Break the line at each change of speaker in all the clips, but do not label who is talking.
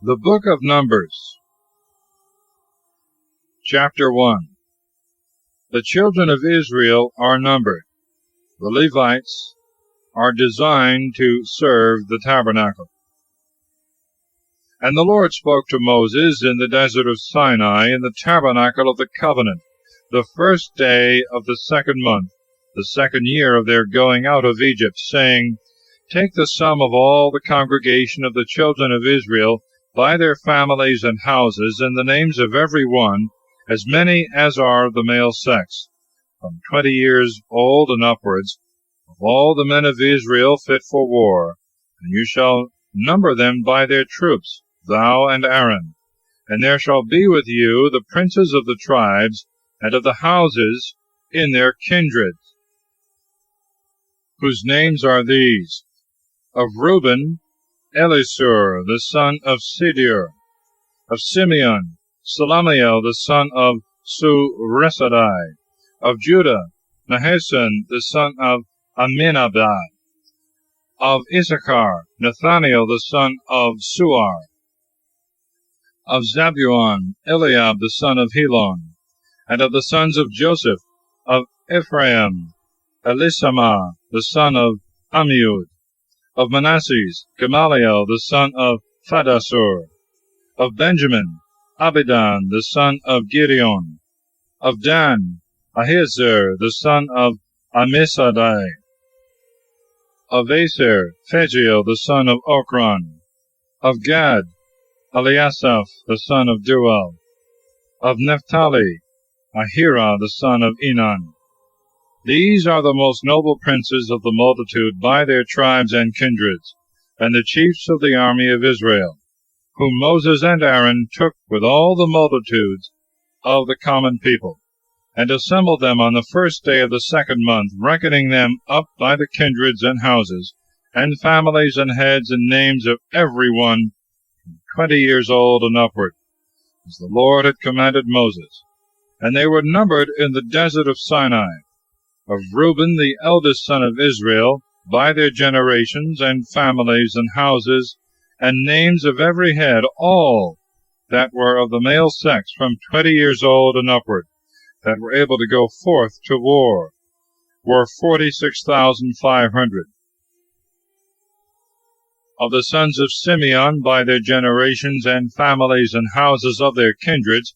The Book of Numbers, Chapter 1. The children of Israel are numbered. The Levites are designed to serve the tabernacle. And the Lord spoke to Moses in the desert of Sinai in the tabernacle of the covenant, the first day of the second month, the second year of their going out of Egypt, saying, Take the sum of all the congregation of the children of Israel by their families and houses, and the names of every one, as many as are of the male sex, from 20 years old and upwards, of all the men of Israel fit for war. And you shall number them by their troops, thou and Aaron. And there shall be with you the princes of the tribes and of the houses in their kindreds, whose names are these: of Reuben, Elisur, the son of Sideur; of Simeon, Salamiel, the son of Suresadai; of Judah, Nahasson, the son of Amminadab; of Issachar, Nathaniel, the son of Suar; of Zabulon, Eliab, the son of Helon; and of the sons of Joseph, of Ephraim, Elisama, the son of Ammiud; of Manasseh, Gamaliel, the son of Phaddasur; of Benjamin, Abidan, the son of Gideon; of Dan, Ahiezer, the son of Ammissadai; of Aser, Phagiel, the son of Ochran; of Gad, Eliasaph, the son of Deuel; of Naphtali, Ahira, the son of Enan. These are the most noble princes of the multitude by their tribes and kindreds, and the chiefs of the army of Israel, whom Moses and Aaron took with all the multitudes of the common people, and assembled them on the first day of the second month, reckoning them up by the kindreds and houses, and families and heads and names of every one from 20 years old and upward, as the Lord had commanded Moses. And they were numbered in the desert of Sinai. Of Reuben, the eldest son of Israel, by their generations, and families, and houses, and names of every head, all that were of the male sex from 20 years old and upward, that were able to go forth to war, were 46,500. Of the sons of Simeon, by their generations, and families, and houses of their kindreds,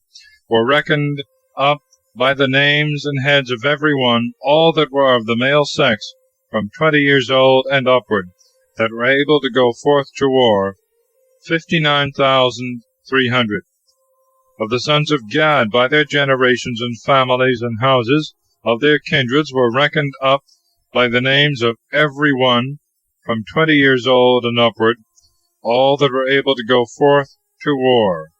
were reckoned up by the names and heads of every one, all that were of the male sex from 20 years old and upward, that were able to go forth to war, 59,300. Of the sons of Gad, by their generations and families and houses of their kindreds, were reckoned up by the names of every one from 20 years old and upward, all that were able to go forth to war,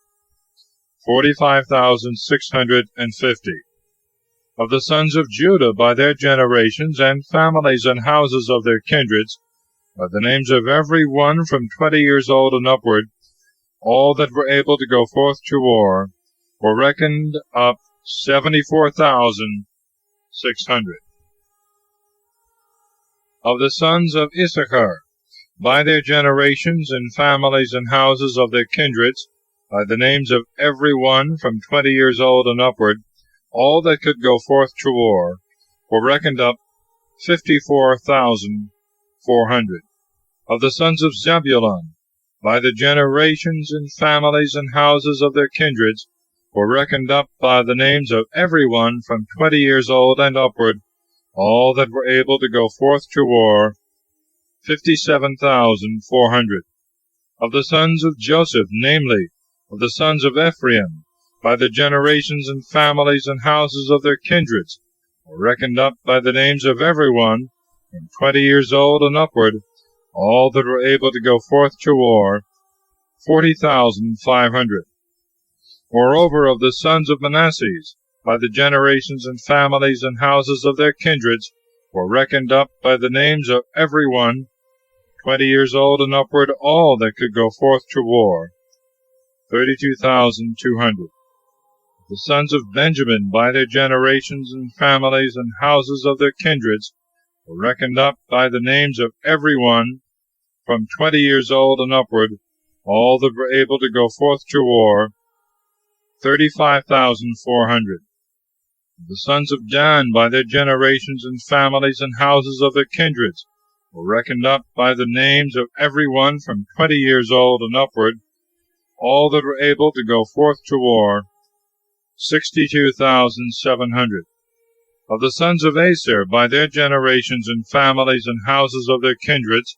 45,650. Of the sons of Judah, by their generations, and families, and houses of their kindreds, by the names of every one from 20 years old and upward, all that were able to go forth to war, were reckoned up 74,600. Of the sons of Issachar, by their generations, and families, and houses of their kindreds, by the names of every one from 20 years old and upward, all that could go forth to war, were reckoned up 54,400. Of the sons of Zebulun, by the generations, and families, and houses of their kindreds, were reckoned up by the names of every one from 20 years old and upward, all that were able to go forth to war, 57,400. Of the sons of Joseph, namely, of the sons of Ephraim, by the generations, and families, and houses of their kindreds, were reckoned up by the names of every one from 20 years old and upward, all that were able to go forth to war, 40,500. Moreover, of the sons of Manasseh, by the generations, and families, and houses of their kindreds, were reckoned up by the names of every one 20 years old and upward, all that could go forth to war, 32,200. The sons of Benjamin, by their generations, and families, and houses of their kindreds, were reckoned up by the names of every one from 20 years old and upward, all that were able to go forth to war, 35,400. The sons of Dan by their generations and families and houses of their kindreds were reckoned up by the names of every one from 20 years old and upward, all that were able to go forth to war, 62,700. Of the sons of Aser by their generations and families and houses of their kindreds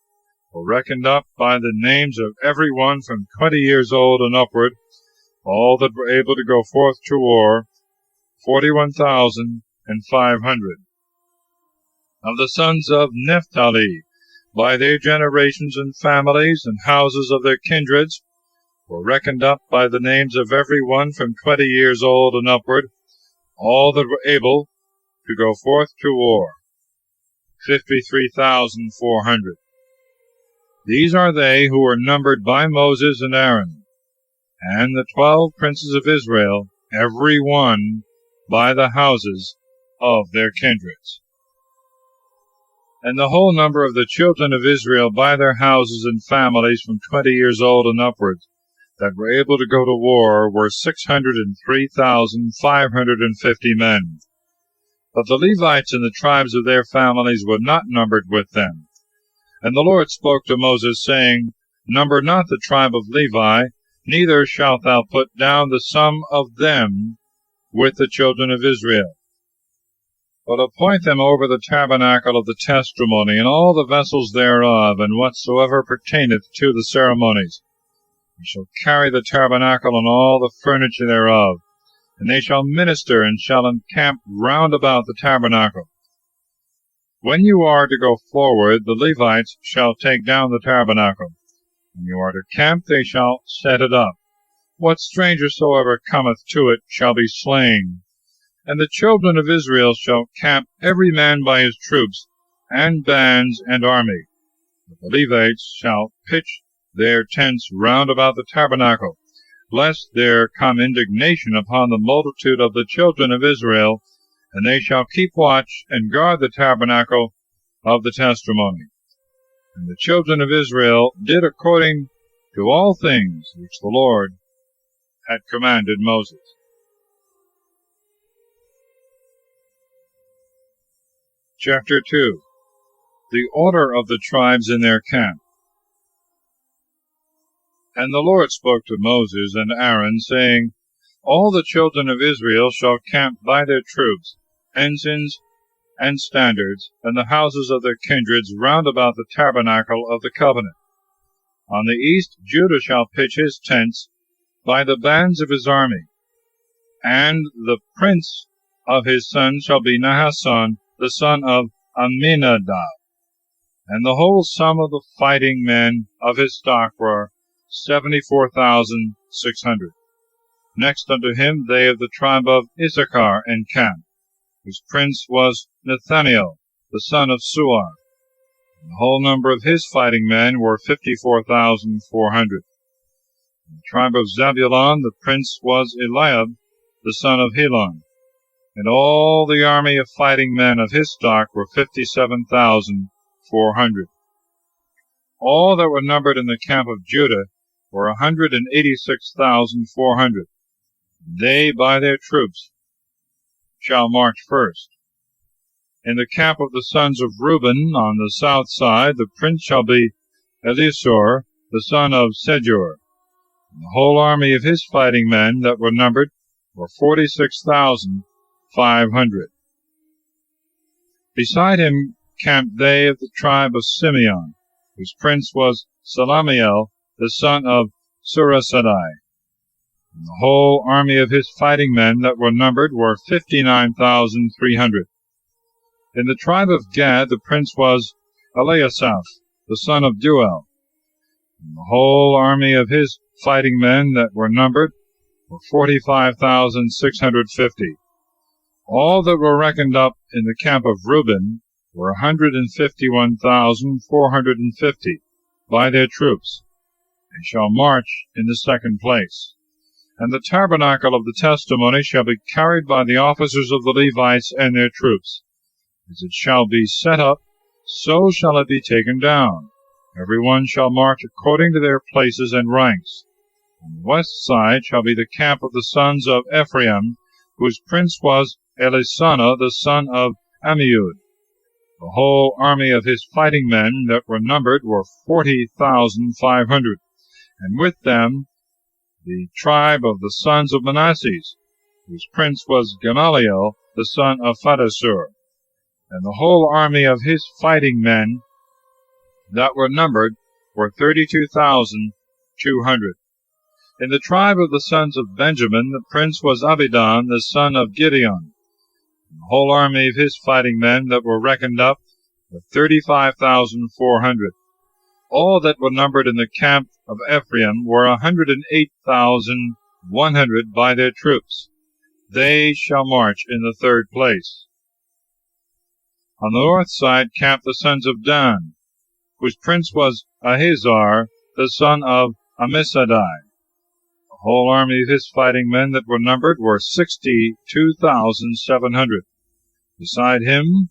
were reckoned up by the names of every one from 20 years old and upward, all that were able to go forth to war, 41,500. Of the sons of Naphtali, by their generations and families and houses of their kindreds, were reckoned up by the names of every one from 20 years old and upward, all that were able to go forth to war, 53,400. These are they who were numbered by Moses and Aaron, and the 12 princes of Israel, every one by the houses of their kindreds. And the whole number of the children of Israel by their houses and families from 20 years old and upwards that were able to go to war were 603,550 men. But the Levites and the tribes of their families were not numbered with them. And the Lord spoke to Moses, saying, Number not the tribe of Levi, neither shalt thou put down the sum of them with the children of Israel, but appoint them over the tabernacle of the testimony, and all the vessels thereof, and whatsoever pertaineth to the ceremonies. Ye shall carry the tabernacle and all the furniture thereof, and they shall minister, and shall encamp round about the tabernacle. When you are to go forward, the Levites shall take down the tabernacle. When you are to camp, they shall set it up. What stranger soever cometh to it shall be slain. And the children of Israel shall camp every man by his troops, and bands, and army. But the Levites shall pitch their tents round about the tabernacle, lest there come indignation upon the multitude of the children of Israel, and they shall keep watch and guard the tabernacle of the testimony. And the children of Israel did according to all things which the Lord had commanded Moses. Chapter 2. The order of the tribes in their camp. And the Lord spoke to Moses and Aaron, saying, All the children of Israel shall camp by their troops, ensigns, and standards, and the houses of their kindreds round about the tabernacle of the covenant. On the east Judah shall pitch his tents by the bands of his army, and the prince of his sons shall be Nahasson, the son of Amminadab. And the whole sum of the fighting men of his stock were 74,600. Next unto him they of the tribe of Issachar encamped, whose prince was Nathaniel, the son of Suar. And the whole number of his fighting men were 54,400. In the tribe of Zebulun the prince was Eliab, the son of Helon. And all the army of fighting men of his stock were 57,400. All that were numbered in the camp of Judah were 186,400. They by their troops shall march first. In the camp of the sons of Reuben on the south side the prince shall be Elisur, the son of Sejur. And the whole army of his fighting men that were numbered were 46,500. Beside him camped they of the tribe of Simeon, whose prince was Salamiel, the son of Surasadai. And the whole army of his fighting men that were numbered were 59,300. In the tribe of Gad the prince was Eliasaph, the son of Deuel. And the whole army of his fighting men that were numbered were 45,650. All that were reckoned up in the camp of Reuben were 151,450 by their troops. They shall march in the second place. And the tabernacle of the testimony shall be carried by the officers of the Levites and their troops. As it shall be set up, so shall it be taken down. Every one shall march according to their places and ranks. On the west side shall be the camp of the sons of Ephraim, whose prince was Elisana the son of Ammiud. The whole army of his fighting men that were numbered were 40,500, and with them the tribe of the sons of Manasseh, whose prince was Gamaliel the son of Phaddasur. And the whole army of his fighting men that were numbered were 32,200. In the tribe of the sons of Benjamin the prince was Abidan the son of Gideon. And the whole army of his fighting men that were reckoned up were 35,400. All that were numbered in the camp of Ephraim were 108,100 by their troops. They shall march in the third place. On the north side camped the sons of Dan, whose prince was Ahizar the son of Ammissadai. The whole army of his fighting men that were numbered were 62,700. Beside him,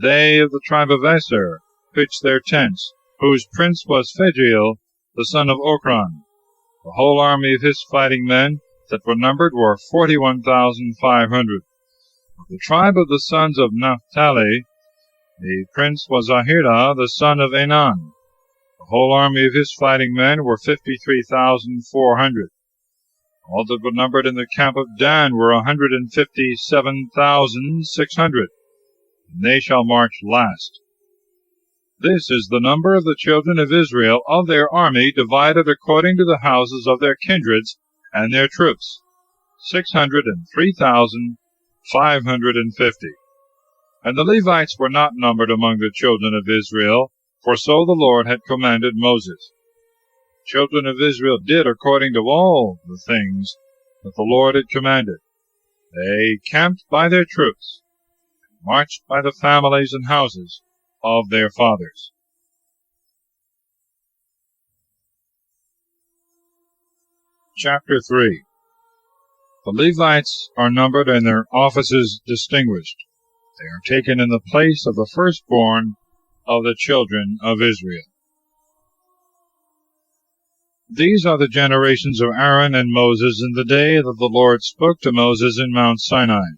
they of the tribe of Aser pitched their tents, whose prince was Phagiel the son of Ochran. The whole army of his fighting men that were numbered were 41,500. Of the tribe of the sons of Naphtali, the prince was Ahira the son of Enan. The whole army of his fighting men were 53,400. All that were numbered in the camp of Dan were 157,600, and they shall march last. This is the number of the children of Israel of their army, divided according to the houses of their kindreds and their troops, 603,550. And the Levites were not numbered among the children of Israel, for so the Lord had commanded Moses. The children of Israel did according to all the things that the Lord had commanded. They camped by their troops, and marched by the families and houses of their fathers. Chapter 3. The Levites are numbered and their offices distinguished. They are taken in the place of the firstborn of the children of Israel. These are the generations of Aaron and Moses in the day that the Lord spoke to Moses in Mount Sinai.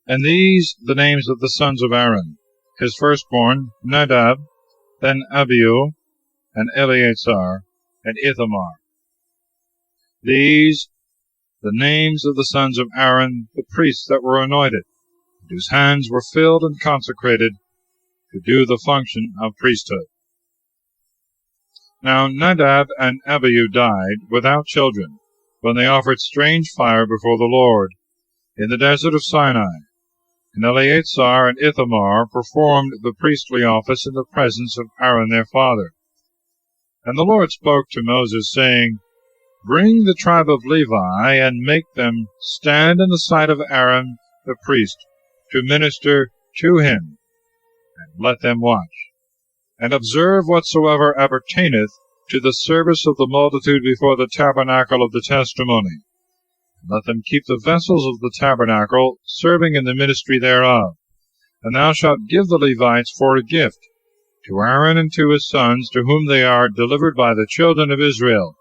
And these the names of the sons of Aaron, his firstborn, Nadab, then Abihu, and Eleazar, and Ithamar. These the names of the sons of Aaron, the priests that were anointed, whose hands were filled and consecrated to do the function of priesthood. Now Nadab and Abihu died without children, when they offered strange fire before the Lord in the desert of Sinai. And Eleazar and Ithamar performed the priestly office in the presence of Aaron their father. And the Lord spoke to Moses, saying, Bring the tribe of Levi, and make them stand in the sight of Aaron the priest, to minister to him, and let them watch, and observe whatsoever appertaineth to the service of the multitude before the tabernacle of the testimony. And let them keep the vessels of the tabernacle, serving in the ministry thereof. And thou shalt give the Levites for a gift to Aaron and to his sons, to whom they are delivered by the children of Israel.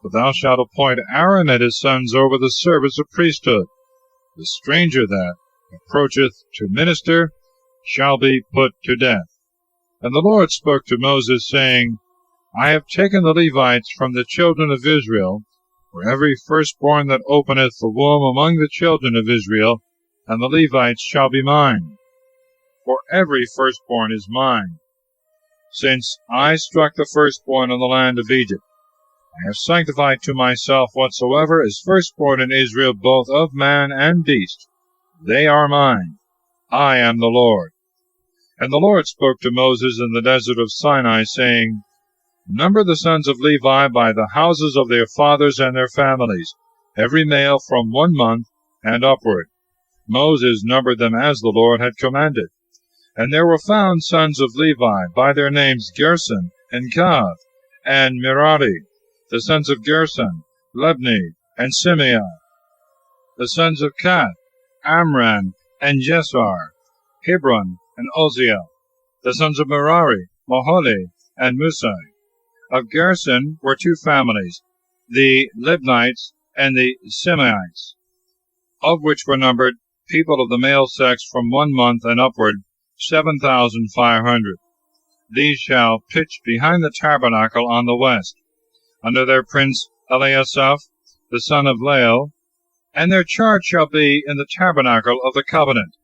But thou shalt appoint Aaron and his sons over the service of priesthood. The stranger that approacheth to minister shall be put to death. And the Lord spoke to Moses, saying, I have taken the Levites from the children of Israel, for every firstborn that openeth the womb among the children of Israel, and the Levites shall be mine. For every firstborn is mine. Since I struck the firstborn in the land of Egypt, I have sanctified to myself whatsoever is firstborn in Israel, both of man and beast. They are mine. I am the Lord. And the Lord spoke to Moses in the desert of Sinai, saying, Number the sons of Levi by the houses of their fathers and their families, every male from 1 month and upward. Moses numbered them as the Lord had commanded. And there were found sons of Levi by their names Gerson, and Kath, and Merari. The sons of Gerson, Libni, and Simei. The sons of Kath, Amram, and Jesar, Hebron, and Oziel. The sons of Merari, Maholi, and Musai. Of Gerson were two families, the Libnites and the Simeites, of which were numbered people of the male sex from 1 month and upward, 7,500. These shall pitch behind the tabernacle on the west, under their prince Eliasaph, the son of Lael, and their charge shall be in the tabernacle of the covenant,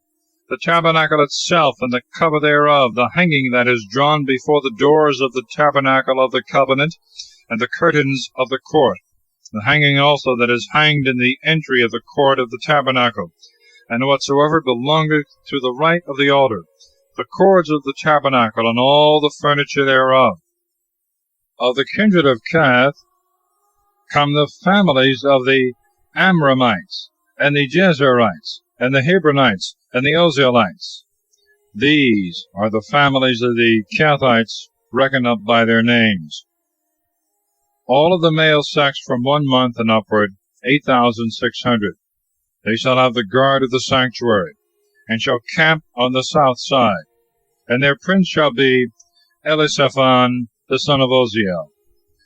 the tabernacle itself and the cover thereof, the hanging that is drawn before the doors of the tabernacle of the covenant, and the curtains of the court, the hanging also that is hanged in the entry of the court of the tabernacle, and whatsoever belongeth to the right of the altar, the cords of the tabernacle, and all the furniture thereof. Of the kindred of Cath come the families of the Amramites, and the Jezerites, and the Hebronites, and the Ozelites. These are the families of the Cathites, reckoned up by their names. All of the male sex from 1 month and upward, 8,600. They shall have the guard of the sanctuary, and shall camp on the south side. And their prince shall be Elisaphan, the son of Oziel.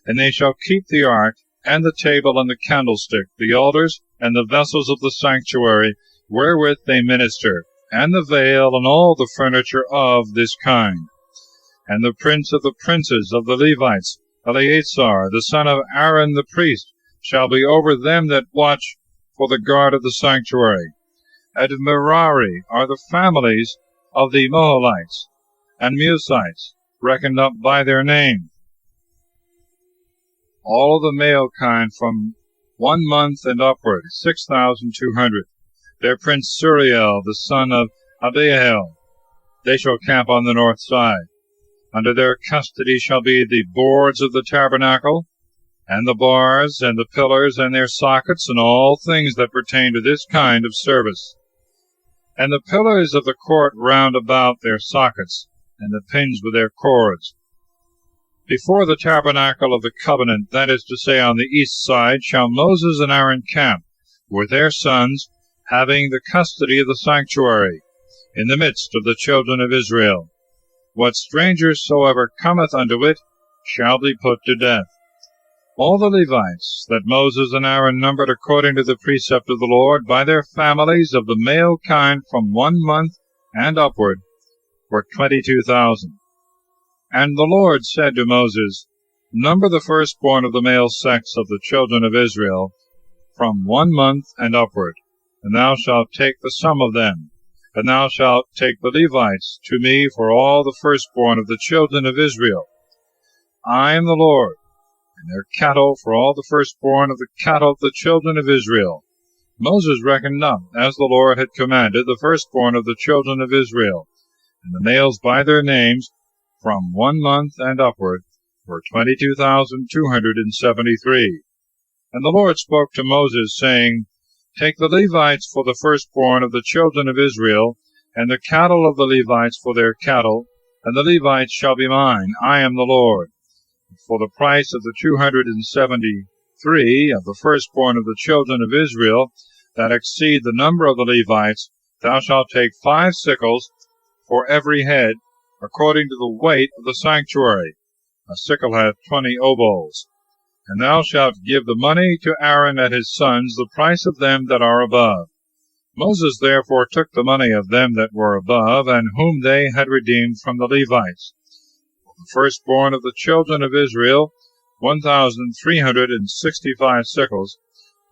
And they shall keep the ark, and the table, and the candlestick, the altars, and the vessels of the sanctuary, wherewith they minister, and the veil, and all the furniture of this kind. And the prince of the princes of the Levites, Eleazar, the son of Aaron the priest, shall be over them that watch for the guard of the sanctuary. And Merari are the families of the Moholites, and Musites, reckoned up by their name. All of the male kind from 1 month and upward, 6,200. Their prince Suriel, the son of Abihail. They shall camp on the north side. Under their custody shall be the boards of the tabernacle, and the bars, and the pillars, and their sockets, and all things that pertain to this kind of service. And the pillars of the court round about their sockets, and the pins with their cords. Before the tabernacle of the covenant, that is to say, on the east side, shall Moses and Aaron camp, with their sons, having the custody of the sanctuary, in the midst of the children of Israel. What stranger soever cometh unto it shall be put to death. All the Levites that Moses and Aaron numbered according to the precept of the Lord, by their families of the male kind from 1 month and upward, were 22,000. And the Lord said to Moses, Number the firstborn of the male sex of the children of Israel, from 1 month and upward, and thou shalt take the sum of them. And thou shalt take the Levites to me for all the firstborn of the children of Israel. I am the Lord, and their cattle for all the firstborn of the cattle of the children of Israel. Moses reckoned up, as the Lord had commanded, the firstborn of the children of Israel, and the males by their names, from 1 month and upward, were 22,273. And the Lord spoke to Moses, saying, Take the Levites for the firstborn of the children of Israel, and the cattle of the Levites for their cattle, and the Levites shall be mine. I am the Lord. For the price of the 273 of the firstborn of the children of Israel, that exceed the number of the Levites, thou shalt take 5 sickles for every head, according to the weight of the sanctuary. A sickle hath 20 obols. And thou shalt give the money to Aaron and his sons, the price of them that are above. Moses therefore took the money of them that were above, and whom they had redeemed from the Levites. The firstborn of the children of Israel, 1,365 sickles,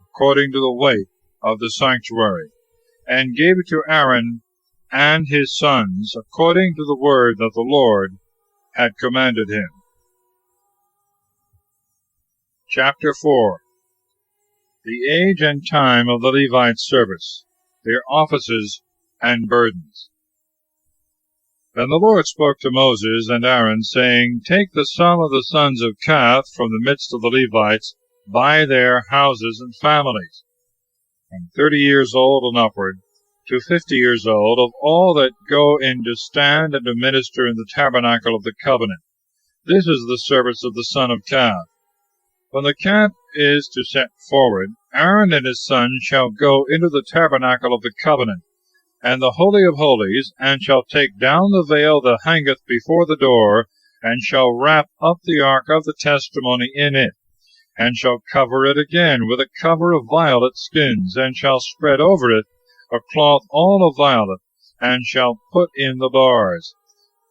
according to the weight of the sanctuary, and gave it to Aaron and his sons, according to the word that the Lord had commanded him. Chapter 4. The age and time of the Levite service, their offices and burdens. Then the Lord spoke to Moses and Aaron, saying, Take the sum of the sons of Cath from the midst of the Levites, by their houses and families, from 30 years old and upward to 50 years old, of all that go in to stand and to minister in the tabernacle of the covenant. This is the service of the son of Cath. When the camp is to set forward, Aaron and his sons shall go into the tabernacle of the covenant, and the Holy of Holies, and shall take down the veil that hangeth before the door, and shall wrap up the ark of the testimony in it, and shall cover it again with a cover of violet skins, and shall spread over it a cloth all of violet, and shall put in the bars.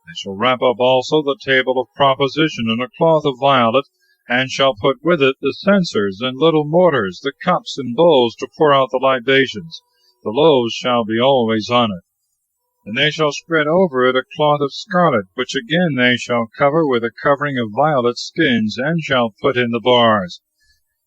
They shall wrap up also the table of proposition in a cloth of violet, and shall put with it the censers and little mortars, the cups and bowls to pour out the libations. The loaves shall be always on it. And they shall spread over it a cloth of scarlet, which again they shall cover with a covering of violet skins, and shall put in the bars.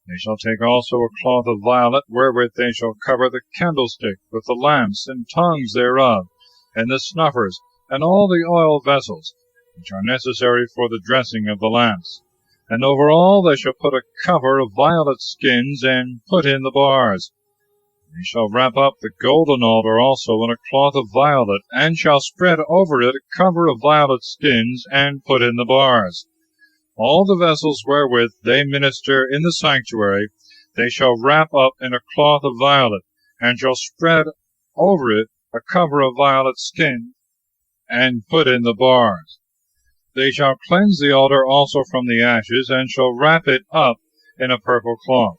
They shall take also a cloth of violet, wherewith they shall cover the candlestick, with the lamps and tongues thereof, and the snuffers, and all the oil vessels, which are necessary for the dressing of the lamps. And over all they shall put a cover of violet skins, and put in the bars. They shall wrap up the golden altar also in a cloth of violet, and shall spread over it a cover of violet skins, and put in the bars. All the vessels wherewith they minister in the sanctuary they shall wrap up in a cloth of violet, and shall spread over it a cover of violet skin, and put in the bars. They shall cleanse the altar also from the ashes, and shall wrap it up in a purple cloth.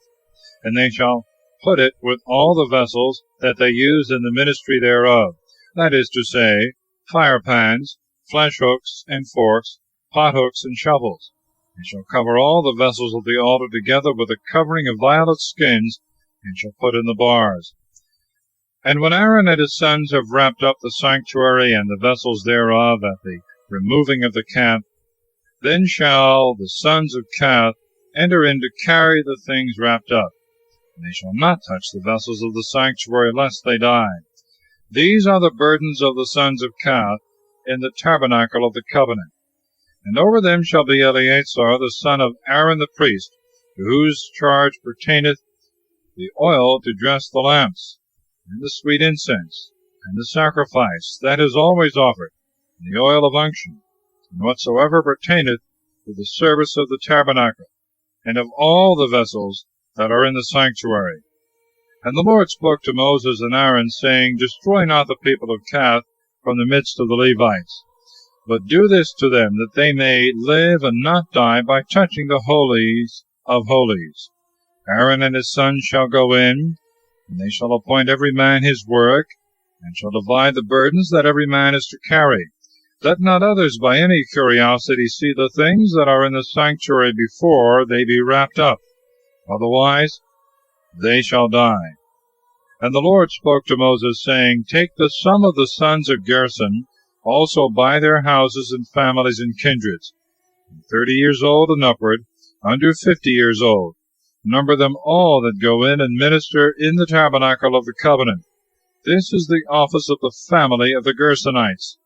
And they shall put it with all the vessels that they use in the ministry thereof, that is to say, firepans, flesh hooks and forks, pot hooks and shovels. They shall cover all the vessels of the altar together with a covering of violet skins, and shall put in the bars. And when Aaron and his sons have wrapped up the sanctuary and the vessels thereof at the removing of the camp, then shall the sons of Cath enter in to carry the things wrapped up. And they shall not touch the vessels of the sanctuary, lest they die. These are the burdens of the sons of Cath in the tabernacle of the covenant. And over them shall be Eleazar the son of Aaron the priest, to whose charge pertaineth the oil to dress the lamps, and the sweet incense, and the sacrifice that is always offered, and the oil of unction, and whatsoever pertaineth to the service of the tabernacle, and of all the vessels that are in the sanctuary. And the Lord spoke to Moses and Aaron, saying, Destroy not the people of Cath from the midst of the Levites, but do this to them, that they may live and not die by touching the holies of holies. Aaron and his sons shall go in, and they shall appoint every man his work, and shall divide the burdens that every man is to carry. Let not others by any curiosity see the things that are in the sanctuary before they be wrapped up, otherwise they shall die. And the Lord spoke to Moses, saying, Take the sum of the sons of Gershon, also by their houses and families and kindreds, from 30 years old and upward, unto 50 years old. Number them all that go in and minister in the tabernacle of the covenant. This is the office of the family of the Gershonites,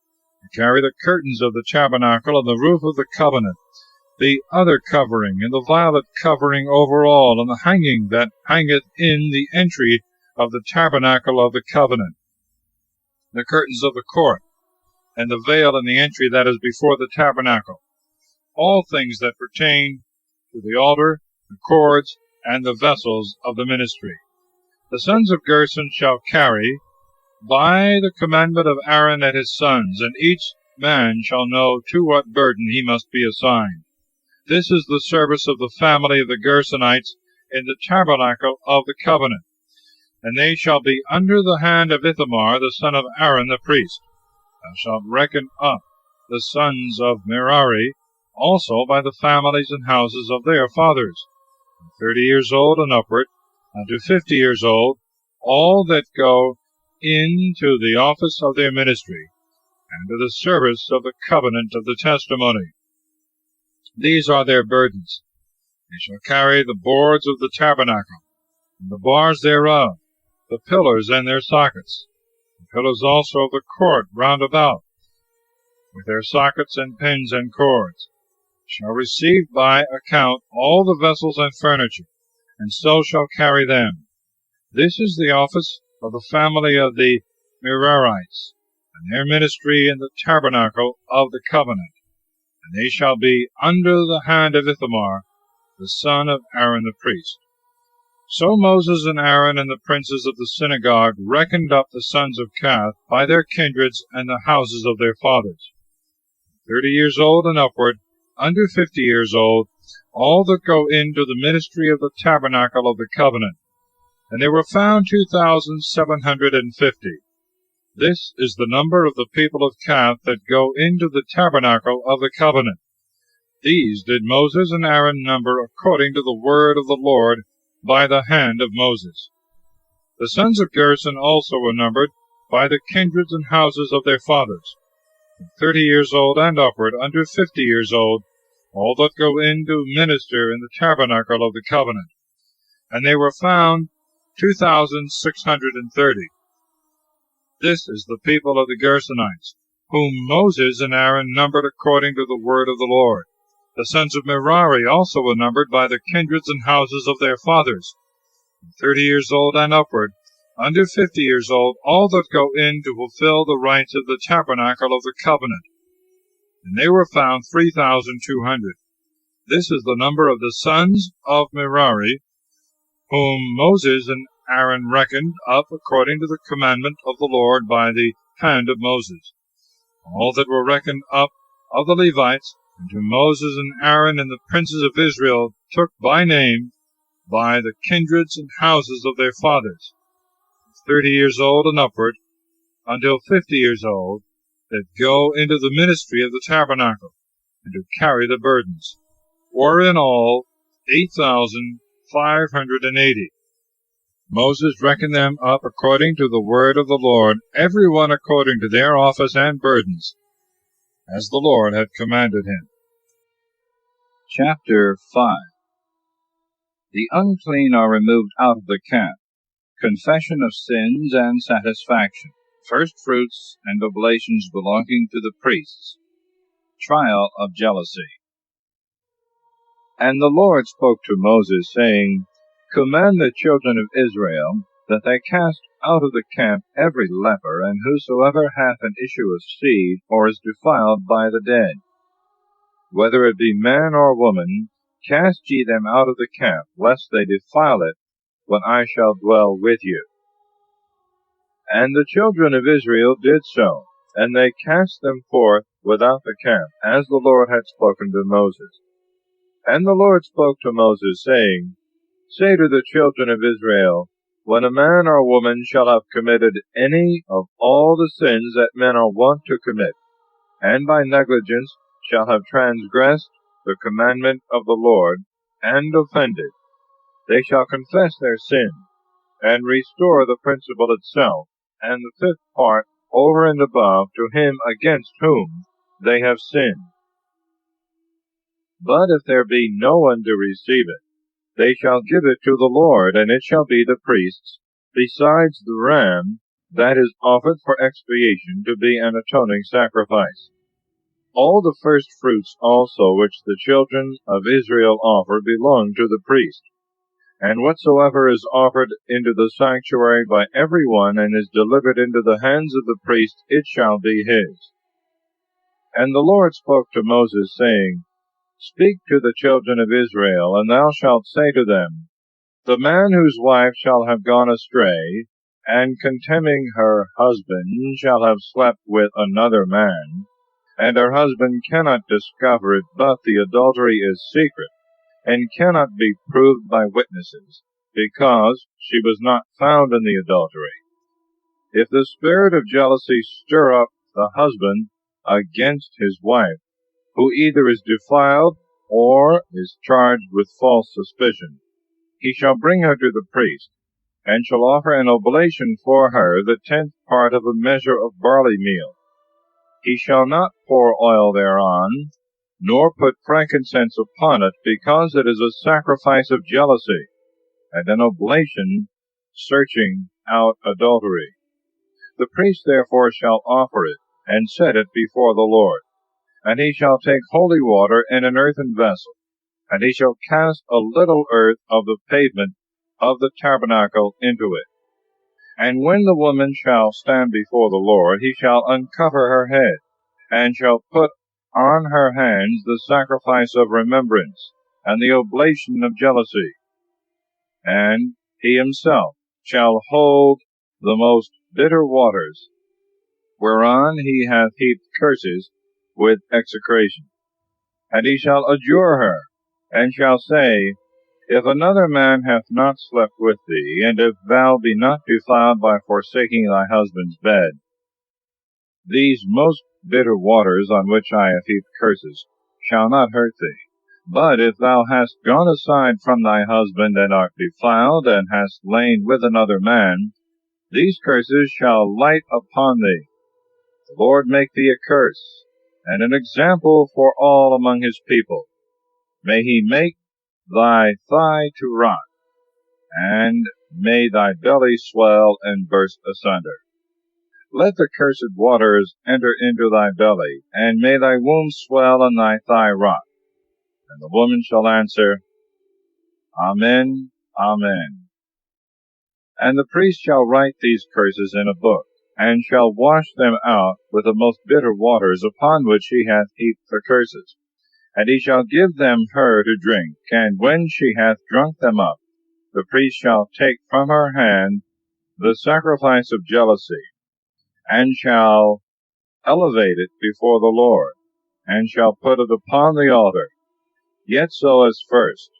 to carry the curtains of the tabernacle and the roof of the covenant, the other covering, and the violet covering over all, and the hanging that hangeth in the entry of the tabernacle of the covenant, the curtains of the court, and the veil in the entry that is before the tabernacle, all things that pertain to the altar, the cords, and the vessels of the ministry. The sons of Gershon shall carry, by the commandment of Aaron and his sons, and each man shall know to what burden he must be assigned. This is the service of the family of the Gershonites in the tabernacle of the covenant. And they shall be under the hand of Ithamar the son of Aaron the priest. Thou shalt reckon up the sons of Merari also by the families and houses of their fathers, from 30 years old and upward, unto 50 years old, all that go into the office of their ministry, and to the service of the covenant of the testimony. These are their burdens. They shall carry the boards of the tabernacle, and the bars thereof, the pillars and their sockets, the pillars also of the court round about, with their sockets and pins and cords, shall receive by account all the vessels and furniture, and so shall carry them. This is the office of the family of the Merarites, and their ministry in the tabernacle of the covenant. And they shall be under the hand of Ithamar, the son of Aaron the priest. So Moses and Aaron and the princes of the synagogue reckoned up the sons of Cath by their kindreds and the houses of their fathers, 30 years old and upward, under 50 years old, all that go into the ministry of the tabernacle of the covenant. And they were found 2,750. This is the number of the people of Kath that go into the tabernacle of the covenant. These did Moses and Aaron number according to the word of the Lord by the hand of Moses. The sons of Gershon also were numbered by the kindreds and houses of their fathers, from 30 years old and upward, under 50 years old, all that go in to minister in the tabernacle of the covenant. And they were found 2,630. This is the people of the Gershonites, whom Moses and Aaron numbered according to the word of the Lord. The sons of Merari also were numbered by the kindreds and houses of their fathers, from 30 years old and upward, under 50 years old, all that go in to fulfill the rites of the tabernacle of the covenant. And they were found 3,200. This is the number of the sons of Merari, whom Moses and Aaron reckoned up according to the commandment of the Lord by the hand of Moses. All that were reckoned up of the Levites, and whom Moses and Aaron and the princes of Israel took by name, by the kindreds and houses of their fathers, 30 years old and upward, until 50 years old, that go into the ministry of the tabernacle, and to carry the burdens, were in all 8,580. Moses reckoned them up according to the word of the Lord, every one according to their office and burdens, as the Lord had commanded him.
Chapter 5. The unclean are removed out of the camp. Confession of sins and satisfaction. First fruits and oblations belonging to the priests. Trial of jealousy. And the Lord spoke to Moses, saying, Command the children of Israel that they cast out of the camp every leper, and whosoever hath an issue of seed, or is defiled by the dead. Whether it be man or woman, cast ye them out of the camp, lest they defile it, when I shall dwell with you. And the children of Israel did so, and they cast them forth without the camp, as the Lord had spoken to Moses. And the Lord spoke to Moses, saying, Say to the children of Israel, when a man or woman shall have committed any of all the sins that men are wont to commit, and by negligence shall have transgressed the commandment of the Lord, and offended, they shall confess their sin, and restore the principal itself, and the fifth part over and above to him against whom they have sinned. But if there be no one to receive it, they shall give it to the Lord, and it shall be the priest's, besides the ram that is offered for expiation, to be an atoning sacrifice. All the first fruits also which the children of Israel offer belong to the priest. And whatsoever is offered into the sanctuary by every one, and is delivered into the hands of the priest, it shall be his. And the Lord spoke to Moses, saying, Speak to the children of Israel, and thou shalt say to them, The man whose wife shall have gone astray, and contemning her husband shall have slept with another man, and her husband cannot discover it, but the adultery is secret, and cannot be proved by witnesses, because she was not found in the adultery. If the spirit of jealousy stir up the husband against his wife, who either is defiled or is charged with false suspicion, he shall bring her to the priest, and shall offer an oblation for her, the 10th part of a measure of barley meal. He shall not pour oil thereon, nor put frankincense upon it, because it is a sacrifice of jealousy, and an oblation searching out adultery. The priest therefore shall offer it, and set it before the Lord. And he shall take holy water in an earthen vessel, and he shall cast a little earth of the pavement of the tabernacle into it. And when the woman shall stand before the Lord, he shall uncover her head, and shall put on her hands the sacrifice of remembrance, and the oblation of jealousy. And he himself shall hold the most bitter waters, whereon he hath heaped curses with execration. And he shall adjure her, and shall say, If another man hath not slept with thee, and if thou be not defiled by forsaking thy husband's bed, these most bitter waters on which I have heaped curses shall not hurt thee. But if thou hast gone aside from thy husband, and art defiled, and hast lain with another man, these curses shall light upon thee. The Lord make thee a curse, and an example for all among his people. May he make thy thigh to rot, and may thy belly swell and burst asunder. Let the cursed waters enter into thy belly, and may thy womb swell and thy thigh rot. And the woman shall answer, Amen, Amen. And the priest shall write these curses in a book, and shall wash them out with the most bitter waters upon which he hath heaped the curses. And he shall give them her to drink, and when she hath drunk them up, the priest shall take from her hand the sacrifice of jealousy, and shall elevate it before the Lord, and shall put it upon the altar, yet so as first,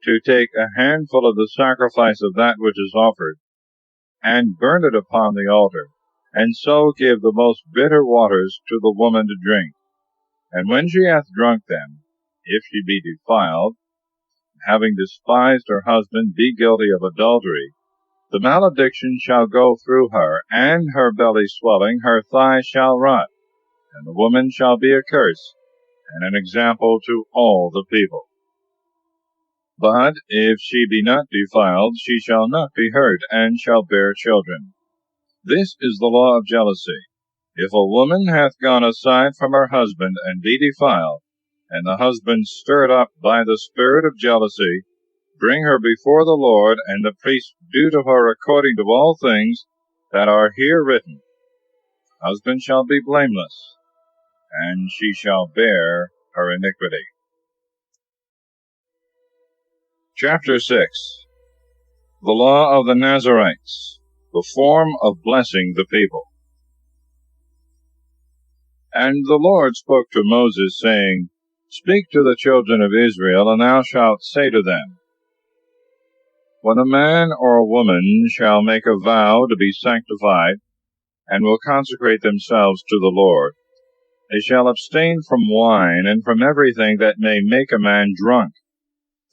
to take a handful of the sacrifice of that which is offered, and burn it upon the altar, and so give the most bitter waters to the woman to drink. And when she hath drunk them, if she be defiled, having despised her husband, be guilty of adultery, the malediction shall go through her, and her belly swelling, her thigh shall rot, and the woman shall be a curse, and an example to all the people. But if she be not defiled, she shall not be hurt, and shall bear children. This is the law of jealousy. If a woman hath gone aside from her husband, and be defiled, and the husband stirred up by the spirit of jealousy, bring her before the Lord, and the priest do to her according to all things that are here written. Husband shall be blameless, and she shall bear her iniquity. Chapter 6. The Law of the Nazarites, the form of blessing the people. And the Lord spoke to Moses, saying, Speak to the children of Israel, and thou shalt say to them, When a man or a woman shall make a vow to be sanctified, and will consecrate themselves to the Lord, they shall abstain from wine, and from everything that may make a man drunk.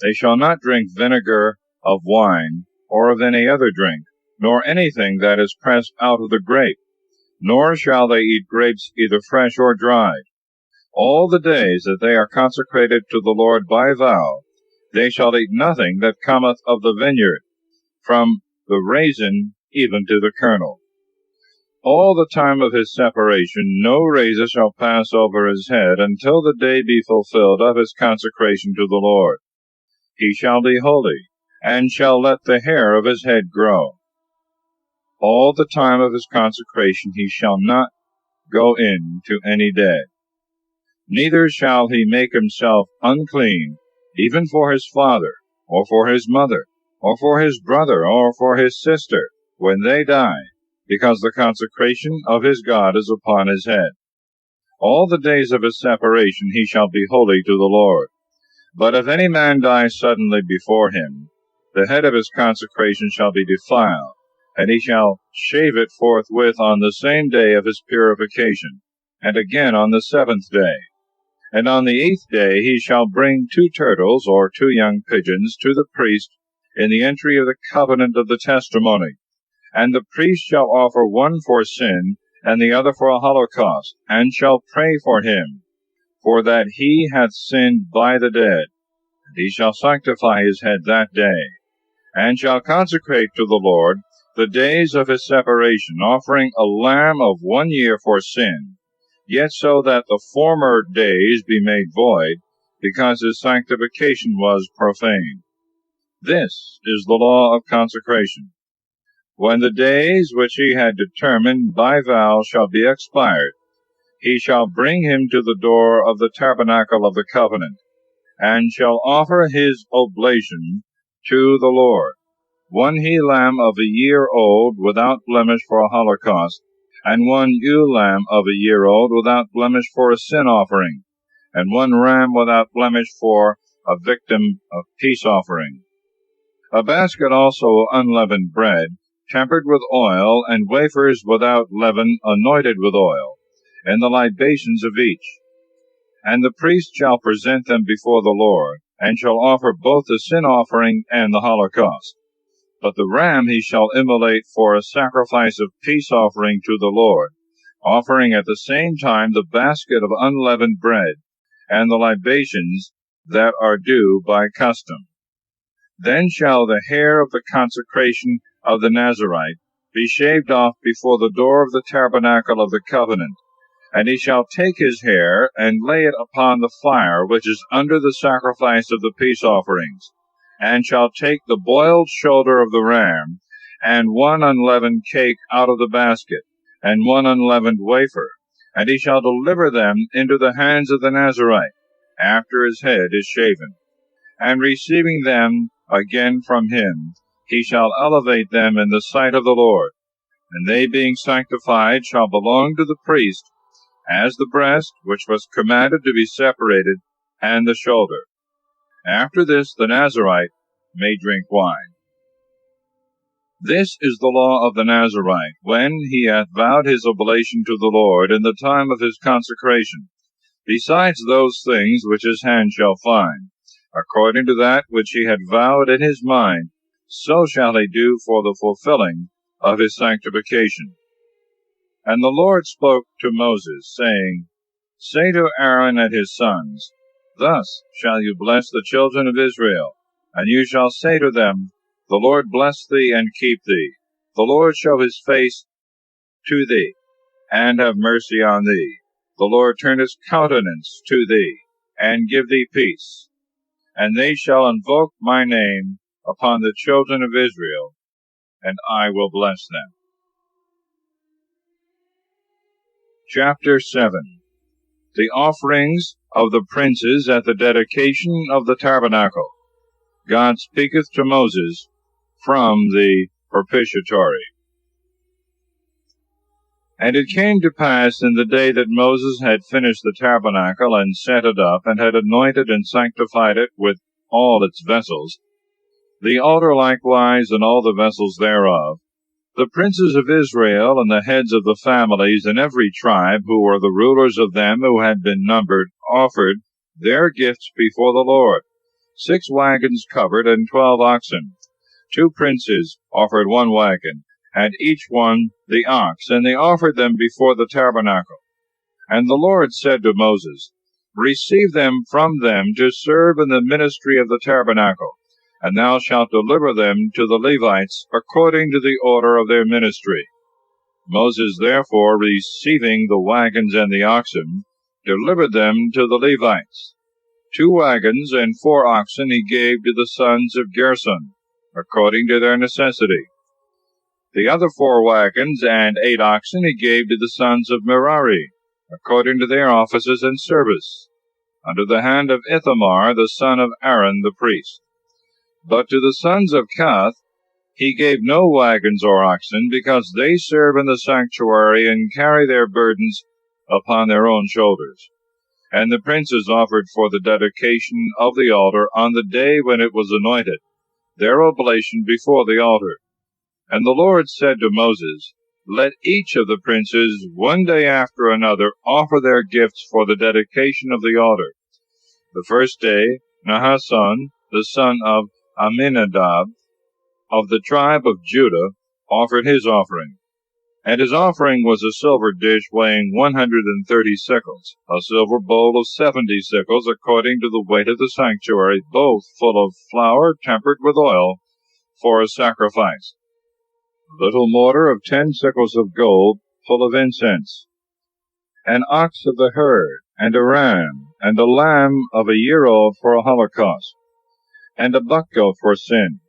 They shall not drink vinegar of wine, or of any other drink, nor anything that is pressed out of the grape, nor shall they eat grapes either fresh or dried. All the days that they are consecrated to the Lord by vow, they shall eat nothing that cometh of the vineyard, from the raisin even to the kernel. All the time of his separation no razor shall pass over his head, until the day be fulfilled of his consecration to the Lord. He shall be holy, and shall let the hair of his head grow. All the time of his consecration he shall not go in to any dead. Neither shall he make himself unclean, even for his father, or for his mother, or for his brother, or for his sister, when they die, because the consecration of his God is upon his head. All the days of his separation he shall be holy to the Lord. But if any man die suddenly before him, the head of his consecration shall be defiled, and he shall shave it forthwith on the same day of his purification, and again on the 7th day. And on the 8th day he shall bring 2 turtles, or 2 young pigeons, to the priest in the entry of the covenant of the testimony. And the priest shall offer one for sin, and the other for a holocaust, and shall pray for him, for that he hath sinned by the dead. And he shall sanctify his head that day, and shall consecrate to the Lord the days of his separation, offering a lamb of 1 year for sin, yet so that the former days be made void, because his sanctification was profane. This is the law of consecration. When the days which he had determined by vow shall be expired, he shall bring him to the door of the tabernacle of the covenant, and shall offer his oblation to the Lord, 1 he-lamb of a year old without blemish for a holocaust, and 1 ewe lamb of a year old without blemish for a sin offering. and 1 ram without blemish for a victim of peace offering. A basket also of unleavened bread, tempered with oil, and wafers without leaven, anointed with oil, and the libations of each. And the priest shall present them before the Lord, and shall offer both the sin offering and the holocaust. But the ram he shall immolate for a sacrifice of peace offering to the Lord, offering at the same time the basket of unleavened bread, and the libations that are due by custom. Then shall the hair of the consecration of the Nazarite be shaved off before the door of the tabernacle of the covenant, and he shall take his hair, and lay it upon the fire which is under the sacrifice of the peace offerings, and shall take the boiled shoulder of the ram, and 1 unleavened cake out of the basket, and 1 unleavened wafer, and he shall deliver them into the hands of the Nazarite, after his head is shaven. And receiving them again from him, he shall elevate them in the sight of the Lord, and they being sanctified shall belong to the priest, as the breast, which was commanded to be separated, and the shoulder. After this the Nazarite may drink wine. This is the law of the Nazarite, when he hath vowed his oblation to the Lord in the time of his consecration, besides those things which his hand shall find. According to that which he had vowed in his mind, so shall he do for the fulfilling of his sanctification. And the Lord spoke to Moses, saying, Say to Aaron and his sons, Thus shall you bless the children of Israel, and you shall say to them, The Lord bless thee and keep thee. The Lord show his face to thee, and have mercy on thee. The Lord turn his countenance to thee, and give thee peace. And they shall invoke my name upon the children of Israel, and I will bless them. Chapter 7. The offerings of the princes at the dedication of the tabernacle. God speaketh to Moses from the propitiatory. And it came to pass in the day that Moses had finished the tabernacle, and set it up, and had anointed and sanctified it with all its vessels, the altar likewise, and all the vessels thereof, the princes of Israel, and the heads of the families in every tribe, who were the rulers of them who had been numbered, offered their gifts before the Lord, 6 wagons covered, and 12 oxen. 2 princes offered 1 wagon, and each one the ox, and they offered them before the tabernacle. And the Lord said to Moses, Receive them from them to serve in the ministry of the tabernacle, and thou shalt deliver them to the Levites according to the order of their ministry. Moses therefore, receiving the wagons and the oxen, delivered them to the Levites. 2 wagons and 4 oxen he gave to the sons of Gershon, according to their necessity. The other 4 wagons and 8 oxen he gave to the sons of Merari, according to their offices and service, under the hand of Ithamar the son of Aaron the priest. But to the sons of Kohath he gave no wagons or oxen, because they serve in the sanctuary and carry their burdens upon their own shoulders. And the princes offered for the dedication of the altar on the day when it was anointed, their oblation before the altar. And the Lord said to Moses, Let each of the princes, one day after another, offer their gifts for the dedication of the altar. The first day, Nahashon, the son of Amminadab, of the tribe of Judah, offered his offering. And his offering was a silver dish weighing 130 sickles, a silver bowl of 70 sickles, according to the weight of the sanctuary, both full of flour tempered with oil, for a sacrifice. A little mortar of 10 sickles of gold, full of incense. An ox of the herd, and a ram, and a lamb of a year old for a holocaust, and a buck-goat for sin.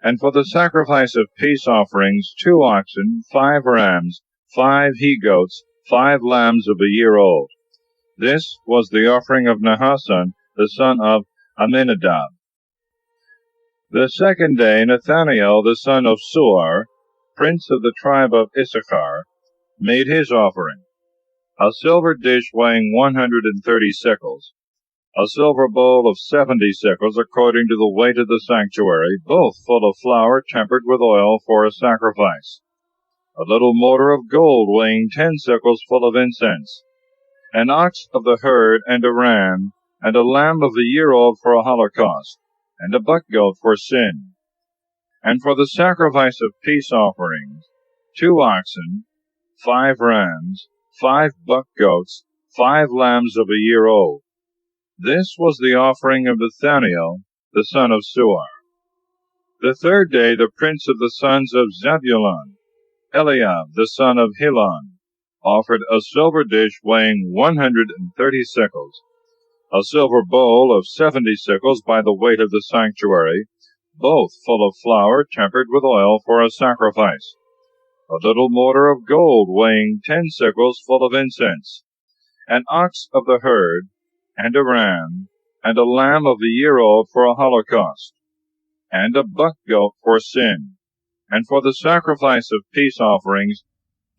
And for the sacrifice of peace offerings, 2 oxen, 5 rams, 5 he-goats, 5 lambs of a year old. This was the offering of Nahashon, the son of Amminadab. The second day, Nathanael, the son of Suar, prince of the tribe of Issachar, made his offering. a silver dish weighing 130 sickles, a silver bowl of 70 sickles according to the weight of the sanctuary, both full of flour tempered with oil for a sacrifice, a little mortar of gold weighing 10 sickles full of incense, an ox of the herd and a ram, and a lamb of a year old for a holocaust, and a buck-goat for sin. And for the sacrifice of peace offerings, 2 oxen, 5 rams, 5 buck-goats, 5 lambs of a year old. This was the offering of Nathaniel, the son of Suar. The third day the prince of the sons of Zebulun, Eliab, the son of Helon, offered a silver dish weighing 130 sickles, a silver bowl of 70 sickles by the weight of the sanctuary, both full of flour tempered with oil for a sacrifice, a little mortar of gold weighing 10 sickles full of incense, an ox of the herd, and a ram, and a lamb of a year old for a holocaust, and a buck-goat for sin, and for the sacrifice of peace offerings,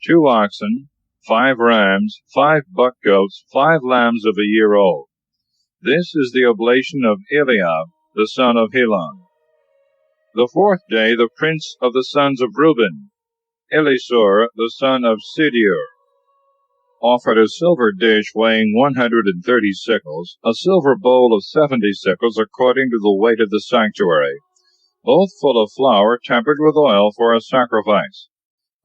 2 oxen, 5 rams, 5 buck-goats, 5 lambs of a year old. This is the oblation of Eliab, the son of Helon. The fourth day the prince of the sons of Reuben, Elisur, the son of Sideur, offered a silver dish weighing 130 sickles, a silver bowl of 70 sickles according to the weight of the sanctuary, both full of flour tempered with oil for a sacrifice,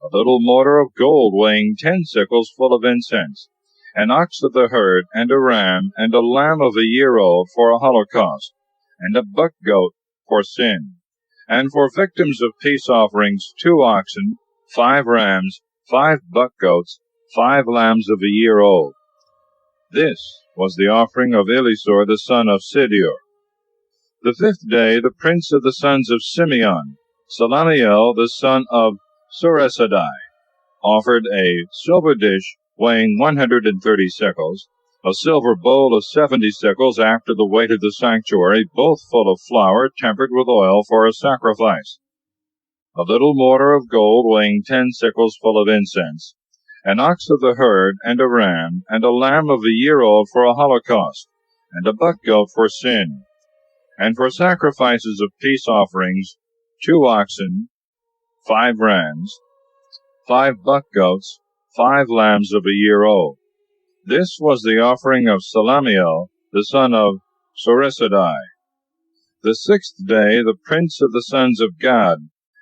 a little mortar of gold weighing 10 sickles full of incense, an ox of the herd, and a ram, and a lamb of a year old for a holocaust, and a buck-goat for sin, and for victims of peace offerings 2 oxen, 5 rams, 5 buck-goats, 5 lambs of a year old. This was the offering of Elisur the son of Sideur. The fifth day the prince of the sons of Simeon, Salamiel the son of Suresadai, offered a silver dish weighing 130 sickles, a silver bowl of 70 sickles after the weight of the sanctuary, both full of flour tempered with oil for a sacrifice, a little mortar of gold weighing 10 sickles full of incense, an ox of the herd, and a ram, and a lamb of a year old for a holocaust, and a buck-goat for sin, and for sacrifices of peace offerings, 2 oxen, 5 rams, 5 buck-goats, 5 lambs of a year old. This was the offering of Salamiel, the son of Suresadai. The sixth day the prince of the sons of Gad,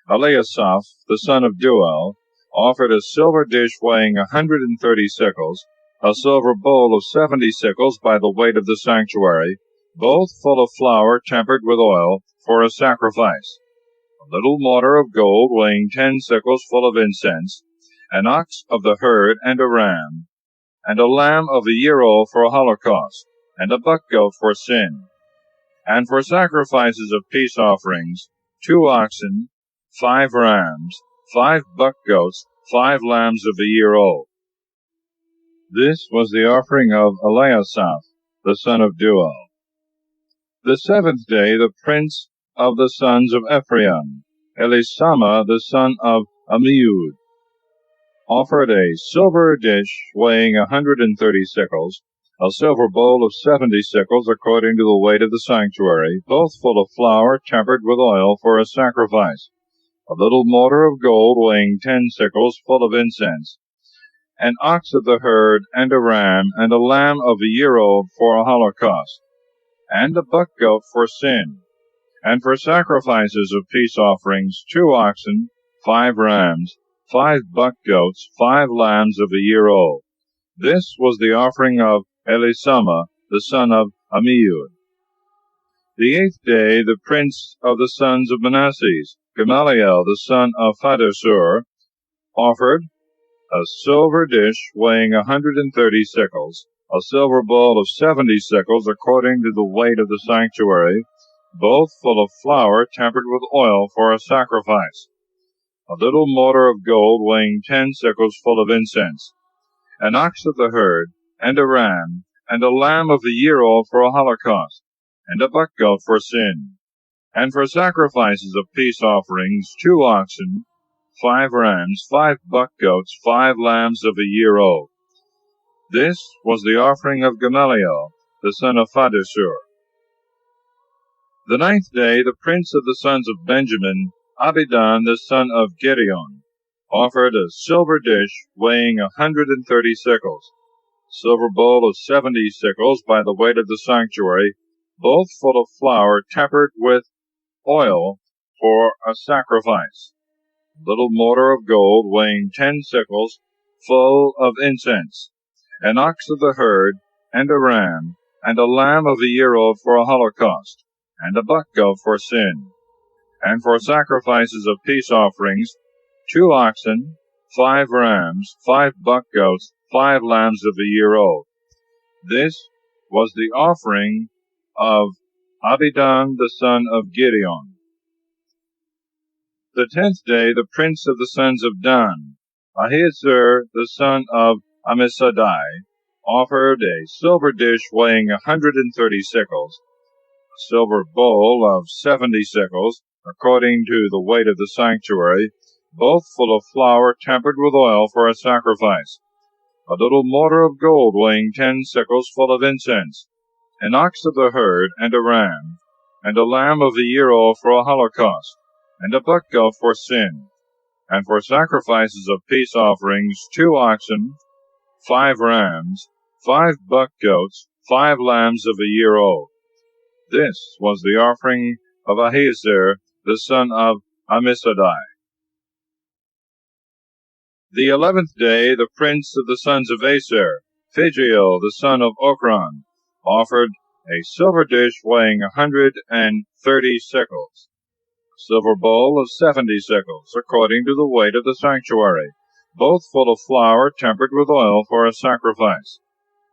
Eliasaph, the son of Deuel, offered a silver dish weighing 130 sickles, a silver bowl of 70 sickles by the weight of the sanctuary, both full of flour tempered with oil, for a sacrifice, a little mortar of gold weighing 10 sickles full of incense, an ox of the herd, and a ram, and a lamb of a year old for a holocaust, and a buck-goat for sin, and for sacrifices of peace offerings, 2 oxen, 5 rams, 5 buck-goats, 5 lambs of a year old. This was the offering of Eliasaph, the son of Deuel. The seventh day the prince of the sons of Ephraim, Elisama, the son of Ammiud, offered a silver dish weighing 130 sickles, a silver bowl of 70 sickles according to the weight of the sanctuary, both full of flour tempered with oil for a sacrifice, a little mortar of gold weighing 10 sickles full of incense, an ox of the herd, and a ram, and a lamb of a year old for a holocaust, and a buck-goat for sin, and for sacrifices of peace offerings, 2 oxen, 5 rams, 5 buck-goats, 5 lambs of a year old. This was the offering of Elisama, the son of Ammiud. The eighth day the prince of the sons of Manasseh, Gamaliel, the son of Phaddasur, offered a silver dish weighing 130 sickles, a silver bowl of 70 sickles according to the weight of the sanctuary, both full of flour tempered with oil for a sacrifice, a little mortar of gold weighing 10 sickles full of incense, an ox of the herd, and a ram, and a lamb of a year old for a holocaust, and a buck-goat for sin, and for sacrifices of peace offerings, 2 oxen, 5 rams, 5 buck-goats, 5 lambs of a year old.
This was the offering of Gamaliel, the son of Phaddasur. The 9th day the prince of the sons of Benjamin, Abidan the son of Gideon, offered a silver dish weighing 130 sickles, silver bowl of 70 sickles by the weight of the sanctuary, both full of flour tempered with oil for a sacrifice, a little mortar of gold weighing 10 sickles, full of incense, an ox of the herd, and a ram, and a lamb of a year old for a holocaust, and a buck goat for sin, and for sacrifices of peace offerings, 2 oxen, 5 rams, 5 buck goats, 5 lambs of a year old. This was the offering of Abidan the son of Gideon. The 10th day the prince of the sons of Dan, Ahiezer the son of Ammissadai, offered a silver dish weighing 130 sickles, a silver bowl of 70 sickles, according to the weight of the sanctuary, both full of flour tempered with oil for a sacrifice, a little mortar of gold weighing 10 sickles full of incense, an ox of the herd, and a ram, and a lamb of a year old for a holocaust, and a buck goat for sin, and for sacrifices of peace offerings 2 oxen, 5 rams, 5 buck goats, 5 lambs of a year old. This was the offering of Ahiezer the son of Ammissadai. The 11th day the prince of the sons of Aser, Phagiel the son of Ochran, offered a silver dish weighing 130 sickles, a silver bowl of 70 sickles, according to the weight of the sanctuary, both full of flour tempered with oil for a sacrifice,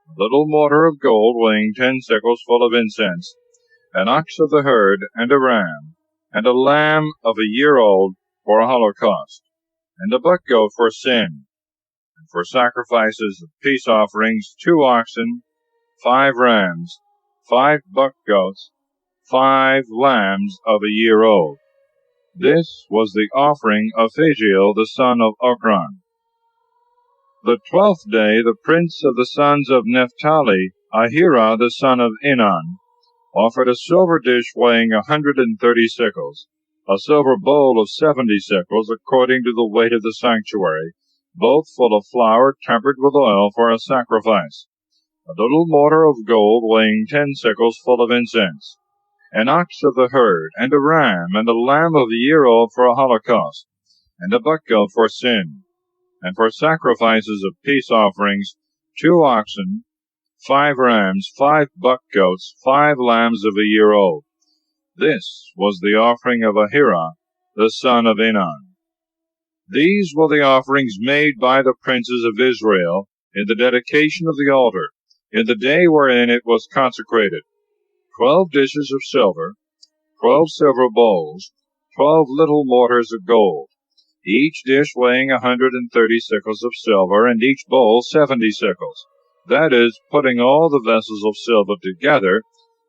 a little mortar of gold weighing 10 sickles full of incense, an ox of the herd, and a ram, and a lamb of a year old for a holocaust, and a buck goat for sin, and for sacrifices of peace offerings 2 oxen, 5 rams, 5 buck goats, 5 lambs of a year old. This was the offering of Phagiel the son of Ochran. The 12th day the prince of the sons of Naphtali, Ahira the son of Enan, offered a silver dish weighing 130 sickles, a silver bowl of 70 sickles, according to the weight of the sanctuary, both full of flour tempered with oil for a sacrifice, a little mortar of gold weighing 10 sickles full of incense, an ox of the herd, and a ram, and a lamb of a year old for a holocaust, and a buck goat for sin, and for sacrifices of peace offerings 2 oxen, 5 rams, 5 buck goats, 5 lambs of a year old. This was the offering of Ahira, the son of Enan. These were the offerings made by the princes of Israel in the dedication of the altar, in the day wherein it was consecrated: 12 dishes of silver, 12 silver bowls, 12 little mortars of gold, each dish weighing 130 sickles of silver, and each bowl 70 sickles. That is, putting all the vessels of silver together,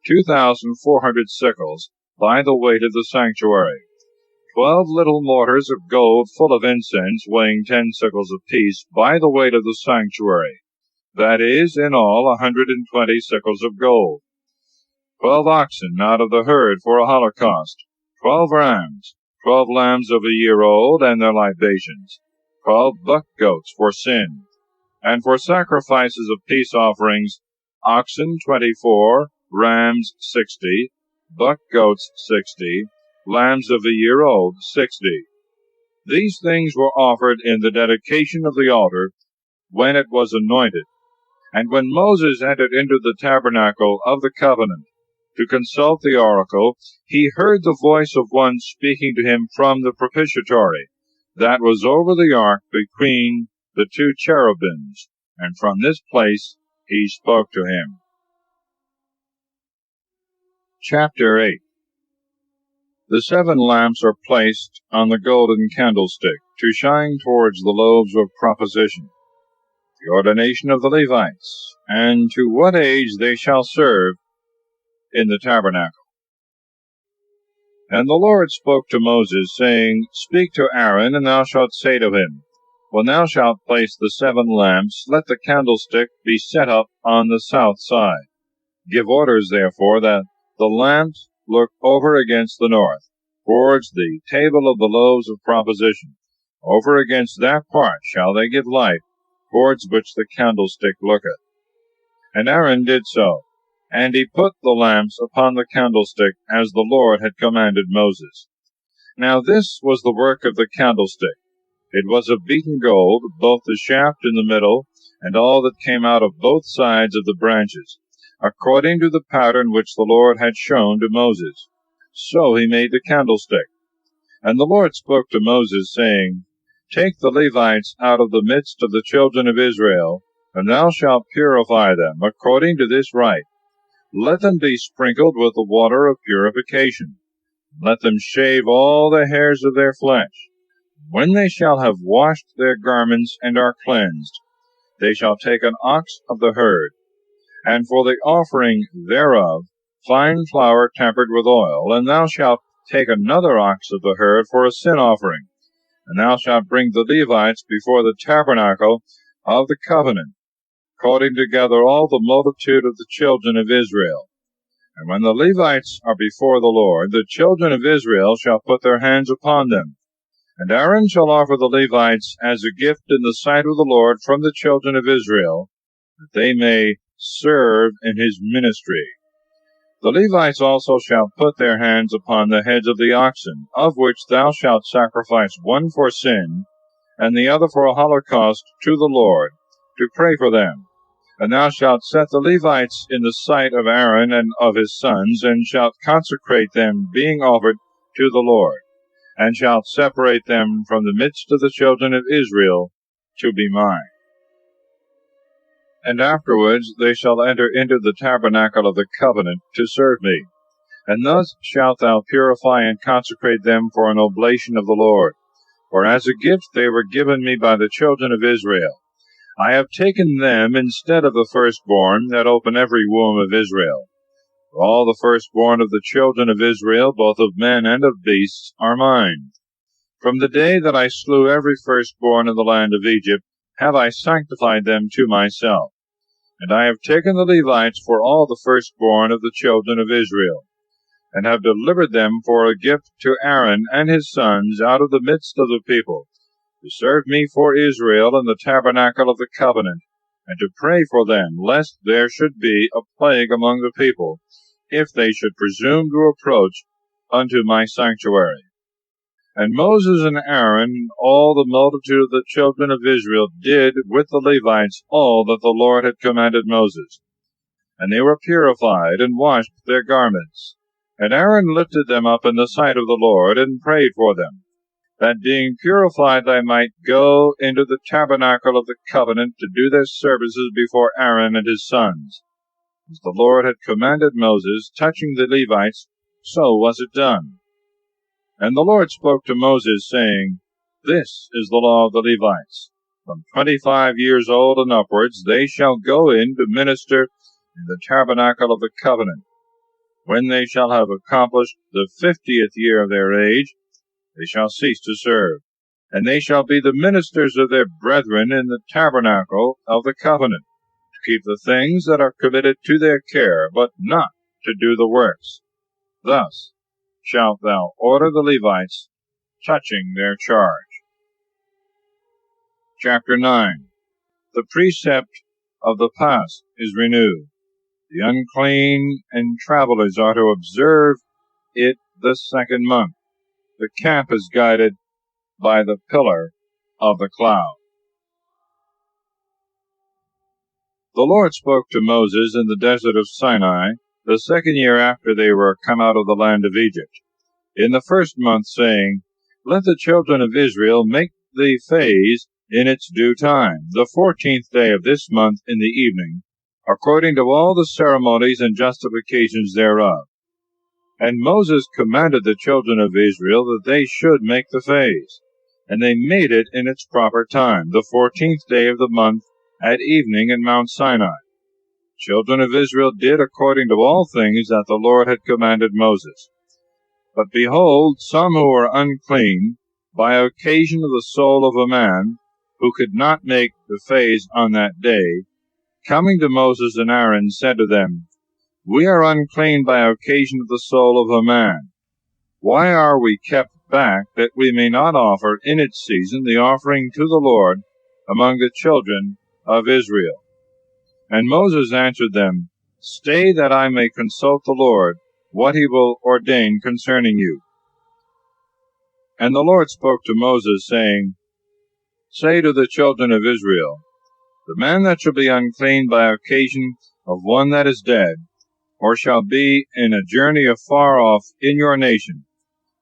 2,400 sickles, by the weight of the sanctuary. 12 little mortars of gold full of incense, weighing 10 sickles apiece, by the weight of the sanctuary. That is, in all, 120 sickles of gold. 12 oxen out of the herd for a holocaust, 12 rams, 12 lambs of a year old, and their libations, 12 buck goats for sin, and for sacrifices of peace offerings, oxen 24, rams 60, buck goats 60, lambs of a year old 60. These things were offered in the dedication of the altar when it was anointed. And when Moses entered into the tabernacle of the covenant to consult the oracle, he heard the voice of one speaking to him from the propitiatory that was over the ark between the 2 cherubims, and from this place he spoke to him. Chapter 8. The 7 lamps are placed on the golden candlestick to shine towards the loaves of proposition, the ordination of the Levites, and to what age they shall serve in the tabernacle. And the Lord spoke to Moses, saying, Speak to Aaron, and thou shalt say to him,
When thou shalt place the 7 lamps, let the candlestick be set up on the south side. Give orders, therefore, that the lamps look over against the north, towards the table of the loaves of proposition. Over against that part shall they give light, towards which the candlestick looketh. And Aaron did so, and he put the lamps upon the candlestick, as the Lord had commanded Moses. Now this was the work of the candlestick. It was of beaten gold, both the shaft in the middle, and all that came out of both sides of the branches, according to the pattern which the Lord had shown to Moses. So he made the candlestick. And the Lord spoke to Moses, saying, Take the Levites out of the midst of the children of Israel, and thou shalt purify them, according to this rite. Let them be sprinkled with the water of purification. Let them shave all the hairs of their flesh. When they shall have washed their garments and are cleansed, they shall take an ox of the herd, and for the offering thereof fine flour tempered with oil. And thou shalt take another ox of the herd for a sin offering. And thou shalt bring the Levites before the tabernacle of the covenant, calling together all the multitude of the children of Israel. And when the Levites are before the Lord, the children of Israel shall put their hands upon them. And Aaron shall offer the Levites as a gift in the sight of the Lord from the children of Israel, that they may serve in his ministry. The Levites also shall put their hands upon the heads of the oxen, of which thou shalt sacrifice one for sin, and the other for a holocaust to the Lord, to pray for them. And thou shalt set the Levites in the sight of Aaron and of his sons, and shalt consecrate them, being offered to the Lord, and shalt separate them from the midst of the children of Israel, to be mine. And afterwards they shall enter into the tabernacle of the covenant to serve me. And thus shalt thou purify and consecrate them for an oblation of the Lord. For as a gift they were given me by the children of Israel. I have taken them instead of the firstborn that open every womb of Israel. For all the firstborn of the children of Israel, both of men and of beasts, are mine. From the day that I slew every firstborn in the land of Egypt, have I sanctified them to myself. And I have taken the Levites for all the firstborn of the children of Israel, and have delivered them for a gift to Aaron and his sons out of the midst of the people, to serve me for Israel in the tabernacle of the covenant, and to pray for them, lest there should be a plague among the people, if they should presume to approach unto my sanctuary. And Moses and Aaron, and all the multitude of the children of Israel, did with the Levites all that the Lord had commanded Moses. And they were purified, and washed their garments. And Aaron lifted them up in the sight of the Lord, and prayed for them, that being purified they might go into the tabernacle of the covenant to do their services before Aaron and his sons. As the Lord had commanded Moses touching the Levites, so was it done. And the Lord spoke to Moses, saying, This is the law of the Levites. From 25 years old and upwards they shall go in to minister in the tabernacle of the covenant. When they shall have accomplished the 50th year of their age, they shall cease to serve, and they shall be the ministers of their brethren in the tabernacle of the covenant, to keep the things that are committed to their care, but not to do the works. Thus shalt thou order the Levites touching their charge. Chapter 9. The precept of the Pasch is renewed. The unclean and travelers are to observe it the 2nd month. The camp is guided by the pillar of the cloud. The Lord spoke to Moses in the desert of Sinai, the 2nd year after they were come out of the land of Egypt, in the 1st month, saying, Let the children of Israel make the phase in its due time, the 14th day of this month in the evening, according to all the ceremonies and justifications thereof. And Moses commanded the children of Israel that they should make the phase. And they made it in its proper time, the 14th day of the month, at evening in Mount Sinai. Children of Israel did according to all things that the Lord had commanded Moses. But behold, some who were unclean, by occasion of the soul of a man, who could not make the feast on that day, coming to Moses and Aaron, said to them, We are unclean by occasion of the soul of a man. Why are we kept back, that we may not offer in its season the offering to the Lord among the children of Israel? And Moses answered them, Stay, that I may consult the Lord, what he will ordain concerning you. And the Lord spoke to Moses, saying, Say to the children of Israel, The man that shall be unclean by occasion of one that is dead, or shall be in a journey afar off in your nation,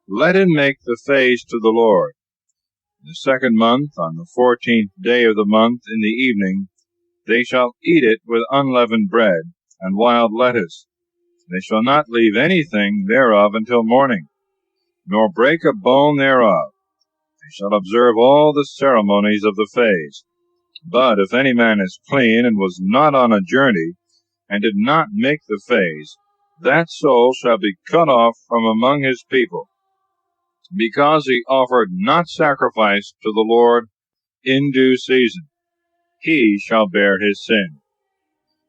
let him make the feast to the Lord. In the 2nd month, on the 14th day of the month, in the evening, they shall eat it with unleavened bread and wild lettuce. They shall not leave anything thereof until morning, nor break a bone thereof. They shall observe all the ceremonies of the feast. But if any man is clean, and was not on a journey, and did not make the feast, that soul shall be cut off from among his people, because he offered not sacrifice to the Lord in due season. He shall bear his sin.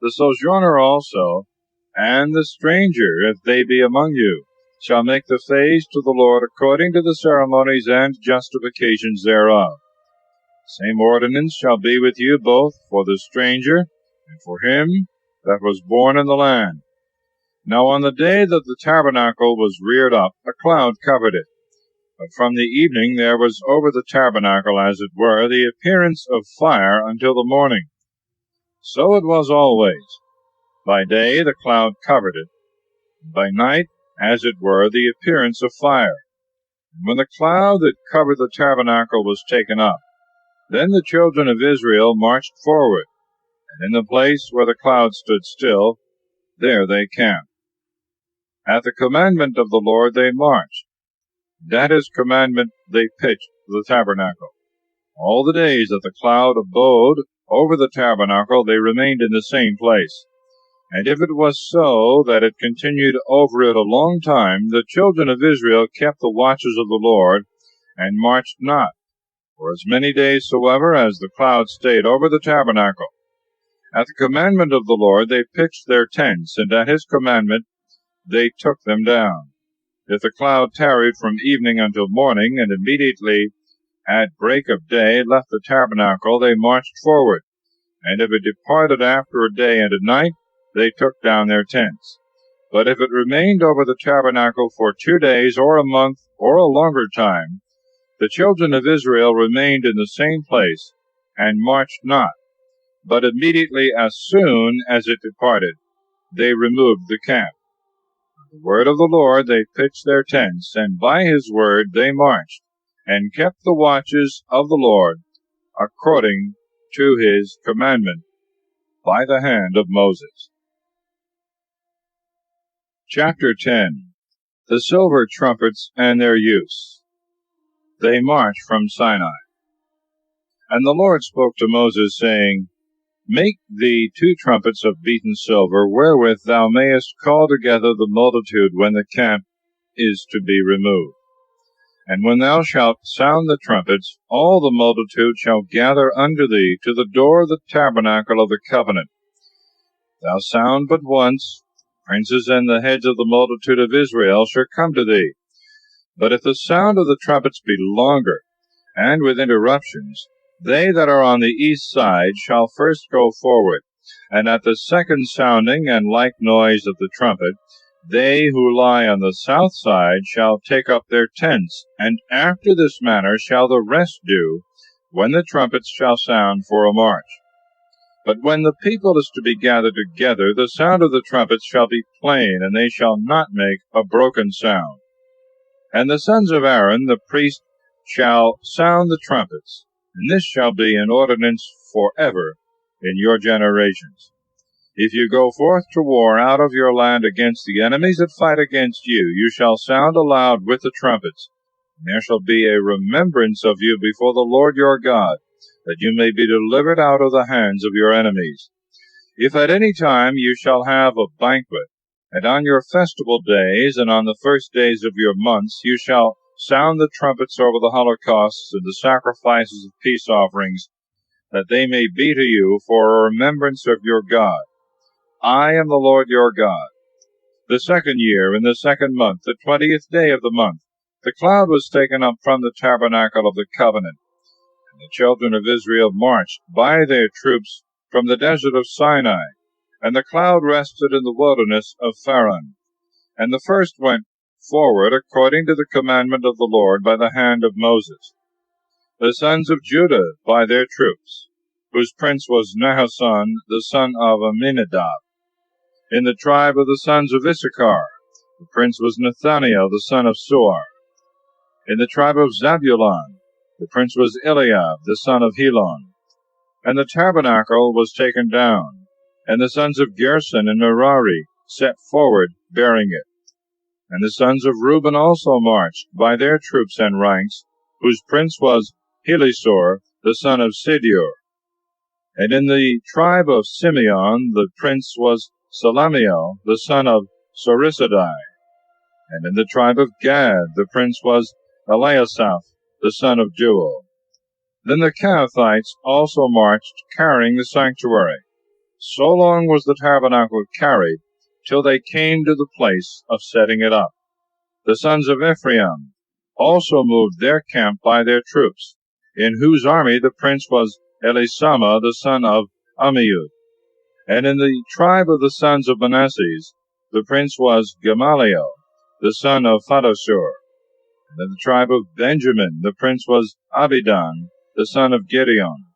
The sojourner also, and the stranger, if they be among you, shall make the feast to the Lord according to the ceremonies and justifications thereof. The same ordinance shall be with you both for the stranger and for him that was born in the land. Now on the day that the tabernacle was reared up, a cloud covered it. But from the evening there was over the tabernacle, as it were, the appearance of fire until the morning. So it was always. By day the cloud covered it, and by night, as it were, the appearance of fire. And when the cloud that covered the tabernacle was taken up, then the children of Israel marched forward, and in the place where the cloud stood still, there they camped. At the commandment of the Lord they marched. At his commandment they pitched the tabernacle. All the days that the cloud abode over the tabernacle they remained in the same place. And if it was so that it continued over it a long time, the children of Israel kept the watches of the Lord, and marched not, for as many days soever as the cloud stayed over the tabernacle. At the commandment of the Lord they pitched their tents, and at his commandment they took them down. If the cloud tarried from evening until morning, and immediately at break of day left the tabernacle, they marched forward. And if it departed after a day and a night, they took down their tents. But if it remained over the tabernacle for 2 days, or a month, or a longer time, the children of Israel remained in the same place, and marched not. But immediately as soon as it departed, they removed the camp. By the word of the Lord they pitched their tents, and by his word they marched, and kept the watches of the Lord, according to his commandment, by the hand of Moses. Chapter 10. The silver trumpets and their use. They march from Sinai. And the Lord spoke to Moses, saying, Make thee 2 trumpets of beaten silver, wherewith thou mayest call together the multitude when the camp is to be removed. And when thou shalt sound the trumpets, all the multitude shall gather unto thee to the door of the tabernacle of the covenant. Thou sound but once, princes and the heads of the multitude of Israel shall come to thee. But if the sound of the trumpets be longer, and with interruptions, they that are on the east side shall first go forward, and at the second sounding and like noise of the trumpet, they who lie on the south side shall take up their tents, and after this manner shall the rest do, when the trumpets shall sound for a march. But when the people is to be gathered together, the sound of the trumpets shall be plain, and they shall not make a broken sound. And the sons of Aaron the priest shall sound the trumpets, and this shall be an ordinance forever in your generations. If you go forth to war out of your land against the enemies that fight against you, you shall sound aloud with the trumpets. And there shall be a remembrance of you before the Lord your God, that you may be delivered out of the hands of your enemies. If at any time you shall have a banquet, and on your festival days, and on the first days of your months, you shall sound the trumpets over the holocausts and the sacrifices of peace offerings, that they may be to you for a remembrance of your God. I am the Lord your God. The 2nd year, in the 2nd month, the 20th day of the month, the cloud was taken up from the tabernacle of the covenant, and the children of Israel marched by their troops from the desert of Sinai, and the cloud rested in the wilderness of Paran. And the first went forward according to the commandment of the Lord by the hand of Moses. The sons of Judah by their troops, whose prince was Nahshon, the son of Amminadab. In the tribe of the sons of Issachar, the prince was Nathaniel, the son of Suar. In the tribe of Zabulon, the prince was Eliab, the son of Helon. And the tabernacle was taken down, and the sons of Gerson and Merari set forward, bearing it. And the sons of Reuben also marched by their troops and ranks, whose prince was Helisor, the son of Sidur. And in the tribe of Simeon, the prince was Salamiel, the son of Sorisadai. And in the tribe of Gad, the prince was Eliasaph, the son of Jeuel. Then the Kehathites also marched, carrying the sanctuary. So long was the tabernacle carried, till they came to the place of setting it up. The sons of Ephraim also moved their camp by their troops, in whose army the prince was Elisama, the son of Ammiud. And in the tribe of the sons of Manasseh, the prince was Gamaliel, the son of Phadoshur. And in the tribe of Benjamin, the prince was Abidan, the son of Gideon.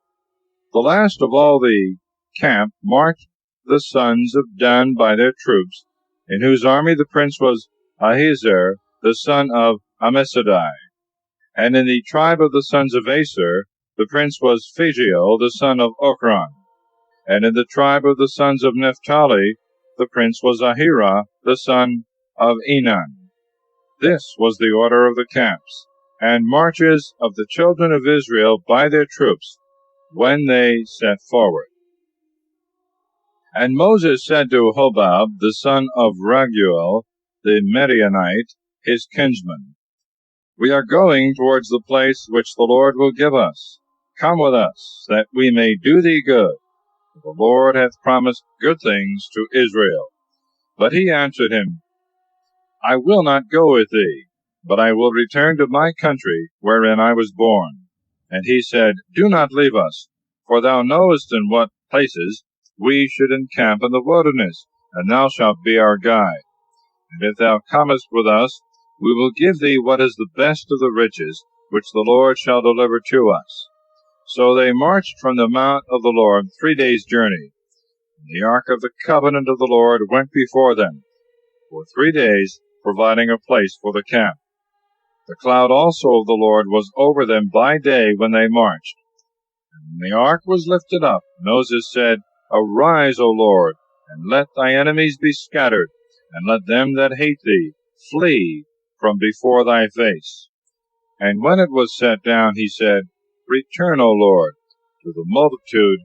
The last of all the camp marched the sons of Dan by their troops, in whose army the prince was Ahiezer, the son of Ammissadai. And in the tribe of the sons of Aser, the prince was Phagiel, the son of Ochran. And in the tribe of the sons of Naphtali, the prince was Ahira, the son of Enan. This was the order of the camps, and marches of the children of Israel by their troops, when they set forward. And Moses said to Hobab, the son of Raguel, the Midianite, his kinsman, We are going towards the place which the Lord will give us. Come with us, that we may do thee good. For the Lord hath promised good things to Israel. But he answered him, I will not go with thee, but I will return to my country wherein I was born. And he said, Do not leave us, for thou knowest in what places we should encamp in the wilderness, and thou shalt be our guide. And if thou comest with us, we will give thee what is the best of the riches, which the Lord shall deliver to us. So they marched from the mount of the Lord 3 days' journey. And the ark of the covenant of the Lord went before them for 3 days, providing a place for the camp. The cloud also of the Lord was over them by day when they marched. And when the ark was lifted up, Moses said, Arise, O Lord, and let thy enemies be scattered, and let them that hate thee flee from before thy face. And when it was set down, he said, Return, O Lord, to the multitude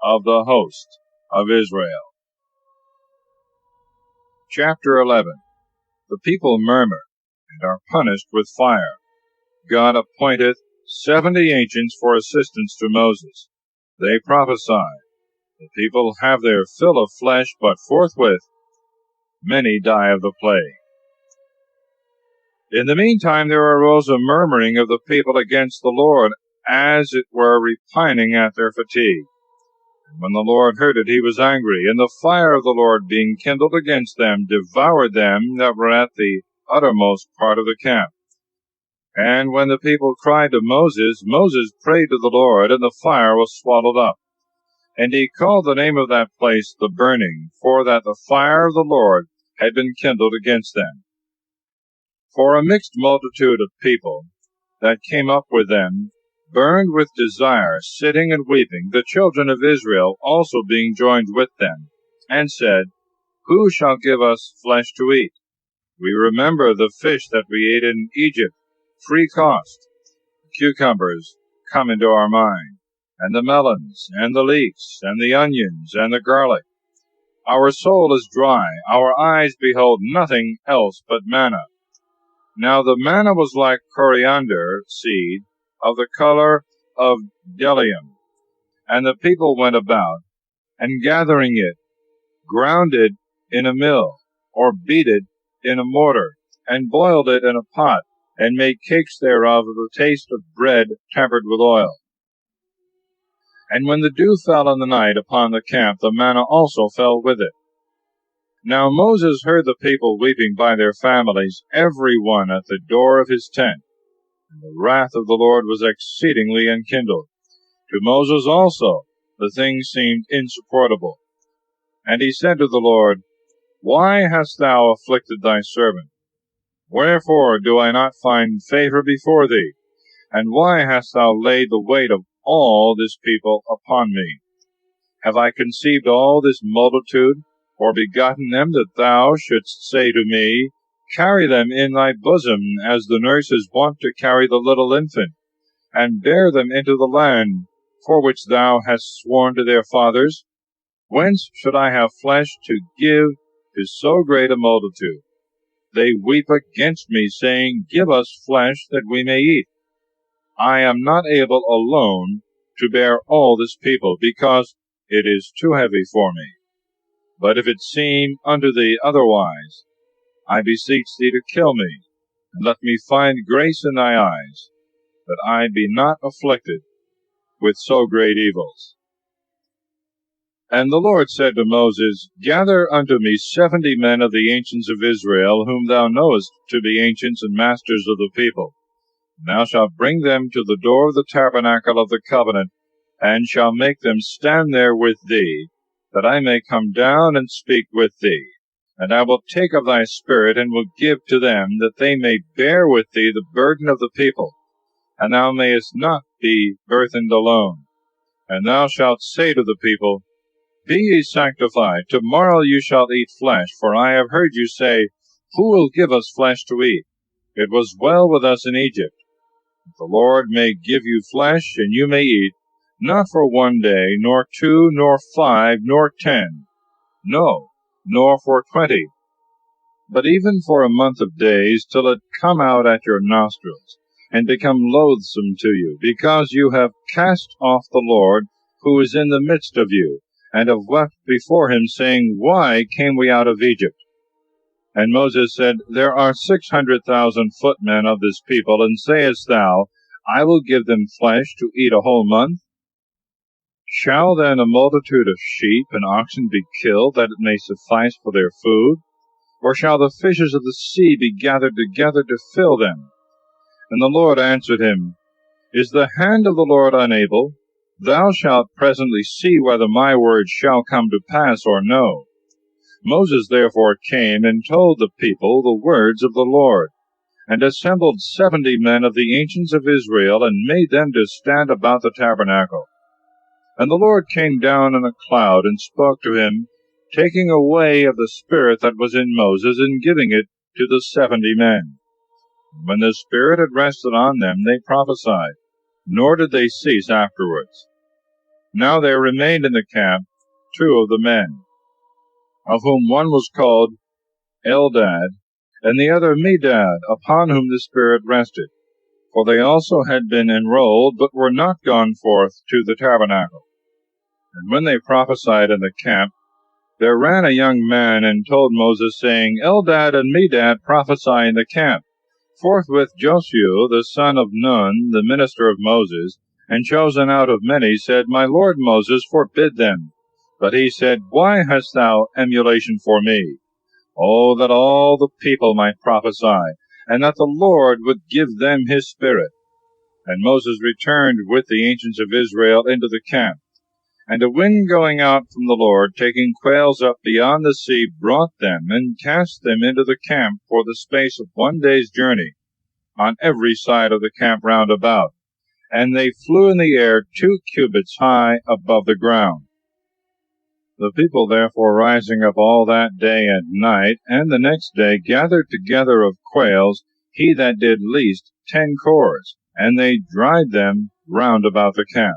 of the host of Israel. Chapter 11. The people murmur, and are punished with fire. God appointeth 70 ancients for assistance to Moses. They prophesy. The people have their fill of flesh, but forthwith many die of the plague. In the meantime there arose a murmuring of the people against the Lord, as it were repining at their fatigue. And when the Lord heard it, he was angry, and the fire of the Lord being kindled against them, devoured them that were at the uttermost part of the camp. And when the people cried to Moses, Moses prayed to the Lord, and the fire was swallowed up. And he called the name of that place the Burning, for that the fire of the Lord had been kindled against them. For a mixed multitude of people that came up with them burned with desire, sitting and weeping, the children of Israel also being joined with them, and said, Who shall give us flesh to eat? We remember the fish that we ate in Egypt, free cost. Cucumbers come into our mind, and the melons, and the leeks, and the onions, and the garlic. Our soul is dry, our eyes behold nothing else but manna. Now the manna was like coriander seed, of the color of bdellium, And the people went about, and gathering it, ground it in a mill, or beat it in a mortar, and boiled it in a pot, and made cakes thereof of the taste of bread tempered with oil. And when the dew fell in the night upon the camp, the manna also fell with it. Now Moses heard the people weeping by their families, every one at the door of his tent. And the wrath of the Lord was exceedingly enkindled. To Moses also the thing seemed insupportable. And he said to the Lord, Why hast thou afflicted thy servant? Wherefore do I not find favor before thee? And why hast thou laid the weight of all this people upon me? Have I conceived all this multitude, or begotten them, that thou shouldst say to me, Carry them in thy bosom, as the nurse is wont to carry the little infant, and bear them into the land for which thou hast sworn to their fathers? Whence should I have flesh to give to so great a multitude? They weep against me, saying, Give us flesh that we may eat. I am not able alone to bear all this people, because it is too heavy for me. But if it seem unto thee otherwise, I beseech thee to kill me, and let me find grace in thy eyes, that I be not afflicted with so great evils. And the Lord said to Moses, Gather unto me 70 men of the ancients of Israel, whom thou knowest to be ancients and masters of the people. And thou shalt bring them to the door of the tabernacle of the covenant, and shalt make them stand there with thee, that I may come down and speak with thee. And I will take of thy spirit, and will give to them, that they may bear with thee the burden of the people, and thou mayest not be burthened alone. And thou shalt say to the people, Be ye sanctified, tomorrow you shall eat flesh, for I have heard you say, Who will give us flesh to eat? It was well with us in Egypt. The Lord may give you flesh, and you may eat, not for 1 day, nor 2, nor 5, nor 10, no, nor for 20, but even for a month of days, till it come out at your nostrils, and become loathsome to you, because you have cast off the Lord, who is in the midst of you, and have wept before him, saying, Why came we out of Egypt? And Moses said, There are 600,000 footmen of this people, and sayest thou, I will give them flesh to eat a whole month? Shall then a multitude of sheep and oxen be killed, that it may suffice for their food? Or shall the fishes of the sea be gathered together to fill them? And the Lord answered him, Is the hand of the Lord unable? Thou shalt presently see whether my word shall come to pass or no. Moses therefore came and told the people the words of the Lord, and assembled 70 men of the ancients of Israel, and made them to stand about the tabernacle. And the Lord came down in a cloud, and spoke to him, taking away of the spirit that was in Moses, and giving it to the 70 men. When the Spirit had rested on them, they prophesied, nor did they cease afterwards. Now there remained in the camp 2 of the men, of whom one was called Eldad, and the other Medad, upon whom the Spirit rested. For they also had been enrolled, but were not gone forth to the tabernacle. And when they prophesied in the camp, there ran a young man and told Moses, saying, Eldad and Medad prophesy in the camp. Forthwith Joshua, the son of Nun, the minister of Moses, and chosen out of many, said, My lord Moses, forbid them. But he said, Why hast thou emulation for me? Oh, that all the people might prophesy, and that the Lord would give them his spirit. And Moses returned with the ancients of Israel into the camp. And a wind going out from the Lord, taking quails up beyond the sea, brought them, and cast them into the camp for the space of 1 day's journey, on every side of the camp round about. And they flew in the air 2 cubits high above the ground. The people therefore rising up all that day and night, and the next day, gathered together of quails, he that did least 10 cores, and they dried them round about the camp.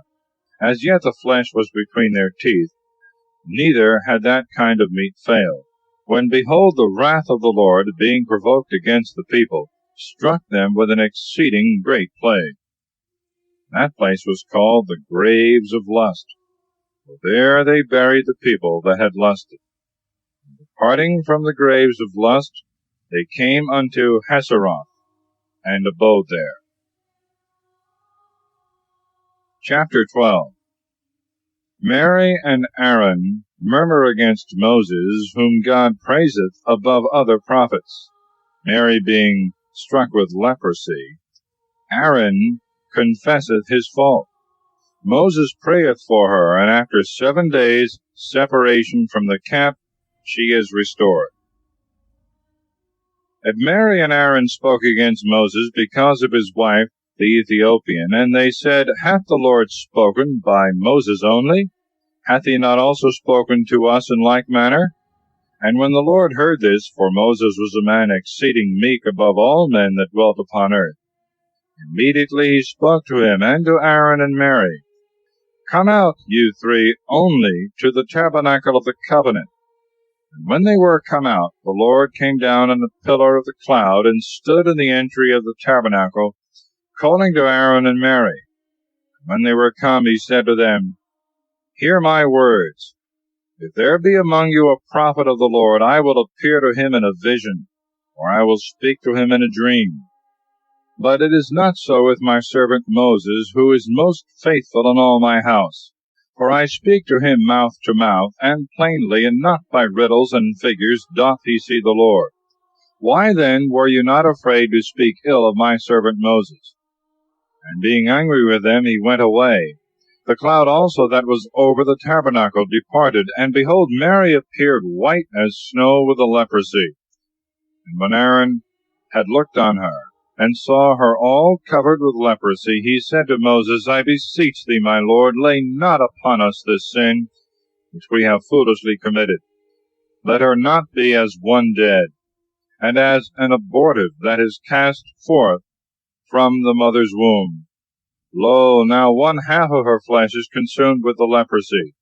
As yet the flesh was between their teeth, neither had that kind of meat failed. When behold, the wrath of the Lord, being provoked against the people, struck them with an exceeding great plague. That place was called the Graves of Lust. There they buried the people that had lusted. Departing from the graves of lust, they came unto Hazeroth, and abode there. Chapter 12. Mary and Aaron murmur against Moses, whom God praiseth above other prophets. Mary being struck with leprosy, Aaron confesseth his fault. Moses prayeth for her, and after 7 days' separation from the camp, she is restored. And Mary and Aaron spoke against Moses because of his wife, the Ethiopian, and they said, Hath the Lord spoken by Moses only? Hath he not also spoken to us in like manner? And when the Lord heard this, for Moses was a man exceeding meek above all men that dwelt upon earth, immediately he spoke to him and to Aaron and Mary, Come out, you three, only to the tabernacle of the covenant. And when they were come out, the Lord came down in a pillar of the cloud, and stood in the entry of the tabernacle, calling to Aaron and Mary. And when they were come, he said to them, Hear my words. If there be among you a prophet of the Lord, I will appear to him in a vision, or I will speak to him in a dream. But it is not so with my servant Moses, who is most faithful in all my house. For I speak to him mouth to mouth, and plainly, and not by riddles and figures doth he see the Lord. Why then were you not afraid to speak ill of my servant Moses? And being angry with them, he went away. The cloud also that was over the tabernacle departed, and behold, Mary appeared white as snow with a leprosy. And when Aaron had looked on her, and saw her all covered with leprosy, he said to Moses, I beseech thee, my Lord, lay not upon us this sin, which we have foolishly committed. Let her not be as one dead, and as an abortive that is cast forth from the mother's womb. Lo, now 1/2 of her flesh is consumed with the leprosy.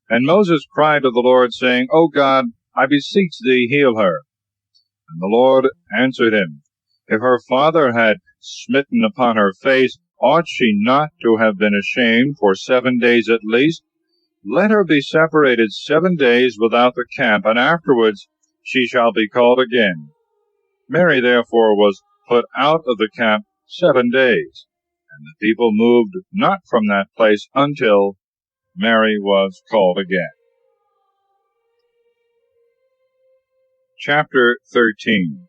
And Moses cried to the Lord, saying, O God, I beseech thee, heal her. And the Lord answered him, If her father had smitten upon her face, ought she not to have been ashamed for 7 days at least? Let her be separated 7 days without the camp, and afterwards she shall be called again. Mary therefore was put out of the camp 7 days, and the people moved not from that place until Mary was called again. Chapter 13.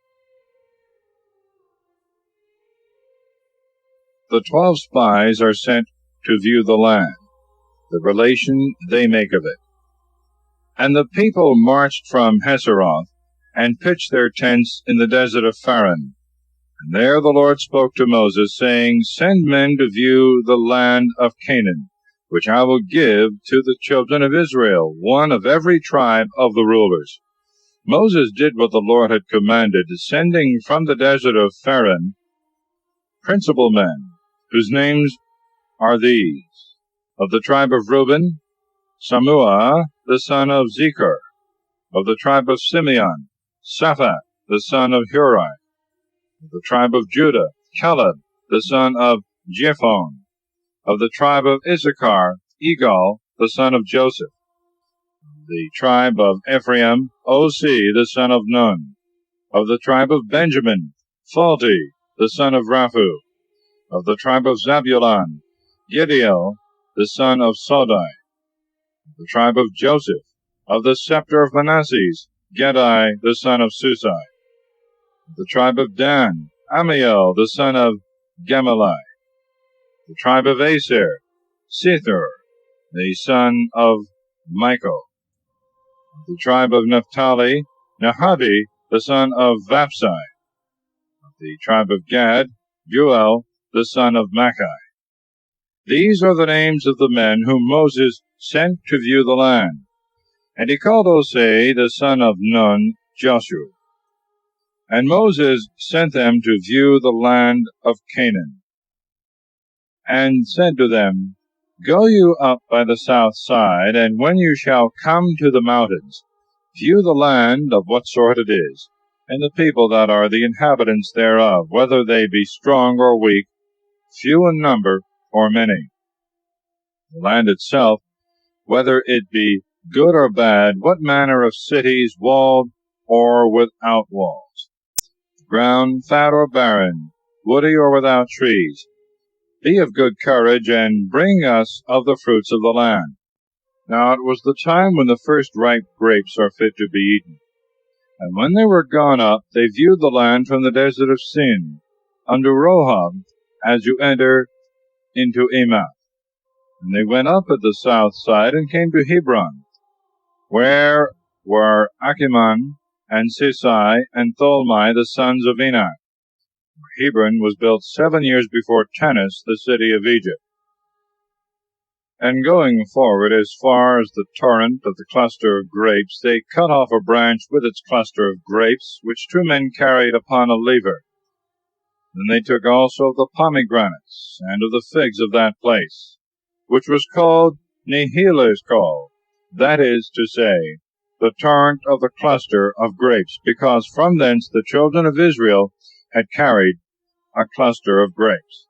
The 12 spies are sent to view the land, the relation they make of it. And the people marched from Hazeroth, and pitched their tents in the desert of Paran. And there the Lord spoke to Moses, saying, Send men to view the land of Canaan, which I will give to the children of Israel, one of every tribe of the rulers. Moses did what the Lord had commanded, sending from the desert of Paran principal men, whose names are these: of the tribe of Reuben, Shammua the son of Zechar; of the tribe of Simeon, Shaphat the son of Huri; of the tribe of Judah, Caleb the son of Jephunneh; of the tribe of Issachar, Igal the son of Joseph; of the tribe of Ephraim, Osi the son of Nun; of the tribe of Benjamin, Phalti the son of Raphu; of the tribe of Zabulon, Gidiel the son of Sodai; of the tribe of Joseph; of the scepter of Manasseh, Gedai the son of Susai; of the tribe of Dan, Amiel the son of Gemalli; the tribe of Aser, Sethur the son of Michael; of the tribe of Naphtali, Nahabi the son of Vapsai; of the tribe of Gad, Juel the son of Machi. These are the names of the men whom Moses sent to view the land. And he called Osei the son of Nun, Joshua. And Moses sent them to view the land of Canaan, and said to them, Go you up by the south side, and when you shall come to the mountains, view the land of what sort it is, and the people that are the inhabitants thereof, whether they be strong or weak, few in number or many. The land itself
whether it be good or bad, what manner of cities, walled or without walls, ground fat or barren, woody or without trees. Be of good courage, and bring us of the fruits of the land. Now it was the time when the first ripe grapes are fit to be eaten. And when they were gone up, they viewed the land from the desert of Sin, unto Rohab, as you enter into Emath. And they went up at the south side, and came to Hebron, where were Achiman, and Sisai, and Tholmai, the sons of Enak. Hebron was built 7 years before Tanis, the city of Egypt. And going forward as far as the torrent of the cluster of grapes, they cut off a branch with its cluster of grapes, which 2 men carried upon a lever. Then they took also of the pomegranates, and of the figs of that place, which was called Nehileskol, that is to say, the torrent of the cluster of grapes, because from thence the children of Israel had carried a cluster of grapes.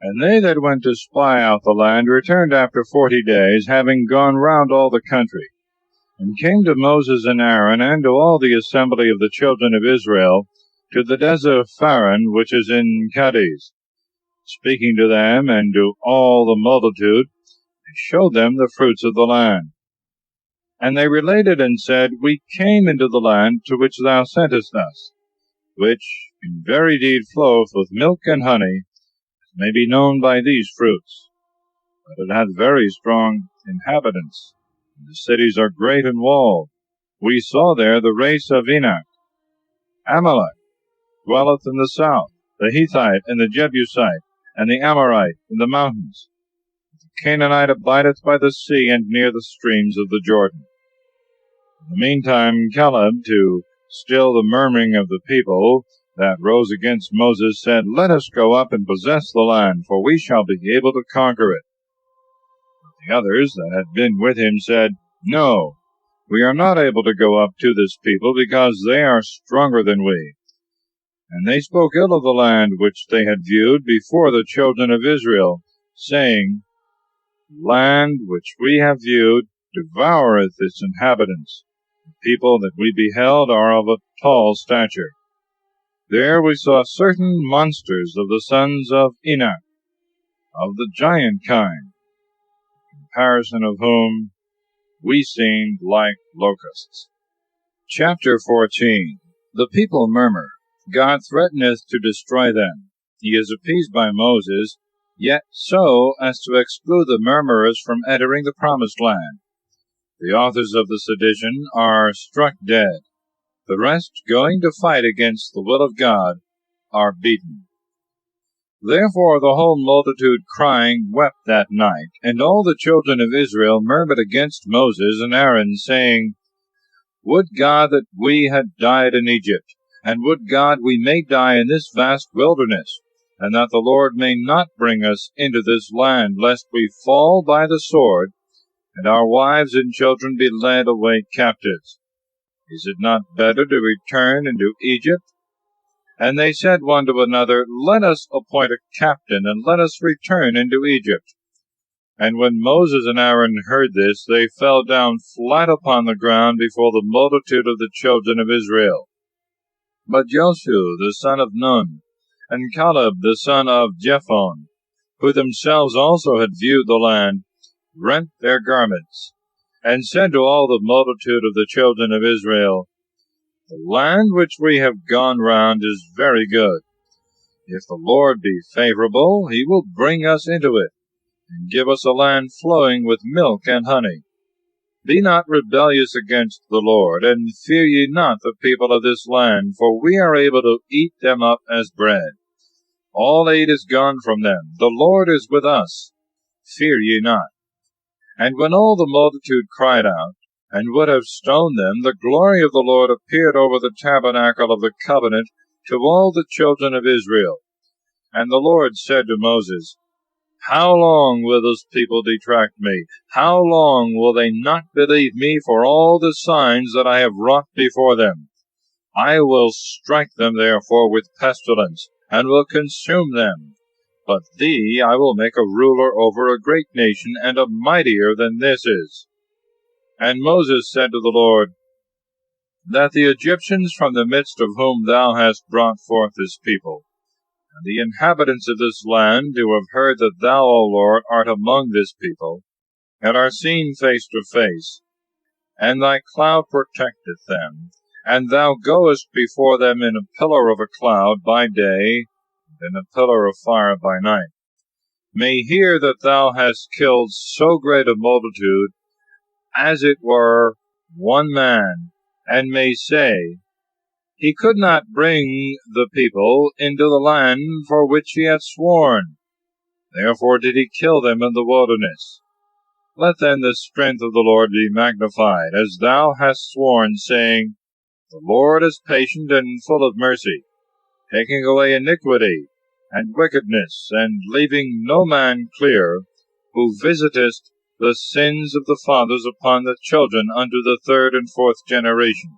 And they that went to spy out the land returned after 40 days, having gone round all the country, and came to Moses and Aaron, and to all the assembly of the children of Israel, to the desert of Pharan, which is in Kadesh, speaking to them and to all the multitude, and showed them the fruits of the land. And they related and said, We came into the land to which thou sentest us, which in very deed floweth with milk and honey, as may be known by these fruits. But it hath very strong inhabitants, and the cities are great and walled. We saw there the race of Enak. Amalek dwelleth in the south, the Hethite and the Jebusite, and the Amorite in the mountains. The Canaanite abideth by the sea, and near the streams of the Jordan. In the meantime Caleb, to still the murmuring of the people that rose against Moses, said, Let us go up and possess the land, for we shall be able to conquer it. But the others that had been with him said, No, we are not able to go up to this people, because they are stronger than we. And they spoke ill of the land which they had viewed before the children of Israel, saying, Land which we have viewed devoureth its inhabitants. The people that we beheld are of a tall stature. There we saw certain monsters of the sons of Enak, of the giant kind, in comparison of whom we seemed like locusts. Chapter 14. The people murmur. God threateneth to destroy them. He is appeased by Moses, yet so as to exclude the murmurers from entering the promised land. The authors of the sedition are struck dead. The rest, going to fight against the will of God, are beaten. Therefore the whole multitude crying wept that night, and all the children of Israel murmured against Moses and Aaron, saying, Would God that we had died in Egypt, and would God we may die in this vast wilderness, and that the Lord may not bring us into this land, lest we fall by the sword, and our wives and children be led away captives. Is it not better to return into Egypt? And they said one to another, Let us appoint a captain, and let us return into Egypt. And when Moses and Aaron heard this, they fell down flat upon the ground before the multitude of the children of Israel. But Joshua the son of Nun, and Caleb the son of Jephone, who themselves also had viewed the land, rent their garments, and said to all the multitude of the children of Israel, The land which we have gone round is very good. If the Lord be favorable, he will bring us into it, and give us a land flowing with milk and honey. Be not rebellious against the Lord, and fear ye not the people of this land, for we are able to eat them up as bread. All aid is gone from them. The Lord is with us. Fear ye not. And when all the multitude cried out, and would have stoned them, the glory of the Lord appeared over the tabernacle of the covenant to all the children of Israel. And the Lord said to Moses, How long will this people detract me? How long will they not believe me for all the signs that I have wrought before them? I will strike them therefore with pestilence, and will consume them.
But thee I will make a ruler over a great nation, and a mightier than this is. And Moses said to the Lord, that the Egyptians from the midst of whom thou hast brought forth this people, and the inhabitants of this land, who have heard that thou, O Lord, art among this people, and are seen face to face, and thy cloud protecteth them, and thou goest before them in a pillar of a cloud by day, and in a pillar of fire by night, may hear that thou hast killed so great a multitude, as it were one man, and may say, he could not bring the people into the land for which he had sworn, therefore did he kill them in the wilderness. Let then the strength of the Lord be magnified, as thou hast sworn, saying, the Lord is patient and full of mercy, taking away iniquity and wickedness, and leaving no man clear, who visitest the sins of the fathers upon the children unto the third and fourth generation.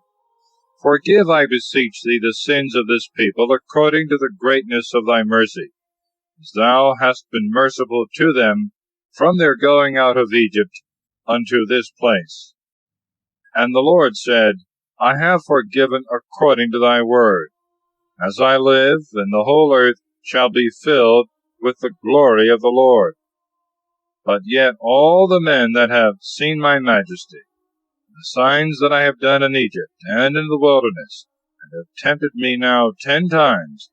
Forgive, I beseech thee, the sins of this people, according to the greatness of thy mercy, as thou hast been merciful to them from their going out of Egypt unto this place. And the Lord said, I have forgiven according to thy word. As I live, and the whole earth shall be filled with the glory of the Lord. But yet all the men that have seen my majesty, the signs that I have done in Egypt and in the wilderness, and have tempted me now 10 times,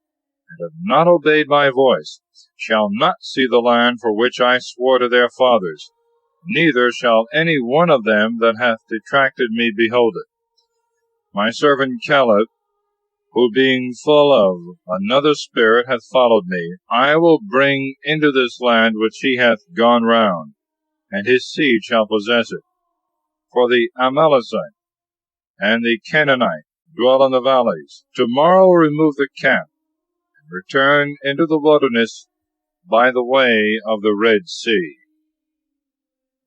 and have not obeyed my voice, shall not see the land for which I swore to their fathers, neither shall any one of them that hath detracted me behold it. My servant Caleb, who being full of another spirit hath followed me, I will bring into this land which he hath gone round, and his seed shall possess it. For the Amalekite and the Canaanite dwell in the valleys. Tomorrow remove the camp, and return into the wilderness by the way of the Red Sea.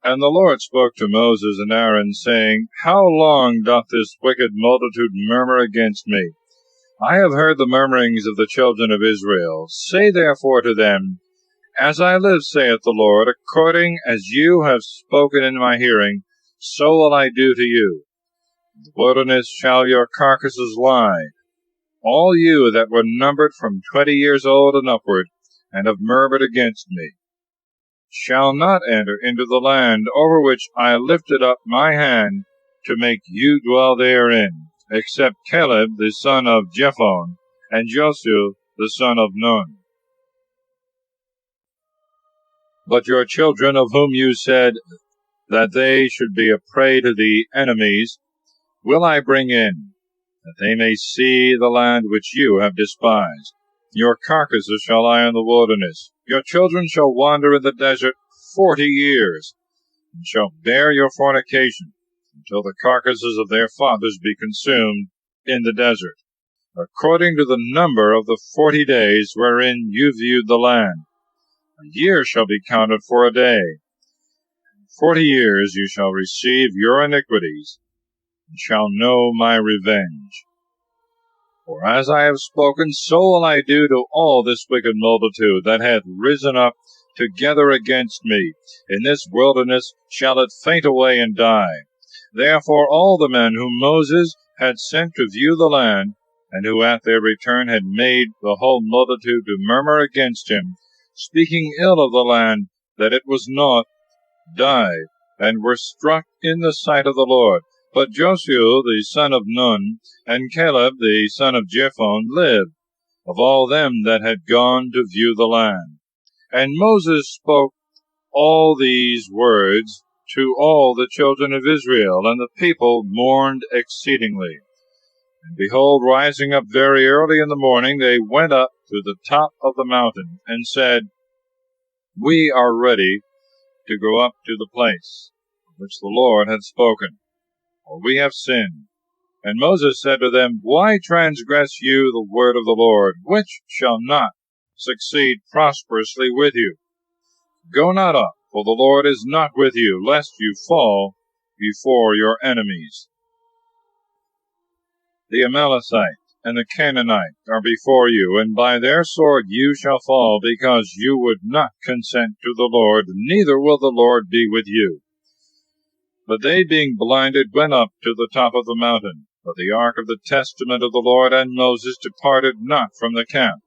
And the Lord spoke to Moses and Aaron, saying, How long doth this wicked multitude murmur against me? I have heard the murmurings of the children of Israel. Say therefore to them, As I live, saith the Lord, according as you have spoken in my hearing, so will I do to you. In the wilderness shall your carcasses lie, all you that were numbered from 20 years old and upward, and have murmured against me, shall not enter into the land over which I lifted up my hand to make you dwell therein, except Caleb the son of Jephunneh, and Joshua the son of Nun. But your children, of whom you said that they should be a prey to the enemies, will I bring in, that they may see the land which you have despised. Your carcasses shall lie in the wilderness. Your children shall wander in the desert 40 years, and shall bear your fornication, until the carcasses of their fathers be consumed in the desert, according to the number of the 40 days wherein you viewed the land. A year shall be counted for a day. In 40 years you shall receive your iniquities, and shall know my revenge. For as I have spoken, so will I do to all this wicked multitude that hath risen up together against me. In this wilderness shall it faint away and die. Therefore all the men whom Moses had sent to view the land, and who at their return had made the whole multitude to murmur against him, speaking ill of the land, that it was naught, died, and were struck in the sight of the Lord. But Joshua the son of Nun, and Caleb the son of Jephunneh lived, of all them that had gone to view the land. And Moses spoke all these words to all the children of Israel, and the people mourned exceedingly. And behold, rising up very early in the morning, they went up to the top of the mountain, and said, We are ready to go up to the place which the Lord had spoken, for we have sinned. And Moses said to them, Why transgress you the word of the Lord, which shall not succeed prosperously with you? Go not up, for the Lord is not with you, lest you fall before your enemies. The Amalekite.
and the Canaanite are before you, and by their sword you shall fall, because you would not consent to the Lord, neither will the Lord be with you. But they, being blinded, went up to the top of the mountain. But the ark of the testament of the Lord and Moses departed not from the camp.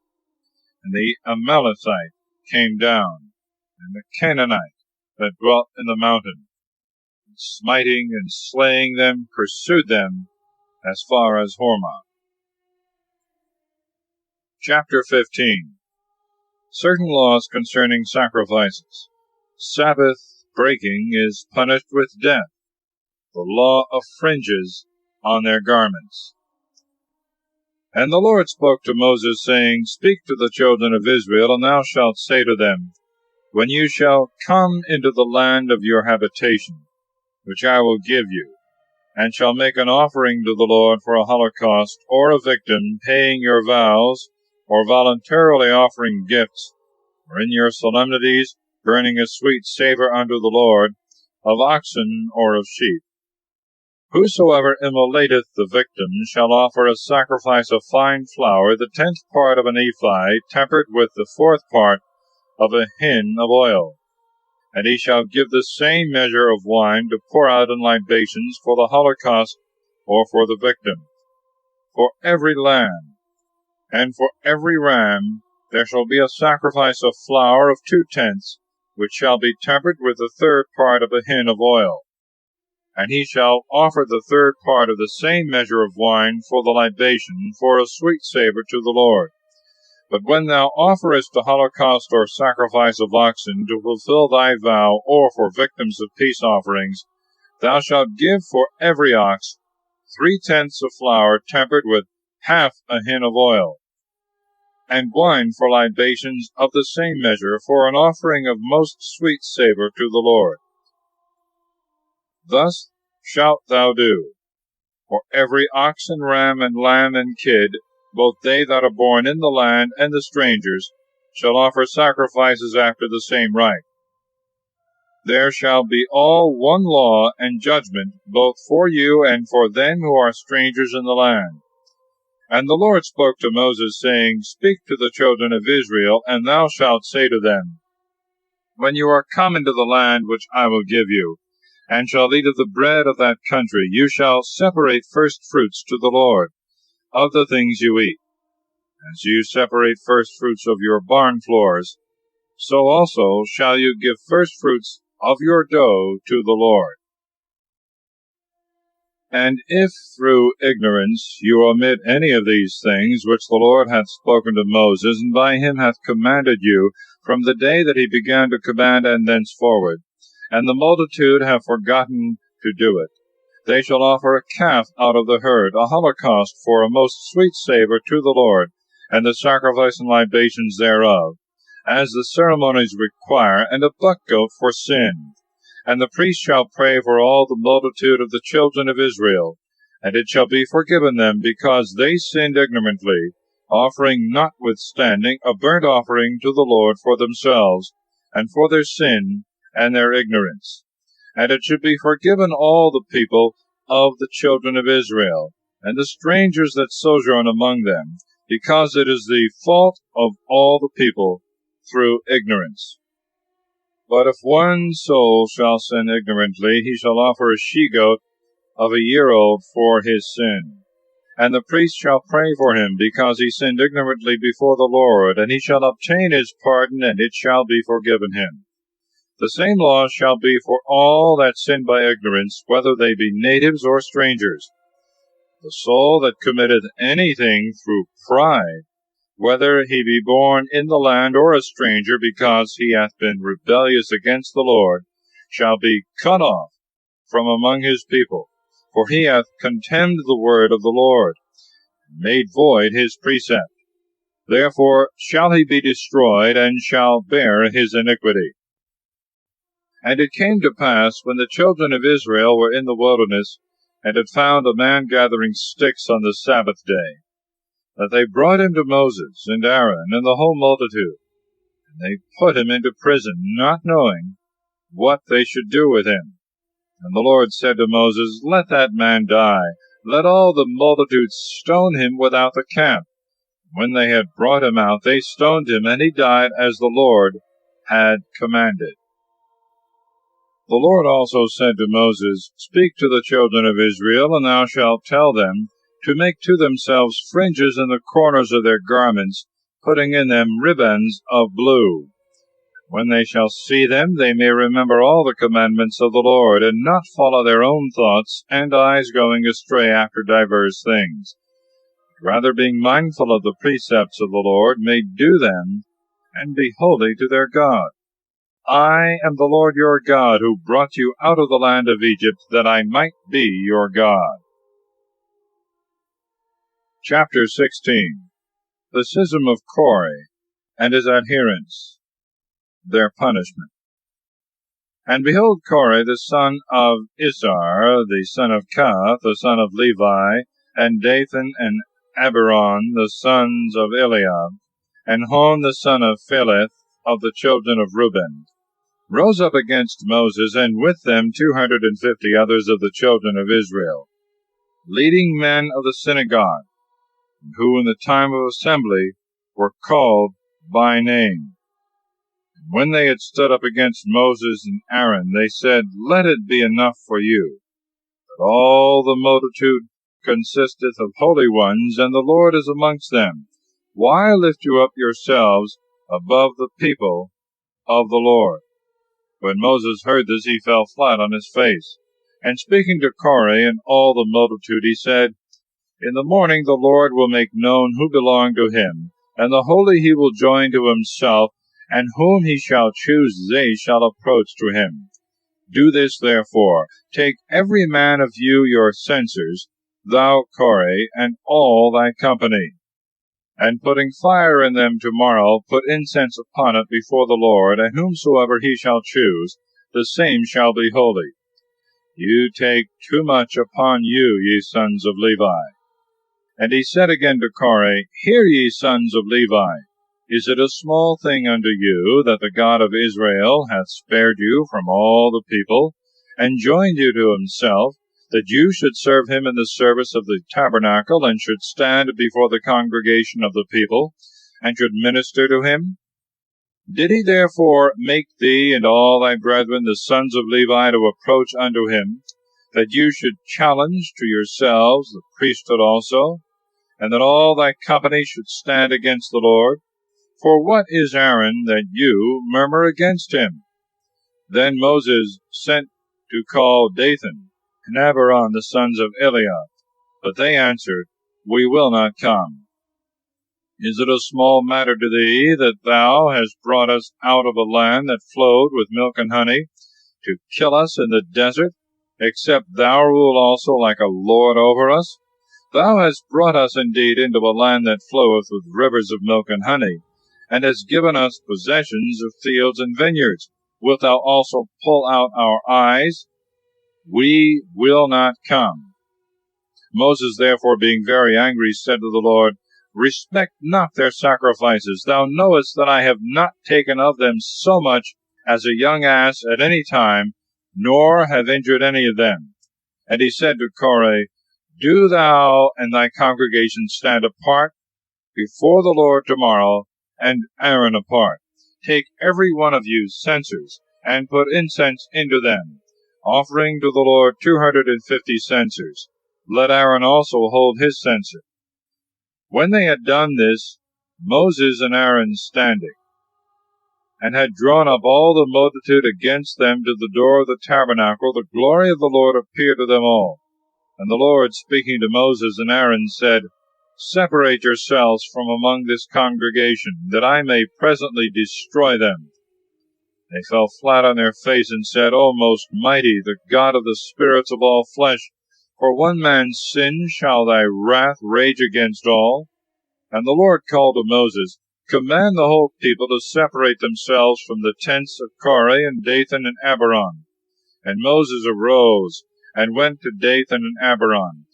And the Amalekite came down, and the Canaanite that dwelt in the mountain, and smiting and slaying them, pursued them as far as Hormah. Chapter 15. Certain laws concerning sacrifices. Sabbath breaking is punished with death. The law of fringes on their garments. And the Lord spoke to Moses, saying, Speak to the children of Israel, and thou shalt say to them, When you shall come into the land of your habitation, which I will give you, and shall make an offering to the Lord for a holocaust or a victim, paying your vows, or voluntarily offering gifts, or in your solemnities burning a sweet savor unto the Lord, of oxen or of sheep. Whosoever immolateth the victim shall offer a sacrifice of fine flour, the 10th part of an ephah, tempered with the 4th part of a hin of oil. And he shall give the same measure of wine to pour out in libations for the holocaust or for the victim. For every lamb and for every ram there shall be a sacrifice of flour of 2/10, which shall be tempered with the 3rd part of a hin of oil. And he shall offer the 3rd part of the same measure of wine for the libation, for a sweet savor to the Lord. But when thou offerest a holocaust or sacrifice of oxen to fulfill thy vow, or for victims of peace offerings, thou shalt give for every ox 3/10 of flour tempered with half a hin of oil, and wine for libations of the same measure, for an offering of most sweet savor to the Lord. Thus shalt thou do. For every ox and ram and lamb and kid, both they that are born in the land and the strangers, shall offer sacrifices after the same rite. There shall be all one law and judgment, both for you and for them who are strangers in the land. And the Lord spoke to Moses, saying, Speak to the children of Israel, and thou shalt say to them, When you are come into the land which I will give you, and shall eat of the bread of that country, you shall separate first fruits to the Lord of the things you eat. As you separate first fruits of your barn floors, so also shall you give first fruits of your dough to the Lord. And if through ignorance you omit any of these things which the Lord hath spoken to Moses, and by him hath commanded you, from the day that he began to command and thenceforward, and the multitude have forgotten to do it, they shall offer a calf out of the herd, a holocaust for a most sweet savor to the Lord, and the sacrifice and libations thereof, as the ceremonies require, and a buck goat for sin. And the priest shall pray for all the multitude of the children of Israel, and it shall be forgiven them, because they sinned ignorantly, offering notwithstanding a burnt offering to the Lord for themselves, and for their sin and their ignorance. And it should be forgiven all the people of the children of Israel, and the strangers that sojourn among them, because it is the fault of all the people through ignorance. But if one soul shall sin ignorantly, he shall offer a she-goat of a year old for his sin. And the priest shall pray for him, because he sinned ignorantly before the Lord, and he shall obtain his pardon, and it shall be forgiven him. The same law shall be for all that sin by ignorance, whether they be natives or strangers. The soul that committeth anything through pride, whether he be born in the land or a stranger, because he hath been rebellious against the Lord, shall be cut off from among his people, for he hath contemned the word of the Lord, and made void his precept. Therefore shall he be destroyed, and shall bear his iniquity. And it came to pass, when the children of Israel were in the wilderness, and had found a man gathering sticks on the Sabbath day, that they brought him to Moses and Aaron and the whole multitude, and they put him into prison, not knowing what they should do with him. And the Lord said to Moses, Let that man die, let all the multitude stone him without the camp. When they had brought him out, they stoned him, and he died as the Lord had commanded. The Lord also said to Moses, Speak to the children of Israel, and thou shalt tell them to make to themselves fringes in the corners of their garments, putting in them ribands of blue. When they shall see them, they may remember all the commandments of the Lord, and not follow their own thoughts, and eyes going astray after divers things. Rather, being mindful of the precepts of the Lord, may do them, and be holy to their God. I am the Lord your God, who brought you out of the land of Egypt, that I might be your God. Chapter 16. The schism of Korah and his adherents, their punishment. And behold, Korah the son of Izhar, the son of Kohath, the son of Levi, and Dathan and Abiram, the sons of Eliab, and Hon the son of Pheleth, of the children of Reuben, rose up against Moses, and with them 250 others of the children of Israel, leading men of the synagogue, who in the time of assembly were called by name. And when they had stood up against Moses and Aaron, they said, Let it be enough for you, that all the multitude consisteth of holy ones, and the Lord is amongst them. Why lift you up yourselves above the people of the Lord? When Moses heard this, he fell flat on his face. And speaking to Korah and all the multitude, he said, In the morning the Lord will make known who belong to him, and the holy he will join to himself, and whom he shall choose they shall approach to him. Do this therefore, take every man of you your censers, thou Korah, and all thy company. And putting fire in them tomorrow, put incense upon it before the Lord, and whomsoever he shall choose, the same shall be holy. You take too much upon you, ye sons of Levi. And he said again to Korah, Hear ye, sons of Levi, is it a small thing unto you that the God of Israel hath spared you from all the people, and joined you to himself, that you should serve him in the service of the tabernacle, and should stand before the congregation of the people, and should minister to him? Did he therefore make thee and all thy brethren, the sons of Levi, to approach unto him, that you should challenge to yourselves the priesthood also, and that all thy company should stand against the Lord? For what is Aaron that you murmur against him? Then Moses sent to call Dathan and Abiram, the sons of Eliab. But they answered, We will not come. Is it a small matter to thee that thou hast brought us out of a land that flowed with milk and honey, to kill us in the desert, except thou rule also like a lord over us? Thou hast brought us indeed into a land that floweth with rivers of milk and honey, and hast given us possessions of fields and vineyards. Wilt thou also pull out our eyes? We will not come. Moses therefore, being very angry, said to the Lord, Respect not their sacrifices. Thou knowest that I have not taken of them so much as a young ass at any time, nor have injured any of them. And he said to Korah, Do thou and thy congregation stand apart before the Lord tomorrow, and Aaron apart. Take every one of you censers, and put incense into them, offering to the Lord 250 censers. Let Aaron also hold his censer. When they had done this, Moses and Aaron standing, and had drawn up all the multitude against them to the door of the tabernacle, the glory of the Lord appeared to them all. And the Lord, speaking to Moses and Aaron, said, Separate yourselves from among this congregation, that I may presently destroy them. They fell flat on their face and said, O most mighty, the God of the spirits of all flesh, for one man's sin shall thy wrath rage against all? And the Lord called to Moses, Command the whole people to separate themselves from the tents of Korah and Dathan and Abiram. And Moses arose, and went to Dathan and Abiram.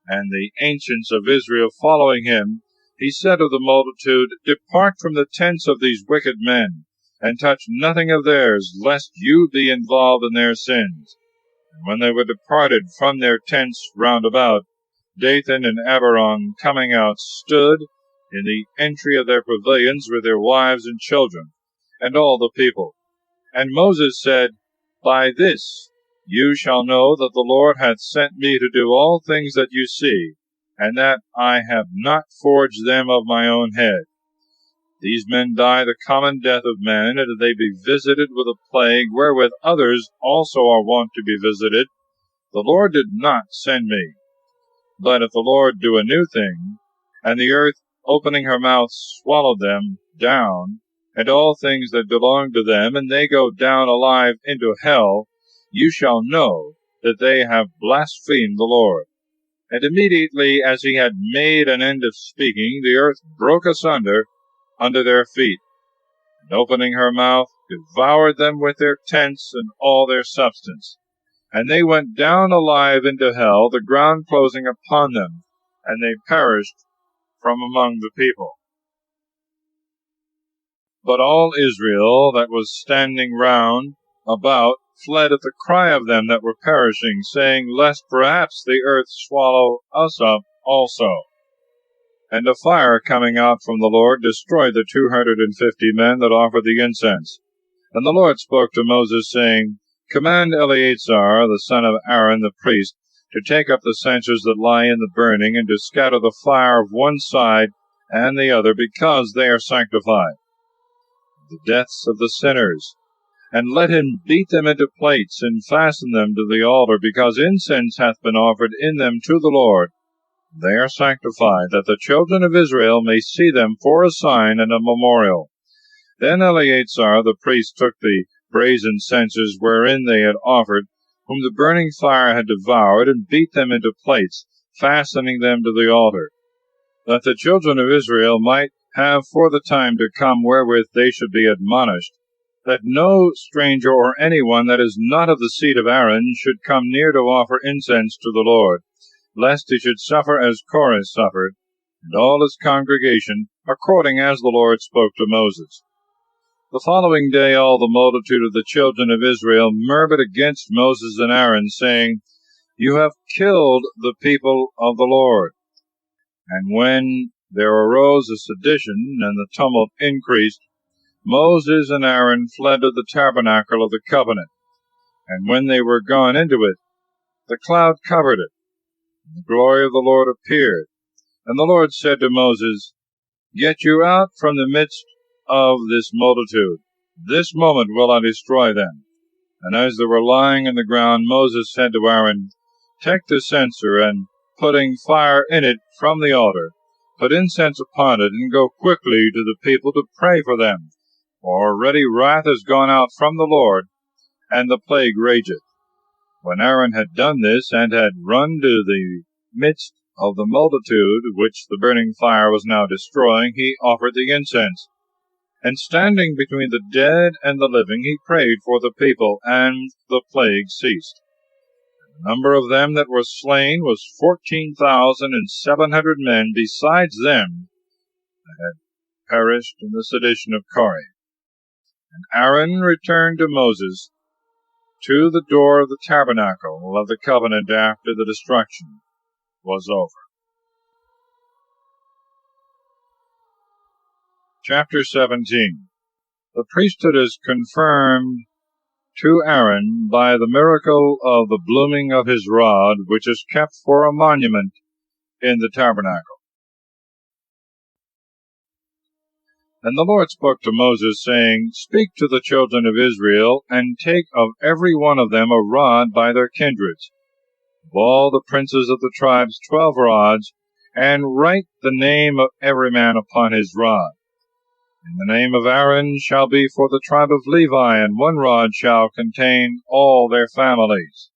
And the ancients of Israel following him, he said of the multitude, Depart from the tents of these wicked men, and touch nothing of theirs, lest you be involved in their sins. And when they were departed from their tents round about, Dathan and Abiram, coming out, stood in the entry of their pavilions with their wives and children, and all the people. And Moses said, By this you shall know that the Lord hath sent me to do all things that you see, and that I have not forged them of my own head. These men die the common death of men, and if they be visited with a plague, wherewith others also are wont to be visited, the Lord did not send me. But if the Lord do a new thing, and the earth opening her mouth swallowed them down, and all things that belong to them, and they go down alive into hell, you shall know that they have blasphemed the Lord. And immediately as he had made an end of speaking, the earth broke asunder under their feet, and opening her mouth, devoured them with their tents and all their substance. And they went down alive into hell, the ground closing upon them, and they perished from among the people. But all Israel that was standing round about fled at the cry of them that were perishing, saying, Lest perhaps the earth swallow us up also. And a fire coming out from the Lord destroyed the 250 men that offered the incense. And the Lord spoke to Moses, saying, Command Eleazar, the son of Aaron the priest, to take up the censers that lie in the burning, and to scatter the fire of one side and the other, because they are sanctified. The deaths of the sinners. And let him beat them into plates, and fasten them to the altar, because incense hath been offered in them to the Lord. They are sanctified, that the children of Israel may see them for a sign and a memorial. Then Eleazar the priest took the brazen censers wherein they had offered, whom the burning fire had devoured, and beat them into plates, fastening them to the altar, that the children of Israel might have for the time to come wherewith they should be admonished, that no stranger or any one that is not of the seed of Aaron should come near to offer incense to the Lord, lest he should suffer as Korah suffered, and all his congregation, according as the Lord spoke to Moses. The following day all the multitude of the children of Israel murmured against Moses and Aaron, saying, You have killed the people of the Lord. And when there arose a sedition, and the tumult increased, Moses and Aaron fled to the tabernacle of the covenant. And when they were gone into it, the cloud covered it, and the glory of the Lord appeared. And the Lord said to Moses, Get you out from the midst of this multitude. This moment will I destroy them. And as they were lying in the ground, Moses said to Aaron, Take the censer, and putting fire in it from the altar, put incense upon it, and go quickly to the people to pray for them. For already wrath is gone out from the Lord, and the plague rageth. When Aaron had done this, and had run to the midst of the multitude, which the burning fire was now destroying, he offered the incense. And standing between the dead and the living, he prayed for the people, and the plague ceased. The number of them that were slain was 14,700 men, besides them that had perished in the sedition of Korah. And Aaron returned to Moses to the door of the tabernacle of the covenant after the destruction was over. Chapter 17. The priesthood is confirmed to Aaron by the miracle of the blooming of his rod, which is kept for a monument in the tabernacle. And the Lord spoke to Moses, saying, Speak to the children of Israel, and take of every one of them a rod by their kindreds, of all the princes of the tribes 12 rods, and write the name of every man upon his rod. And the name of Aaron shall be for the tribe of Levi, and 1 rod shall contain all their families.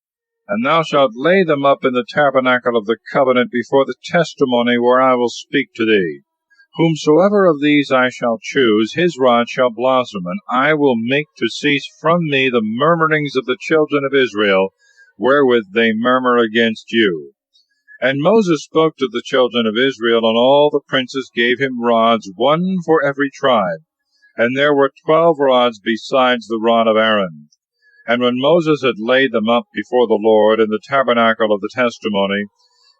And thou shalt lay them up in the tabernacle of the covenant before the testimony where I will speak to thee. Whomsoever of these I shall choose, his rod shall blossom, and I will make to cease from me the murmurings of the children of Israel, wherewith they murmur against you. And Moses spoke to the children of Israel, and all the princes gave him rods, 1 for every tribe. And there were 12 rods besides the rod of Aaron. And when Moses had laid them up before the Lord in the tabernacle of the testimony,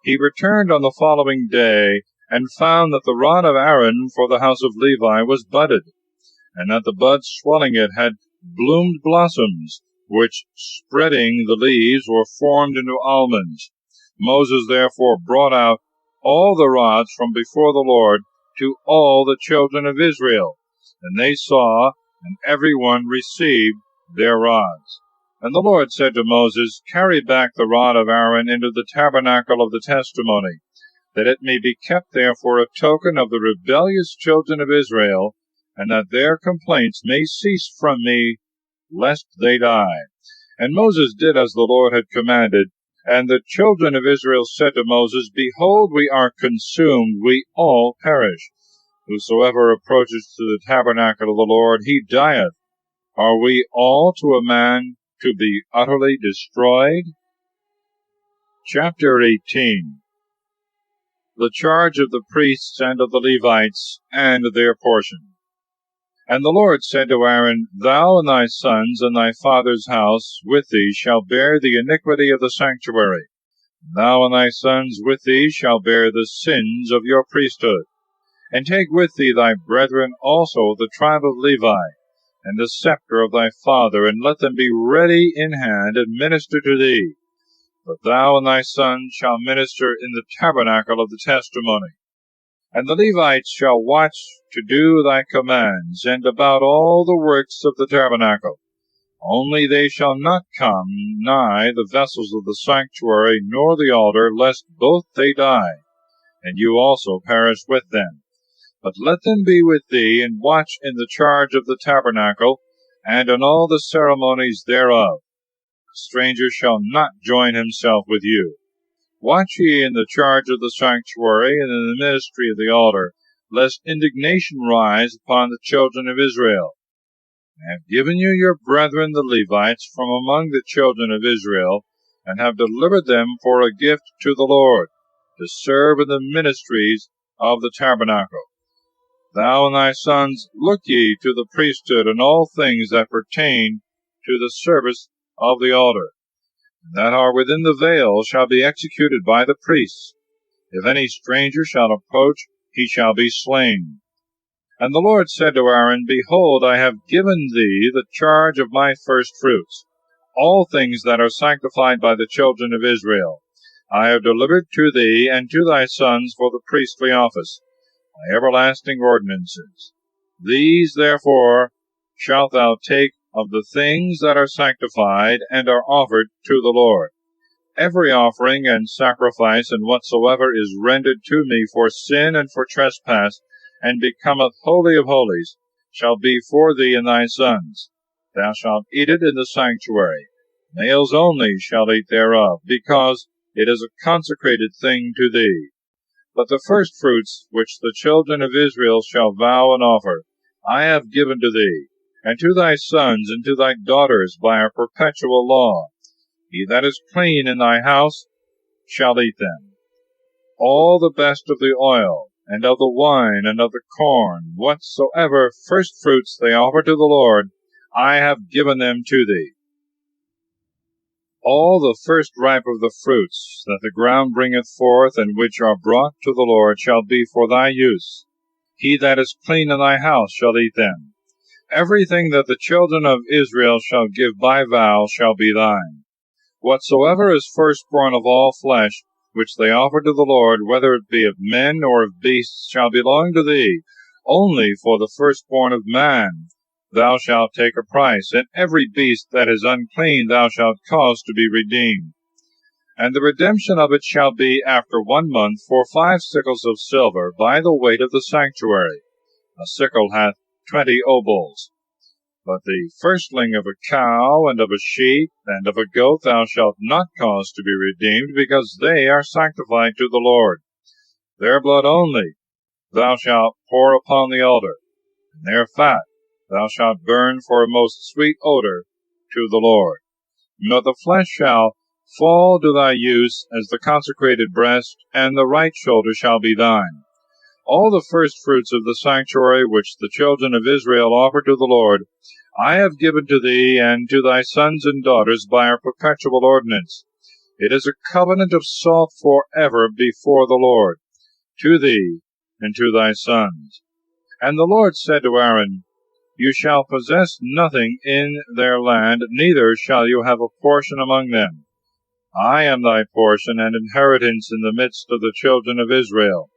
He returned on the following day, and found that the rod of Aaron for the house of Levi was budded, and that the buds swelling it had bloomed blossoms, which, spreading the leaves, were formed into almonds. Moses therefore brought out all the rods from before the Lord to all the children of Israel, and they saw, and every one received their rods. And the Lord said to Moses, Carry back the rod of Aaron into the tabernacle of the testimony, that it may be kept there for a token of the rebellious children of Israel, and that their complaints may cease from me, lest they die. And Moses did as the Lord had commanded. And the children of Israel said to Moses, Behold, we are consumed, we all perish. Whosoever approaches to the tabernacle of the Lord, he dieth. Are we all to a man to be utterly destroyed? Chapter 18. The charge of the priests and of the Levites, and their portion. And the Lord said to Aaron, Thou and thy sons and thy father's house with thee shall bear the iniquity of the sanctuary. Thou and thy sons with thee shall bear the sins of your priesthood. And take with thee thy brethren also of the tribe of Levi, and the scepter of thy father, and let them be ready in hand, and minister to thee. But thou and thy sons shall minister in the tabernacle of the testimony. And the Levites shall watch to do thy commands, and about all the works of the tabernacle. Only they shall not come nigh the vessels of the sanctuary, nor the altar, lest both they die, and you also perish with them. But let them be with thee, and watch in the charge of the tabernacle, and in all the ceremonies thereof. A stranger shall not join himself with you. Watch ye in the charge of the sanctuary, and in the ministry of the altar, lest indignation rise upon the children of Israel. I have given you your brethren the Levites from among the children of Israel, and have delivered them for a gift to the Lord, to serve in the ministries of the tabernacle. Thou and thy sons, look ye to the priesthood and all things that pertain to the service of the altar, that are within the veil shall be executed by the priests. If any stranger shall approach, he shall be slain. And the Lord said to Aaron, Behold, I have given thee the charge of my firstfruits, all things that are sanctified by the children of Israel. I have delivered to thee and to thy sons for the priestly office, my everlasting ordinances. These, therefore, shalt thou take of the things that are sanctified and are offered to the Lord. Every offering and sacrifice and whatsoever is rendered to me for sin and for trespass, and becometh holy of holies, shall be for thee and thy sons. Thou shalt eat it in the sanctuary. Males only shall eat thereof, because it is a consecrated thing to thee. But the firstfruits which the children of Israel shall vow and offer, I have given to thee, and to thy sons and to thy daughters by a perpetual law. He that is clean in thy house shall eat them. All the best of the oil, and of the wine, and of the corn, whatsoever firstfruits they offer to the Lord, I have given them to thee. All the first ripe of the fruits that the ground bringeth forth, and which are brought to the Lord, shall be for thy use. He that is clean in thy house shall eat them. Everything that the children of Israel shall give by vow shall be thine. Whatsoever is firstborn of all flesh, which they offer to the Lord, whether it be of men or of beasts, shall belong to thee. Only for the firstborn of man thou shalt take a price, and every beast that is unclean thou shalt cause to be redeemed. And the redemption of it shall be after 1 month for 5 sickles of silver, by the weight of the sanctuary. A sickle hath 20 obols. But the firstling of a cow, and of a sheep, and of a goat thou shalt not cause to be redeemed, because they are sanctified to the Lord. Their blood only thou shalt pour upon the altar, and their fat thou shalt burn for a most sweet odor to the Lord. But the flesh shall fall to thy use as the consecrated breast, and the right shoulder shall be thine. All the firstfruits of the sanctuary which the children of Israel offer to the Lord, I have given to thee and to thy sons and daughters by a perpetual ordinance. It is a covenant of salt forever before the Lord, to thee and to thy sons. And the Lord said to Aaron, You shall possess nothing in their land, neither shall you have a portion among them. I am thy portion and inheritance in the midst of the children of Israel.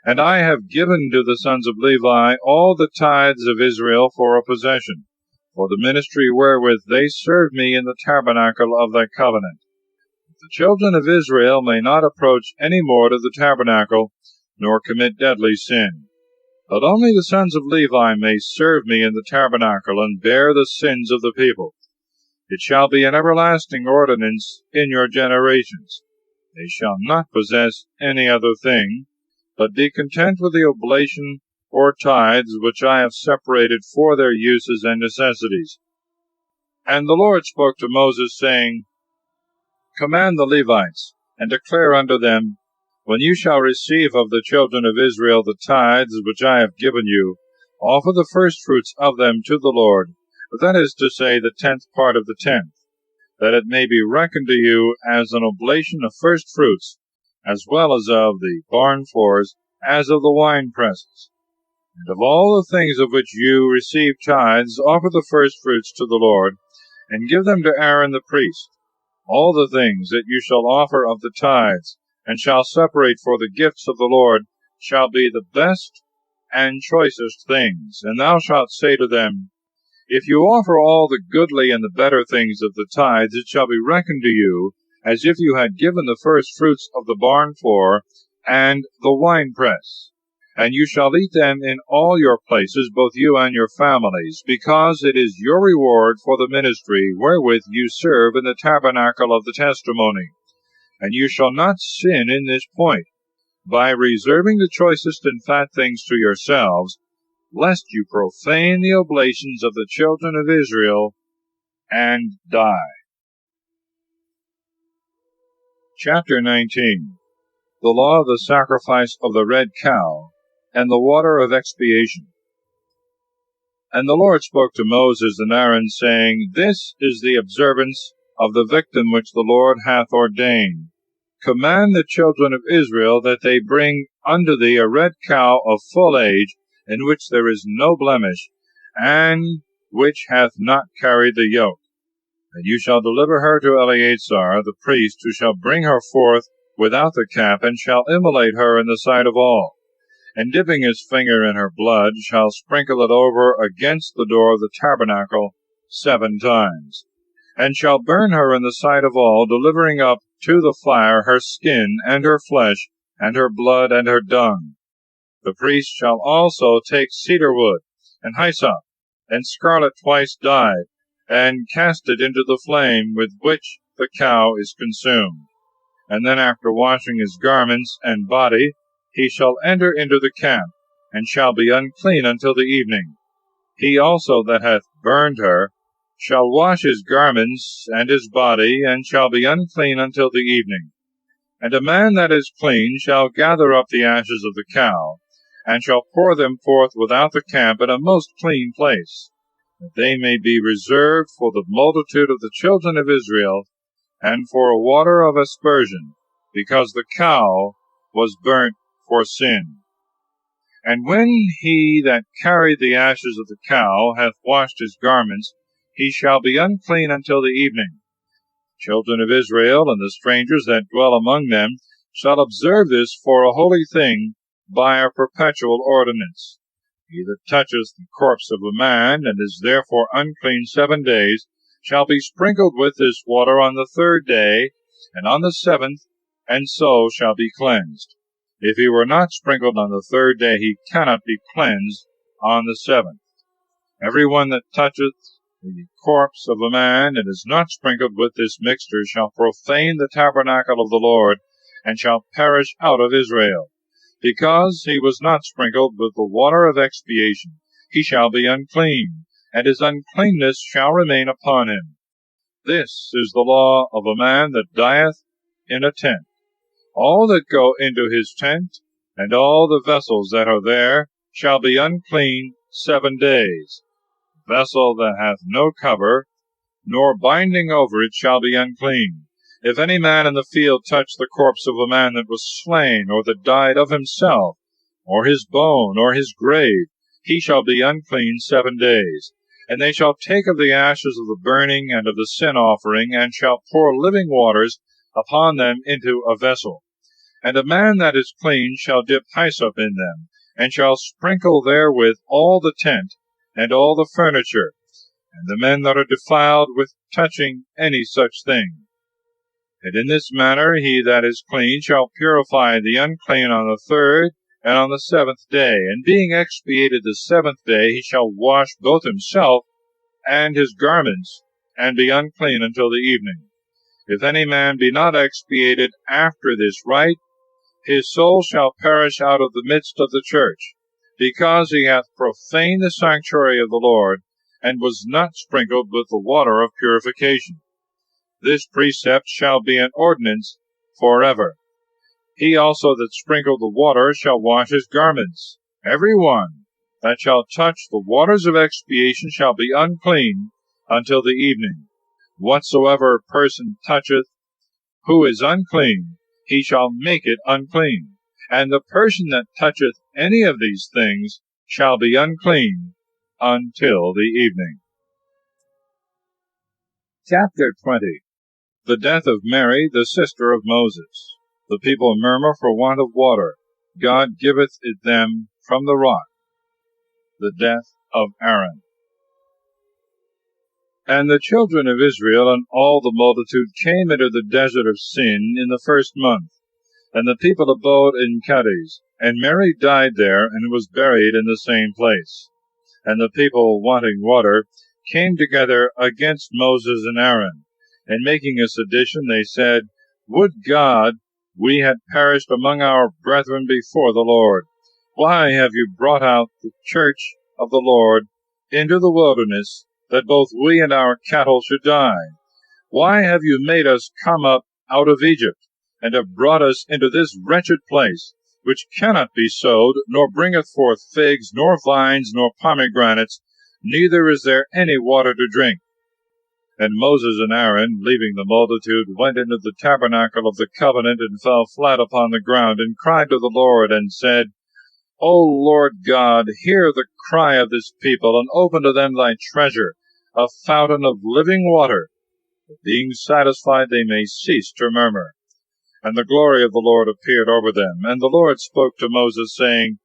And I have given to the sons of Levi all the tithes of Israel for a possession, for the ministry wherewith they serve me in the tabernacle of thy covenant. The children of Israel may not approach any more to the tabernacle, nor commit deadly sin. But only the sons of Levi may serve me in the tabernacle, and bear the sins of the people. It shall be an everlasting ordinance in your generations. They shall not possess any other thing, but be content with the oblation or tithes which I have separated for their uses and necessities. And the Lord spoke to Moses, saying, Command the Levites, and declare unto them, When you shall receive of the children of Israel the tithes which I have given you, offer the firstfruits of them to the Lord, that is to say, the 10th part of the 10th, that it may be reckoned to you as an oblation of firstfruits, as well as of the barn floors, as of the winepresses. And of all the things of which you receive tithes, offer the firstfruits to the Lord, and give them to Aaron the priest. All the things that you shall offer of the tithes, and shall separate for the gifts of the Lord, shall be the best and choicest things. And thou shalt say to them, If you offer all the goodly and the better things of the tithes, it shall be reckoned to you, as if you had given the first fruits of the barn floor and the winepress. And you shall eat them in all your places, both you and your families, because it is your reward for the ministry wherewith you serve in the tabernacle of the testimony. And you shall not sin in this point, by reserving the choicest and fat things to yourselves, lest you profane the oblations of the children of Israel, and die. Chapter 19. The law of the sacrifice of the red cow, and the water of expiation. And the Lord spoke to Moses and Aaron, saying, This is the observance of the victim which the Lord hath ordained. Command the children of Israel that they bring unto thee a red cow of full age, in which there is no blemish, and which hath not carried the yoke. And you shall deliver her to Eleazar the priest, who shall bring her forth without the camp, and shall immolate her in the sight of all. And dipping his finger in her blood, shall sprinkle it over against the door of the tabernacle 7 times. And shall burn her in the sight of all, delivering up to the fire her skin, and her flesh, and her blood, and her dung. The priest shall also take cedar wood, and hyssop, and scarlet twice dyed, and cast it into the flame with which the cow is consumed. And then after washing his garments and body, he shall enter into the camp, and shall be unclean until the evening. He also that hath burned her shall wash his garments and his body, and shall be unclean until the evening. And a man that is clean shall gather up the ashes of the cow, and shall pour them forth without the camp in a most clean place, that they may be reserved for the multitude of the children of Israel, and for a water of aspersion, because the cow was burnt for sin. And when he that carried the ashes of the cow hath washed his garments, he shall be unclean until the evening. Children of Israel and the strangers that dwell among them shall observe this for a holy thing by a perpetual ordinance. He that toucheth the corpse of a man, and is therefore unclean 7 days, shall be sprinkled with this water on the 3rd day, and on the 7th, and so shall be cleansed. If he were not sprinkled on the 3rd day, he cannot be cleansed on the 7th. Every one that toucheth the corpse of a man, and is not sprinkled with this mixture, shall profane the tabernacle of the Lord, and shall perish out of Israel. Because he was not sprinkled with the water of expiation, he shall be unclean, and his uncleanness shall remain upon him. This is the law of a man that dieth in a tent. All that go into his tent, and all the vessels that are there, shall be unclean 7 days. The vessel that hath no cover, nor binding over it, shall be unclean. If any man in the field touch the corpse of a man that was slain, or that died of himself, or his bone, or his grave, he shall be unclean 7 days. And they shall take of the ashes of the burning and of the sin offering, and shall pour living waters upon them into a vessel. And a man that is clean shall dip hyssop in them, and shall sprinkle therewith all the tent, and all the furniture, and the men that are defiled with touching any such thing. And in this manner he that is clean shall purify the unclean on the 3rd and on the 7th day. And being expiated the 7th day, he shall wash both himself and his garments, and be unclean until the evening. If any man be not expiated after this rite, his soul shall perish out of the midst of the church, because he hath profaned the sanctuary of the Lord, and was not sprinkled with the water of purification. This precept shall be an ordinance forever. He also that sprinkled the water shall wash his garments. Every one that shall touch the waters of expiation shall be unclean until the evening. Whatsoever person toucheth who is unclean, he shall make it unclean. And the person that toucheth any of these things shall be unclean until the evening. Chapter 20. The death of Mary, the sister of Moses. The people murmur for want of water. God giveth it them from the rock. The death of Aaron. And the children of Israel and all the multitude came into the desert of Sin in the 1st month. And the people abode in Kadesh. And Mary died there, and was buried in the same place. And the people, wanting water, came together against Moses and Aaron. And making a sedition, they said, Would God we had perished among our brethren before the Lord! Why have you brought out the church of the Lord into the wilderness, that both we and our cattle should die? Why have you made us come up out of Egypt, and have brought us into this wretched place, which cannot be sowed, nor bringeth forth figs, nor vines, nor pomegranates, neither is there any water to drink? And Moses and Aaron, leaving the multitude, went into the tabernacle of the covenant, and fell flat upon the ground, and cried to the Lord, and said, O Lord God, hear the cry of this people, and open to them thy treasure, a fountain of living water, that being satisfied they may cease to murmur. And the glory of the Lord appeared over them. And the Lord spoke to Moses, saying,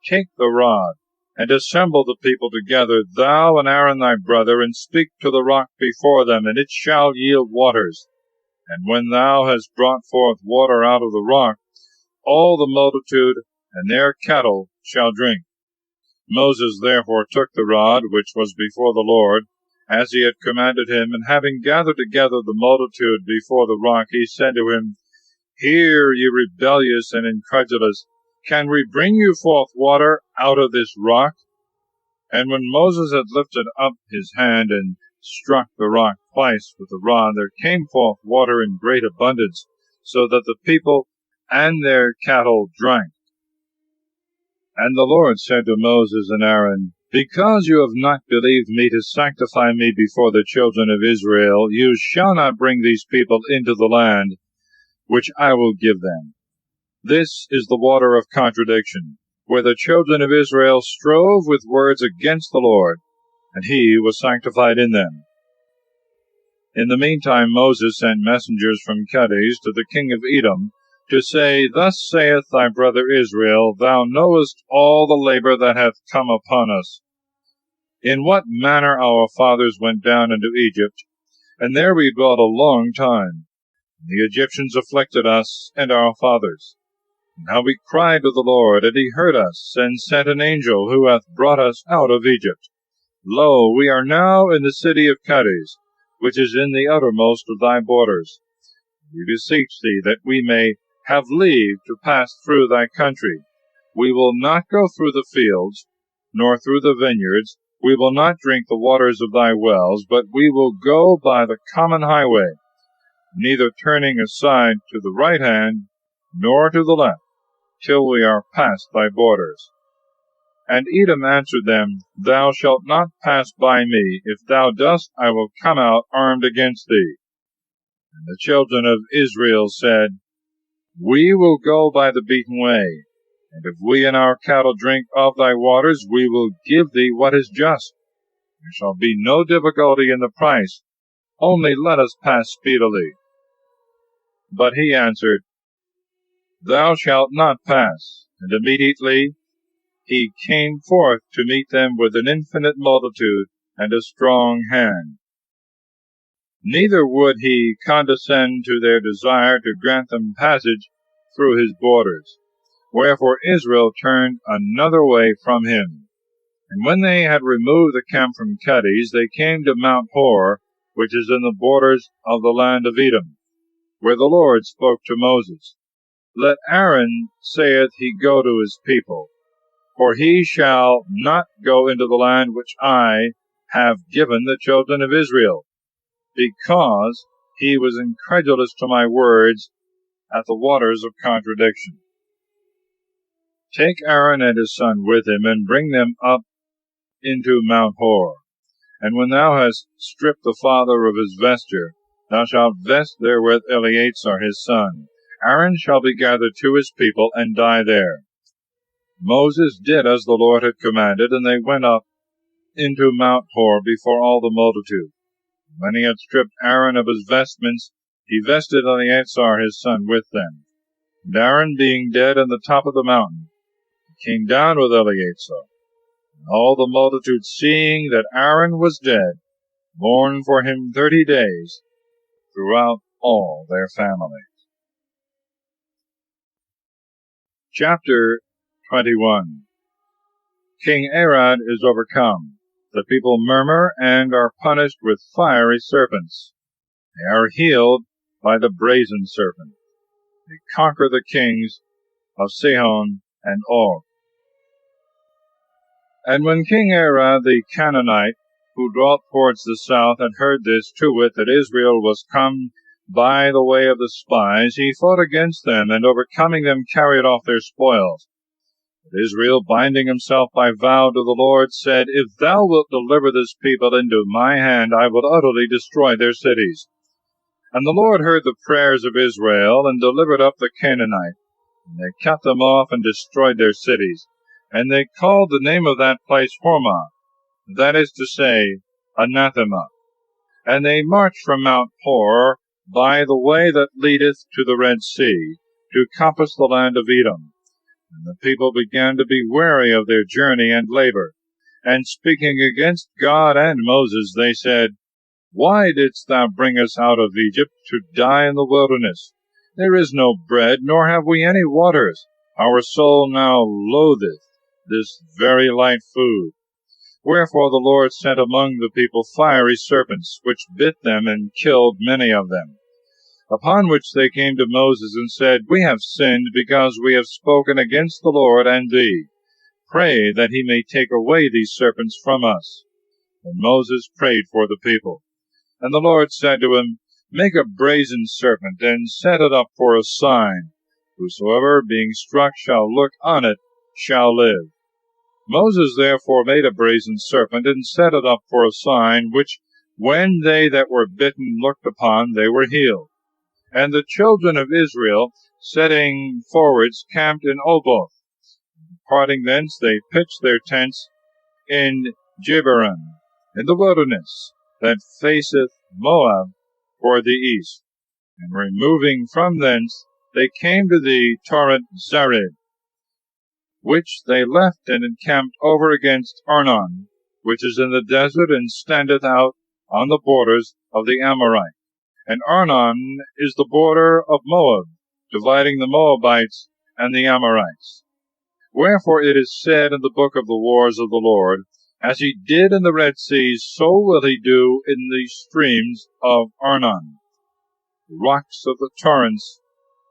Take the rod, and assemble the people together, thou and Aaron thy brother, and speak to the rock before them, and it shall yield waters. And when thou hast brought forth water out of the rock, all the multitude and their cattle shall drink. Moses therefore took the rod which was before the Lord, as he had commanded him, and having gathered together the multitude before the rock, he said to him, Hear, ye rebellious and incredulous, can we bring you forth water out of this rock? And when Moses had lifted up his hand and struck the rock twice with the rod, there came forth water in great abundance, so that the people and their cattle drank. And the Lord said to Moses and Aaron, Because you have not believed me to sanctify me before the children of Israel, you shall not bring these people into the land which I will give them. This is the water of contradiction, where the children of Israel strove with words against the Lord, and he was sanctified in them. In the meantime Moses sent messengers from Kadesh to the king of Edom, to say, Thus saith thy brother Israel, Thou knowest all the labor that hath come upon us, in what manner our fathers went down into Egypt, and there we dwelt a long time. The Egyptians afflicted us and our fathers. And how we cried to the Lord, and he heard us, and sent an angel, who hath brought us out of Egypt. Lo, we are now in the city of Kadesh, which is in the uttermost of thy borders. We beseech thee that we may have leave to pass through thy country. We will not go through the fields, nor through the vineyards. We will not drink the waters of thy wells, but we will go by the common highway, neither turning aside to the right hand, nor to the left, till we are past thy borders. And Edom answered them, Thou shalt not pass by me. If thou dost, I will come out armed against thee. And the children of Israel said, We will go by the beaten way, and if we and our cattle drink of thy waters, we will give thee what is just. There shall be no difficulty in the price, only let us pass speedily. But he answered, Thou shalt not pass. And immediately he came forth to meet them with an infinite multitude and a strong hand. Neither would he condescend to their desire to grant them passage through his borders. Wherefore Israel turned another way from him. And when they had removed the camp from Kadesh, they came to Mount Hor, which is in the borders of the land of Edom, where the Lord spoke to Moses. Let Aaron, saith he, go to his people, for he shall not go into the land which I have given the children of Israel, because he was incredulous to my words at the waters of contradiction. Take Aaron and his son with him, and bring them up into Mount Hor. And when thou hast stripped the father of his vesture, thou shalt vest therewith Eleazar his son. Aaron shall be gathered to his people, and die there. Moses did as the Lord had commanded, and they went up into Mount Hor before all the multitude. When he had stripped Aaron of his vestments, he vested Eleazar his son with them. And Aaron being dead on the top of the mountain, he came down with Eleazar. And all the multitude, seeing that Aaron was dead, mourned for him 30 days throughout all their families. Chapter 21. King Arad is overcome. The people murmur and are punished with fiery serpents. They are healed by the brazen serpent. They conquer the kings of Sihon and Og. And when King Arad the Canaanite, who dwelt towards the south, had heard this, to wit, that Israel was come by the way of the spies, he fought against them, and overcoming them carried off their spoils. But Israel, binding himself by vow to the Lord, said, If thou wilt deliver this people into my hand, I will utterly destroy their cities. And the Lord heard the prayers of Israel, and delivered up the Canaanite. And they cut them off, and destroyed their cities. And they called the name of that place Hormah, that is to say, anathema. And they marched from Mount Hor by the way that leadeth to the Red Sea, to compass the land of Edom. And the people began to be weary of their journey and labor. And speaking against God and Moses, they said, Why didst thou bring us out of Egypt to die in the wilderness? There is no bread, nor have we any waters. Our soul now loatheth this very light food. Wherefore the Lord sent among the people fiery serpents, which bit them and killed many of them. Upon which they came to Moses and said, We have sinned, because we have spoken against the Lord and thee. Pray that he may take away these serpents from us. And Moses prayed for the people. And the Lord said to him, Make a brazen serpent, and set it up for a sign. Whosoever, being struck, shall look on it, shall live. Moses therefore made a brazen serpent, and set it up for a sign, which when they that were bitten looked upon, they were healed. And the children of Israel, setting forwards, camped in Oboth. Parting thence, they pitched their tents in Giberon, in the wilderness that faceth Moab toward the east. And removing from thence, they came to the torrent Zared, which they left and encamped over against Arnon, which is in the desert, and standeth out on the borders of the Amorite. And Arnon is the border of Moab, dividing the Moabites and the Amorites. Wherefore it is said in the book of the wars of the Lord, As he did in the Red Sea, so will he do in the streams of Arnon. The rocks of the torrents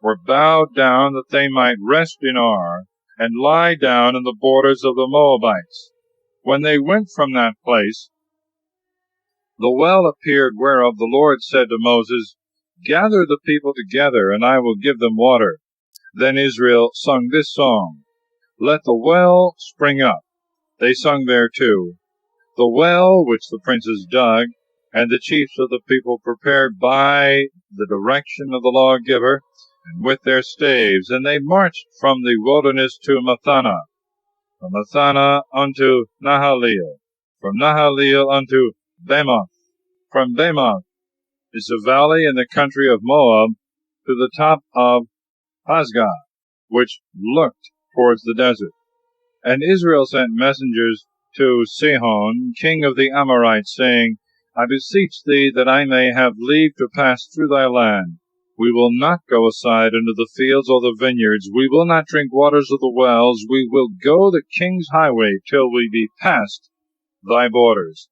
were bowed down, that they might rest in Ar, and lie down in the borders of the Moabites. When they went from that place, the well appeared, whereof the Lord said to Moses, Gather the people together, and I will give them water. Then Israel sung this song, Let the well spring up. They sung thereto, The well which the princes dug And the chiefs of the people prepared by the direction of the lawgiver, and with their staves, and they marched from the wilderness to Mathana, from Mathana unto Nahaliel, from Nahaliel unto Bamoth. From Bamoth is the valley in the country of Moab, to the top of Pasgah, which looked towards the desert. And Israel sent messengers to Sihon, king of the Amorites, saying, I beseech thee that I may have leave to pass through thy land. We will not go aside into the fields or the vineyards. We will not drink waters of the wells. We will go the king's highway till we be past thy borders.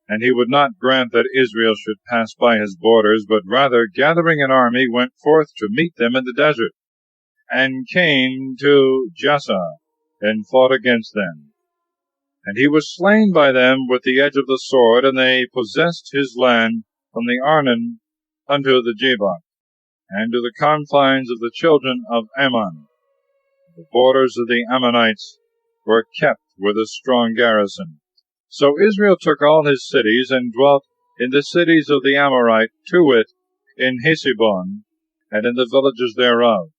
And he would not grant that Israel should pass by his borders, but rather, gathering an army, went forth to meet them in the desert, and came to Jassah, and fought against them. And he was slain by them with the edge of the sword, and they possessed his land from the Arnon unto the Jabbok, and to the confines of the children of Ammon. The borders of the Ammonites were kept with a strong garrison. So Israel took all his cities, and dwelt in the cities of the Amorite, to wit, in Heshbon, and in the villages thereof.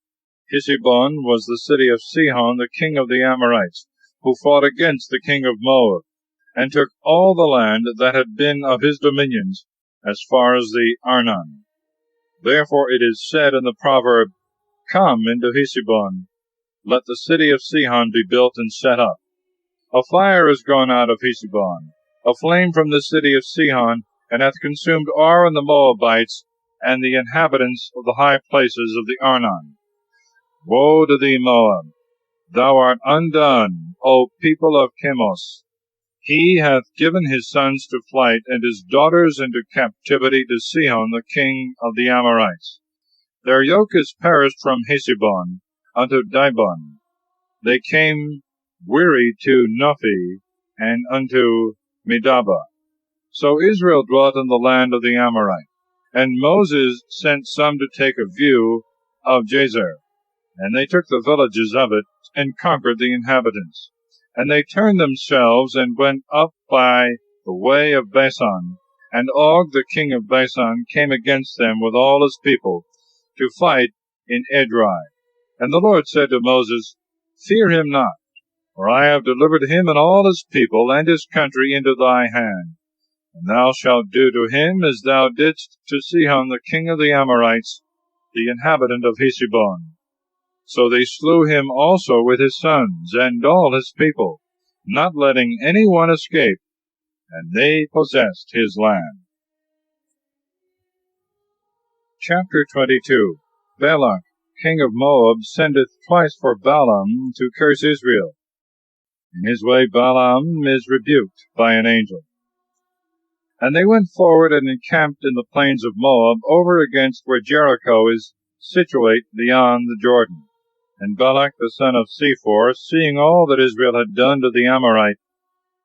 Heshbon was the city of Sihon, the king of the Amorites, who fought against the king of Moab, and took all the land that had been of his dominions, as far as the Arnon. Therefore it is said in the proverb, Come into Heshbon, let the city of Sihon be built and set up. A fire is gone out of Heshbon, a flame from the city of Sihon, and hath consumed Ar and the Moabites, and the inhabitants of the high places of the Arnon. Woe to thee, Moab! Thou art undone, O people of Chemos! He hath given his sons to flight, and his daughters into captivity to Sihon the king of the Amorites. Their yoke is perished from Heshbon unto Dibon. They came weary to Nophi, and unto Medaba. So Israel dwelt in the land of the Amorite. And Moses sent some to take a view of Jazer. And they took the villages of it, and conquered the inhabitants. And they turned themselves, and went up by the way of Basan. And Og the king of Basan came against them with all his people, to fight in Edrei. And the Lord said to Moses, Fear him not, for I have delivered him and all his people and his country into thy hand. And thou shalt do to him as thou didst to Sihon the king of the Amorites, the inhabitant of Heshbon. So they slew him also with his sons and all his people, not letting any one escape, and they possessed his land. Chapter 22. Balak, king of Moab, sendeth twice for Balaam to curse Israel. In his way Balaam is rebuked by an angel. And they went forward and encamped in the plains of Moab, over against where Jericho is situate beyond the Jordan. And Balak the son of Sephor, seeing all that Israel had done to the Amorite,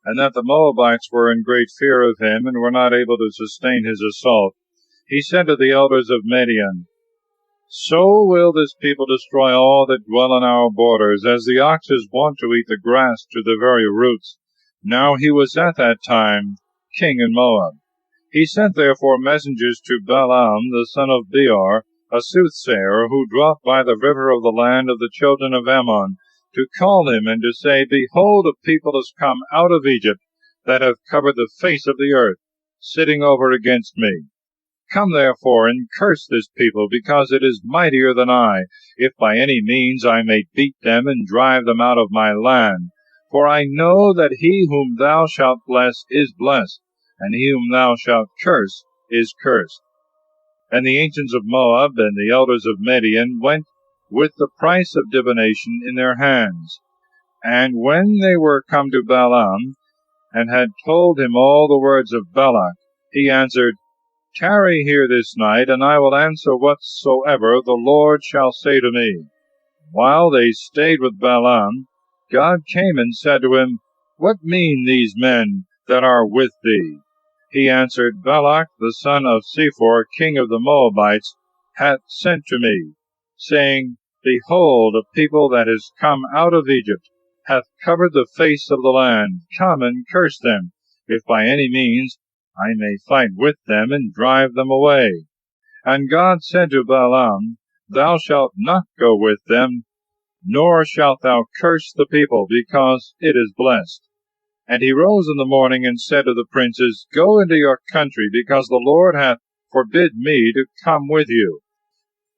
and that the Moabites were in great fear of him, and were not able to sustain his assault, he said to the elders of Midian, So will this people destroy all that dwell in our borders, as the ox is wont to eat the grass to the very roots. Now he was at that time king in Moab. He sent therefore messengers to Balaam the son of Beor, a soothsayer, who dwelt by the river of the land of the children of Ammon, to call him, and to say, Behold, a people is come out of Egypt, that hath covered the face of the earth, sitting over against me. Come therefore, and curse this people, because it is mightier than I, if by any means I may beat them, and drive them out of my land. For I know that he whom thou shalt bless is blessed, and he whom thou shalt curse is cursed. And the ancients of Moab and the elders of Midian went with the price of divination in their hands. And when they were come to Balaam, and had told him all the words of Balak, he answered, Tarry here this night, and I will answer whatsoever the Lord shall say to me. While they stayed with Balaam, God came and said to him, What mean these men that are with thee? He answered, Balak the son of Sephor, king of the Moabites, hath sent to me, saying, Behold, a people that is come out of Egypt hath covered the face of the land. Come and curse them, if by any means I may fight with them and drive them away. And God said to Balaam, Thou shalt not go with them, nor shalt thou curse the people, because it is blessed. And he rose in the morning and said to the princes, Go into your country, because the Lord hath forbid me to come with you.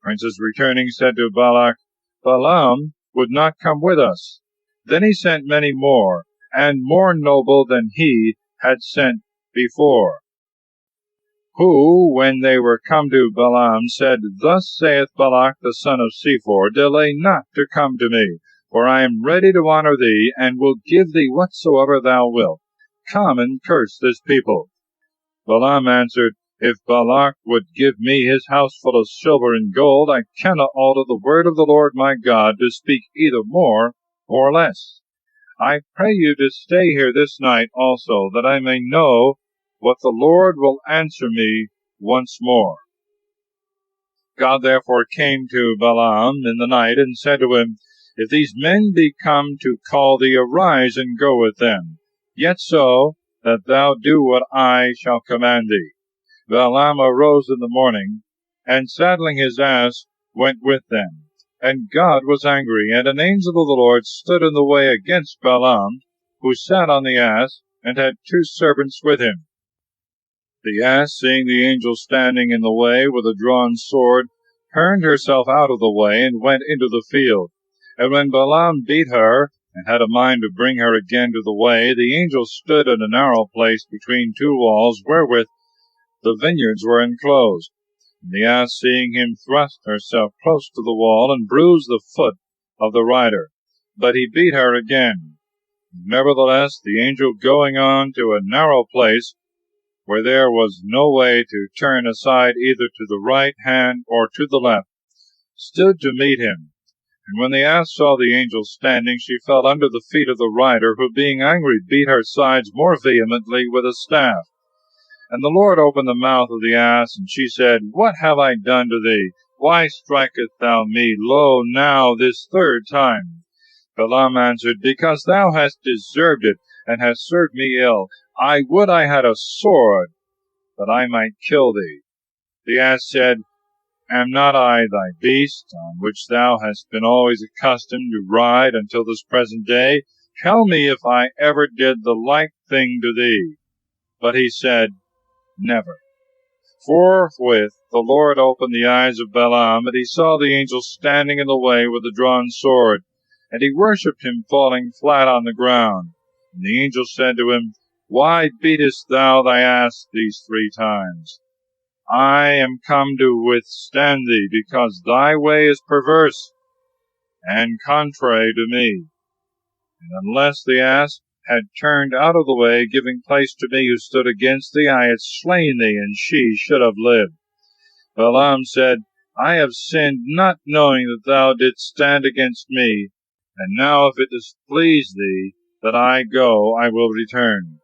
Princes returning said to Balak, Balaam would not come with us. Then he sent many more, and more noble than he had sent before, who, when they were come to Balaam, said, Thus saith Balak the son of Ziphor, Delay not to come to me, for I am ready to honor thee, and will give thee whatsoever thou wilt. Come and curse this people. Balaam answered, If Balak would give me his house full of silver and gold, I cannot alter the word of the Lord my God to speak either more or less. I pray you to stay here this night also, that I may know what the Lord will answer me once more. God therefore came to Balaam in the night, and said to him, If these men be come to call thee, arise and go with them, yet so that thou do what I shall command thee. Balaam arose in the morning, and saddling his ass, went with them. And God was angry, and an angel of the Lord stood in the way against Balaam, who sat on the ass, and had 2 servants with him. The ass, seeing the angel standing in the way with a drawn sword, turned herself out of the way, and went into the field. And when Balaam beat her, and had a mind to bring her again to the way, the angel stood in a narrow place between 2 walls, wherewith the vineyards were enclosed. And the ass, seeing him, thrust herself close to the wall, and bruised the foot of the rider. But he beat her again. Nevertheless, the angel, going on to a narrow place, where there was no way to turn aside either to the right hand or to the left, stood to meet him. And when the ass saw the angel standing, she fell under the feet of the rider, who, being angry, beat her sides more vehemently with a staff. And the Lord opened the mouth of the ass, and she said, What have I done to thee? Why strikest thou me, lo, now this 3rd time? Balaam answered, Because thou hast deserved it, and hast served me ill. I would I had a sword, that I might kill thee. The ass said, Am not I thy beast, on which thou hast been always accustomed to ride until this present day? Tell me if I ever did the like thing to thee. But he said, Never. Forthwith the Lord opened the eyes of Balaam, and he saw the angel standing in the way with a drawn sword, and he worshipped him, falling flat on the ground. And the angel said to him, Why beatest thou thy ass these 3 times? I am come to withstand thee, because thy way is perverse and contrary to me. And unless the ass had turned out of the way, giving place to me who stood against thee, I had slain thee, and she should have lived. Balaam said, I have sinned, not knowing that thou didst stand against me. And now if it displease thee that I go, I will return.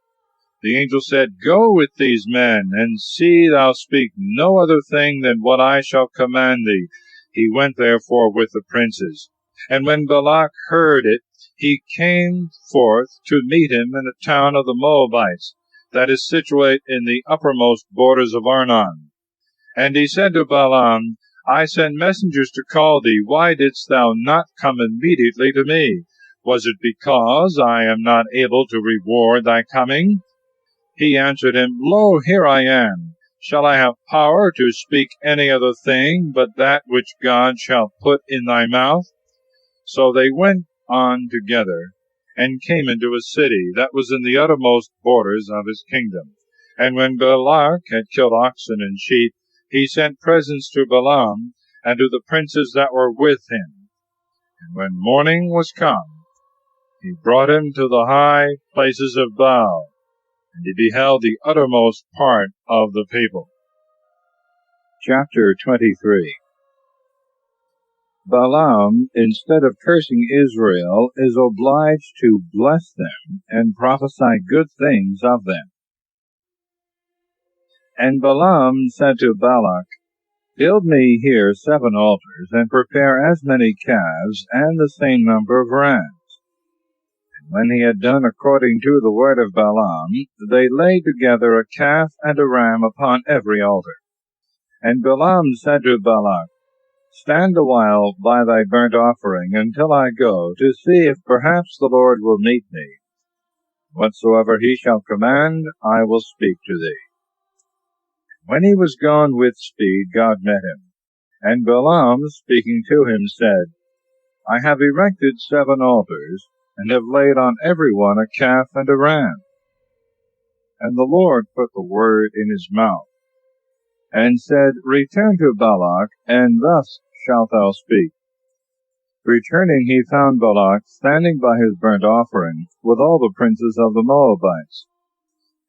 The angel said, Go with these men, and see thou speak no other thing than what I shall command thee. He went therefore with the princes. And when Balak heard it, he came forth to meet him in a town of the Moabites, that is situate in the uppermost borders of Arnon. And he said to Balaam, I sent messengers to call thee. Why didst thou not come immediately to me? Was it because I am not able to reward thy coming? He answered him, Lo, here I am. Shall I have power to speak any other thing but that which God shall put in thy mouth? So they went on together, and came into a city that was in the uttermost borders of his kingdom. And when Balak had killed oxen and sheep, he sent presents to Balaam, and to the princes that were with him. And when morning was come, he brought him to the high places of Baal, and he beheld the uttermost part of the people. Chapter 23. Balaam, instead of cursing Israel, is obliged to bless them and prophesy good things of them. And Balaam said to Balak, Build me here 7 altars, and prepare as many calves, and the same number of rams. And
When he had done according to the word of Balaam, they laid together a calf and a ram upon every altar. And Balaam said to Balak, Stand a while by thy burnt offering until I go, to see if perhaps the Lord will meet me. Whatsoever he shall command, I will speak to thee. When he was gone with speed, God met him. And Balaam, speaking to him, said, I have erected 7 altars, and have laid on every one a calf and a ram. And the Lord put the word in his mouth, and said, Return to Balak, and thus shalt thou speak. Returning, he found Balak standing by his burnt offering, with all the princes of the Moabites.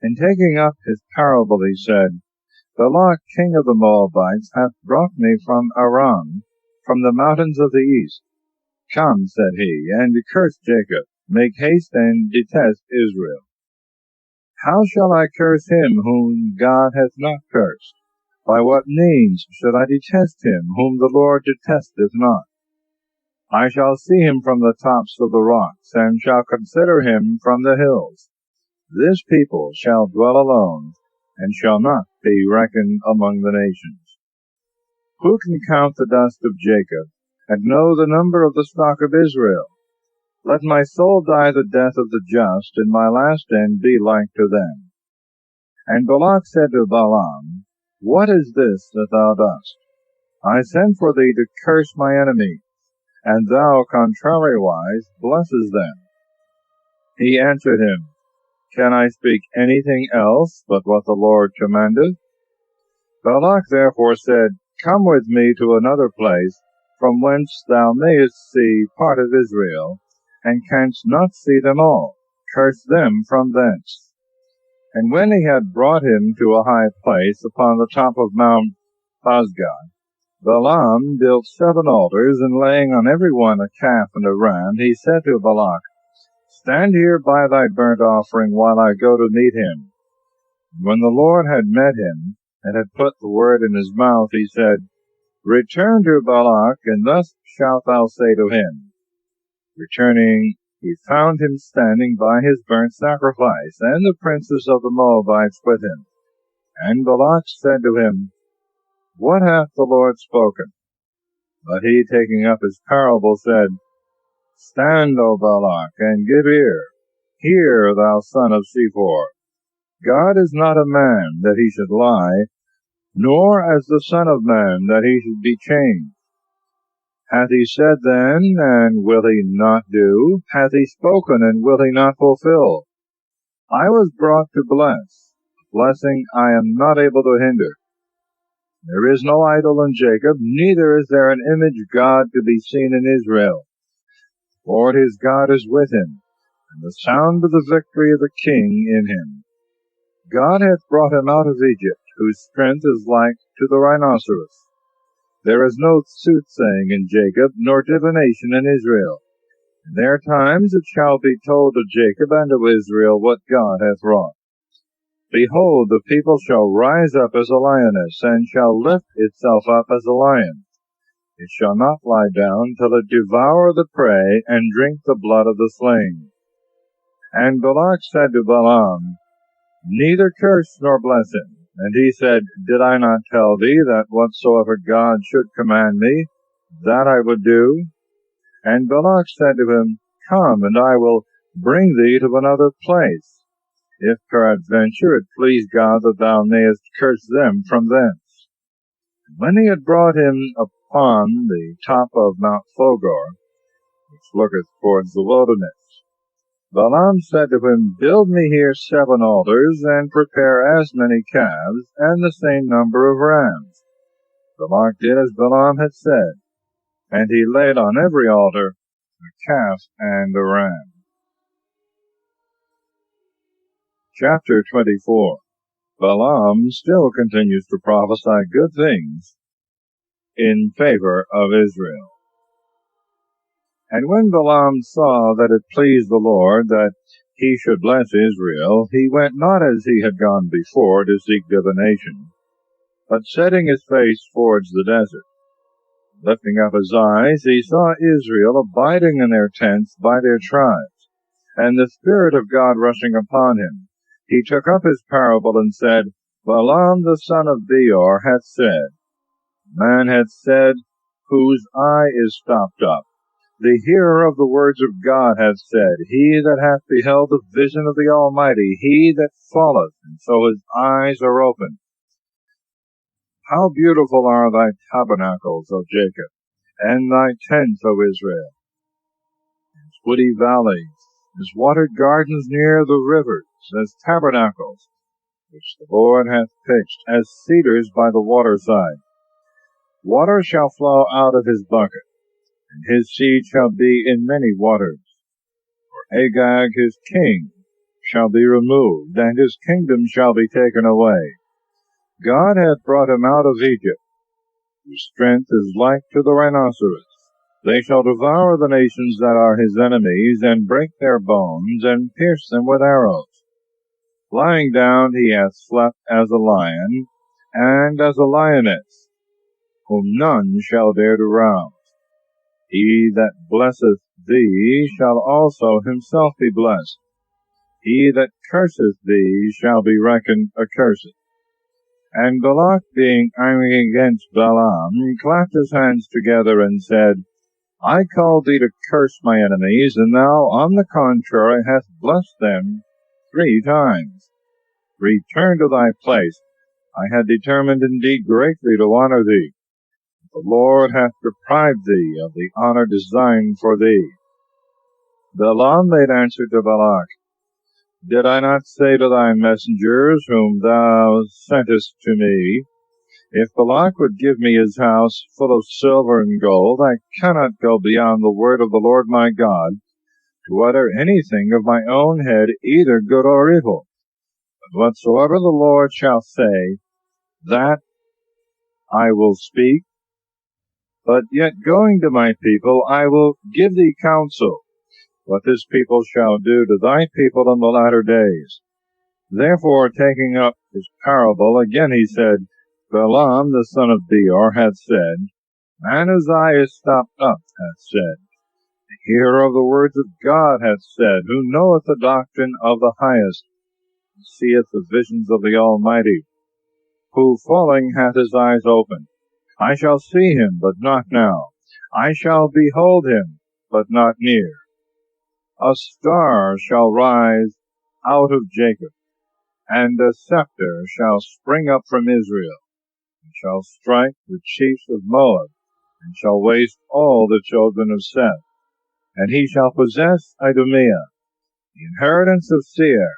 And taking up his parable, he said, Balak, king of the Moabites, hath brought me from Aram, from the mountains of the east. Come, said he, and curse Jacob, make haste and detest Israel. How shall I curse him whom God hath not cursed? By what means should I detest him whom the Lord detesteth not? I shall see him from the tops of the rocks, and shall consider him from the hills. This people shall dwell alone, and shall not be reckoned among the nations. Who can count the dust of Jacob, and know the number of the stock of Israel? Let my soul die the death of the just, and my last end be like to them. And Balak said to Balaam, What is this that thou dost? I sent for thee to curse my enemies, and thou contrariwise blesses them. He answered him, Can I speak anything else but what the Lord commandeth? Balak therefore said, Come with me to another place, from whence thou mayest see part of Israel, and canst not see them all. Curse them from thence. And when he had brought him to a high place upon the top of Mount Pasgah, Balaam built 7 altars, and laying on every one a calf and a ram, he said to Balak, Stand here by thy burnt offering while I go to meet him. And when the Lord had met him, and had put the word in his mouth, he said, Return to Balak, and thus shalt thou say to him. Returning, he found him standing by his burnt sacrifice, and the princes of the Moabites with him. And Balak said to him, What hath the Lord spoken? But he, taking up his parable, said, Stand, O Balak, and give ear. Hear, thou son of Sephor. God is not a man that he should lie, nor as the Son of Man that he should be changed. Hath he said then, and will he not do? Hath he spoken, and will he not fulfill? I was brought to bless. Blessing I am not able to hinder. There is no idol in Jacob, neither is there an image God to be seen in Israel. The Lord his God is with him, and the sound of the victory of the king in him. God hath brought him out of Egypt, whose strength is like to the rhinoceros. There is no soothsaying in Jacob, nor divination in Israel. In their times it shall be told to Jacob and to Israel what God hath wrought. Behold, the people shall rise up as a lioness, and shall lift itself up as a lion. It shall not lie down till it devour the prey, and drink the blood of the slain. And Balak said to Balaam, Neither curse nor bless him. And he said, Did I not tell thee that whatsoever God should command me, that I would do? And Balak said to him, Come, and I will bring thee to another place, if peradventure it please God that thou mayest curse them from thence. And when he had brought him upon the top of Mount Fogor, which looketh towards the wilderness, Balaam said to him, Build me here 7 altars, and prepare as many calves, and the same number of rams. Balak did as Balaam had said, and he laid on every altar a calf and a ram. Chapter 24. Balaam still continues to prophesy good things in favor of Israel. And when Balaam saw that it pleased the Lord that he should bless Israel, he went not as he had gone before to seek divination, but setting his face towards the desert. Lifting up his eyes, he saw Israel abiding in their tents by their tribes. and the Spirit of God rushing upon him, he took up his parable and said, Balaam the son of Beor hath said, Man hath said, whose eye is stopped up. The hearer of the words of God hath said, He that hath beheld the vision of the Almighty, he that falleth, and so his eyes are opened. How beautiful are thy tabernacles, O Jacob, and thy tents, O Israel! As woody valleys, as watered gardens near the rivers, as tabernacles, which the Lord hath pitched, as cedars by the waterside. Water shall flow out of his bucket, and his seed shall be in many waters. For Agag his king shall be removed, and his kingdom shall be taken away. God hath brought him out of Egypt, whose strength is like to the rhinoceros. They shall devour the nations that are his enemies, and break their bones, and pierce them with arrows. Lying down he hath slept as a lion, and as a lioness, whom none shall dare to rouse. He that blesseth thee shall also himself be blessed. He that curseth thee shall be reckoned accursed. And Balak, being angry against Balaam, clapped his hands together and said, I called thee to curse my enemies, and thou, on the contrary, hast blessed them 3 times. Return to thy place. I had determined indeed greatly to honor thee. The Lord hath deprived thee of the honor designed for thee. Balaam made answer to Balak, Did I not say to thy messengers, whom thou sentest to me, If Balak would give me his house full of silver and gold, I cannot go beyond the word of the Lord my God, to utter anything of my own head, either good or evil. But whatsoever the Lord shall say, that I will speak. But yet going to my people, I will give thee counsel, what this people shall do to thy people in the latter days. Therefore, taking up his parable, again he said, Balaam the son of Beor hath said, Man whose eye is stopped up hath said, The hearer of the words of God hath said, Who knoweth the doctrine of the highest, and seeth the visions of the Almighty, who falling hath his eyes opened. I shall see him, but not now. I shall behold him, but not near. A star shall rise out of Jacob, and a scepter shall spring up from Israel, and shall strike the chiefs of Moab, and shall waste all the children of Seth. And he shall possess Idumea. The inheritance of Seir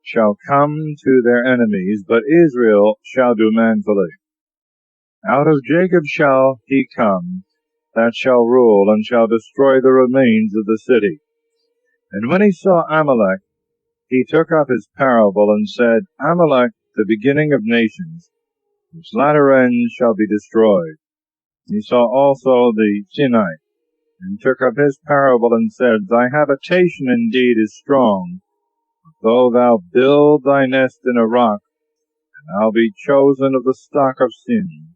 shall come to their enemies, but Israel shall do manfully. Out of Jacob shall he come, that shall rule, and shall destroy the remains of the city. And when he saw Amalek, he took up his parable, and said, Amalek, the beginning of nations, whose latter end shall be destroyed. He saw also the Sinite, and took up his parable, and said, Thy habitation indeed is strong, but though thou build thy nest in a rock, and thou be chosen of the stock of sin,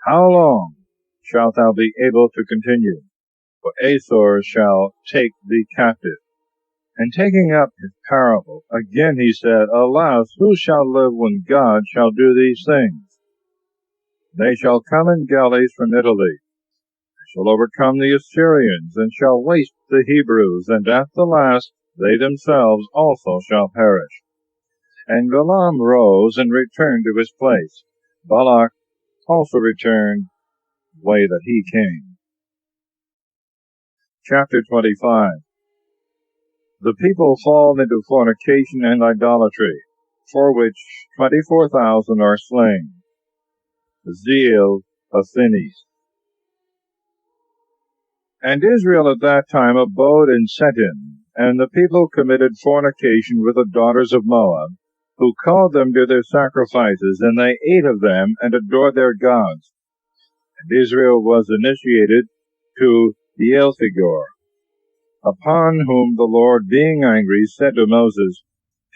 how long shalt thou be able to continue? For Asor shall take thee captive. And taking up his parable, again he said, Alas, who shall live when God shall do these things? They shall come in galleys from Italy. They shall overcome the Assyrians, and shall waste the Hebrews, and at the last they themselves also shall perish. And Balaam rose and returned to his place. Balak also returned the way that he came. Chapter 25. The people fall into fornication and idolatry, for which 24,000 are slain. The zeal of Phineas. And Israel at that time abode in Setim, and the people committed fornication with the daughters of Moab, who called them to their sacrifices, and they ate of them, and adored their gods. And Israel was initiated to Beelphegor, upon whom the Lord, being angry, said to Moses,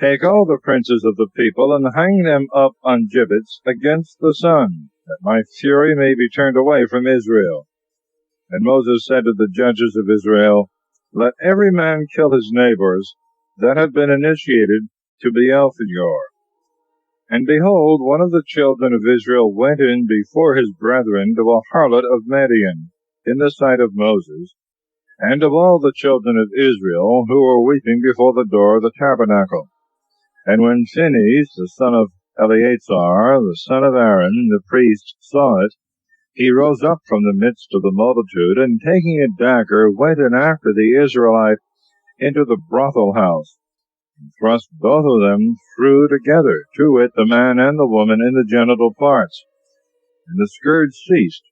Take all the princes of the people, and hang them up on gibbets against the sun, that my fury may be turned away from Israel. And Moses said to the judges of Israel, Let every man kill his neighbors that have been initiated to Beelzebub. And behold, one of the children of Israel went in before his brethren to a harlot of Midian, in the sight of Moses, and of all the children of Israel, who were weeping before the door of the tabernacle. And when Phinehas, the son of Eleazar, the son of Aaron, the priest, saw it, he rose up from the midst of the multitude, and taking a dagger, went in after the Israelite into the brothel house, and thrust both of them through together, to wit, the man and the woman, in the genital parts. And the scourge ceased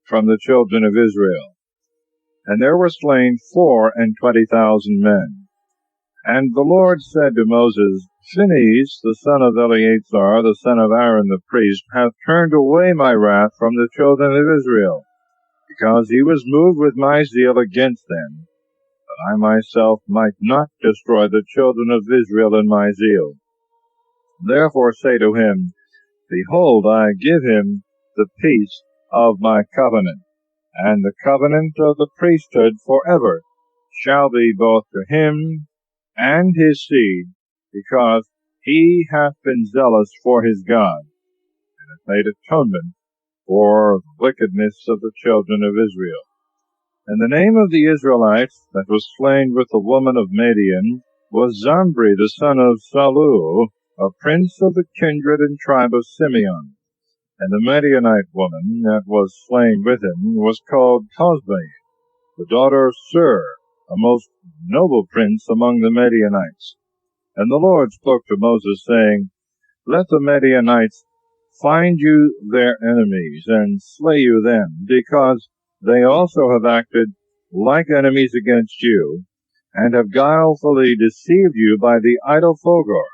from the children of Israel. And there were slain 24,000 men. And the Lord said to Moses, Phinehas, the son of Eleazar, the son of Aaron the priest, hath turned away my wrath from the children of Israel, because he was moved with my zeal against them, that I myself might not destroy the children of Israel in my zeal. Therefore say to him, Behold, I give him the peace of my covenant, and the covenant of the priesthood forever shall be both to him and his seed, because he hath been zealous for his God, and hath made atonement for the wickedness of the children of Israel. And the name of the Israelites that was slain with the woman of Midian was Zambri the son of Salu, a prince of the kindred and tribe of Simeon. And the Midianite woman that was slain with him was called Cosbi, the daughter of Sur, a most noble prince among the Midianites. And the Lord spoke to Moses, saying, Let the Midianites find you their enemies, and slay you them, because they also have acted like enemies against you, and have guilefully deceived you by the idol Phogor.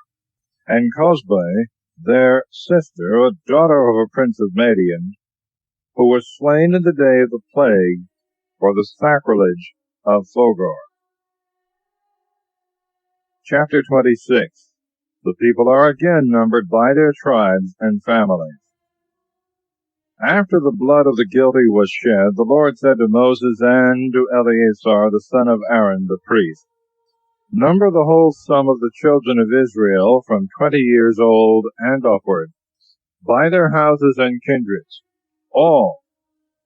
And Cosbi, their sister, a daughter of a prince of Midian, who was slain in the day of the plague for the sacrilege of Phogor. Chapter 26. The people are again numbered by their tribes and families. After the blood of the guilty was shed, the Lord said to Moses and to Eleazar the son of Aaron the priest, Number the whole sum of the children of Israel from 20 years old and upward, by their houses and kindreds, all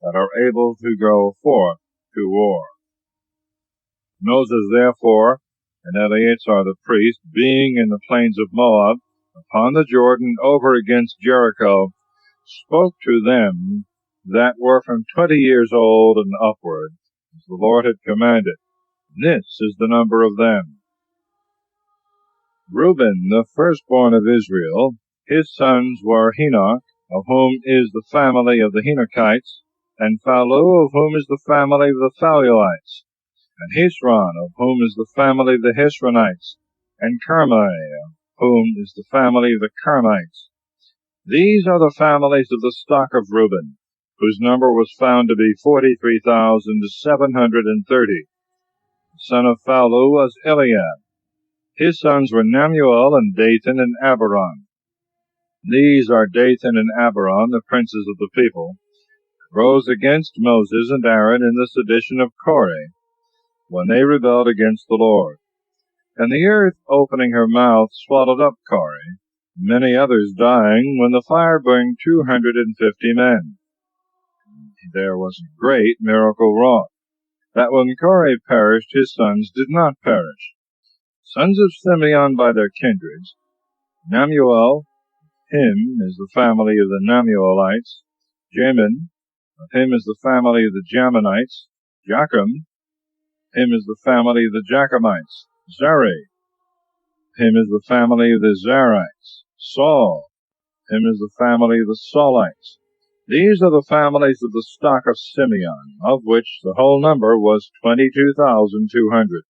that are able to go forth to war. Moses therefore and Eleazar the priest, being in the plains of Moab, upon the Jordan over against Jericho, spoke to them that were from 20 years old and upward, as the Lord had commanded. This is the number of them. Reuben, the firstborn of Israel, his sons were Henoch, of whom is the family of the Henochites, and Phallu, of whom is the family of the Phalluites, and Hesron, of whom is the family of the Hesronites, and Carmi, of whom is the family of the Carmites. These are the families of the stock of Reuben, whose number was found to be 43,730. The son of Phallu was Eliab. His sons were Nemuel and Dathan and Abiram. These are Dathan and Abiram, the princes of the people, rose against Moses and Aaron in the sedition of Korah, when they rebelled against the Lord. And the earth, opening her mouth, swallowed up Korah, many others dying, when the fire burned 250 men. There was a great miracle wrought, that when Korah perished, his sons did not perish. Sons of Simeon by their kindreds, Nemuel, him is the family of the Nemuelites. Jamin, of him is the family of the Jaminites. Jacham, him is the family of the Jachamites. Zari, him is the family of the Zarites. Saul, him is the family of the Saulites. These are the families of the stock of Simeon, of which the whole number was 22,200.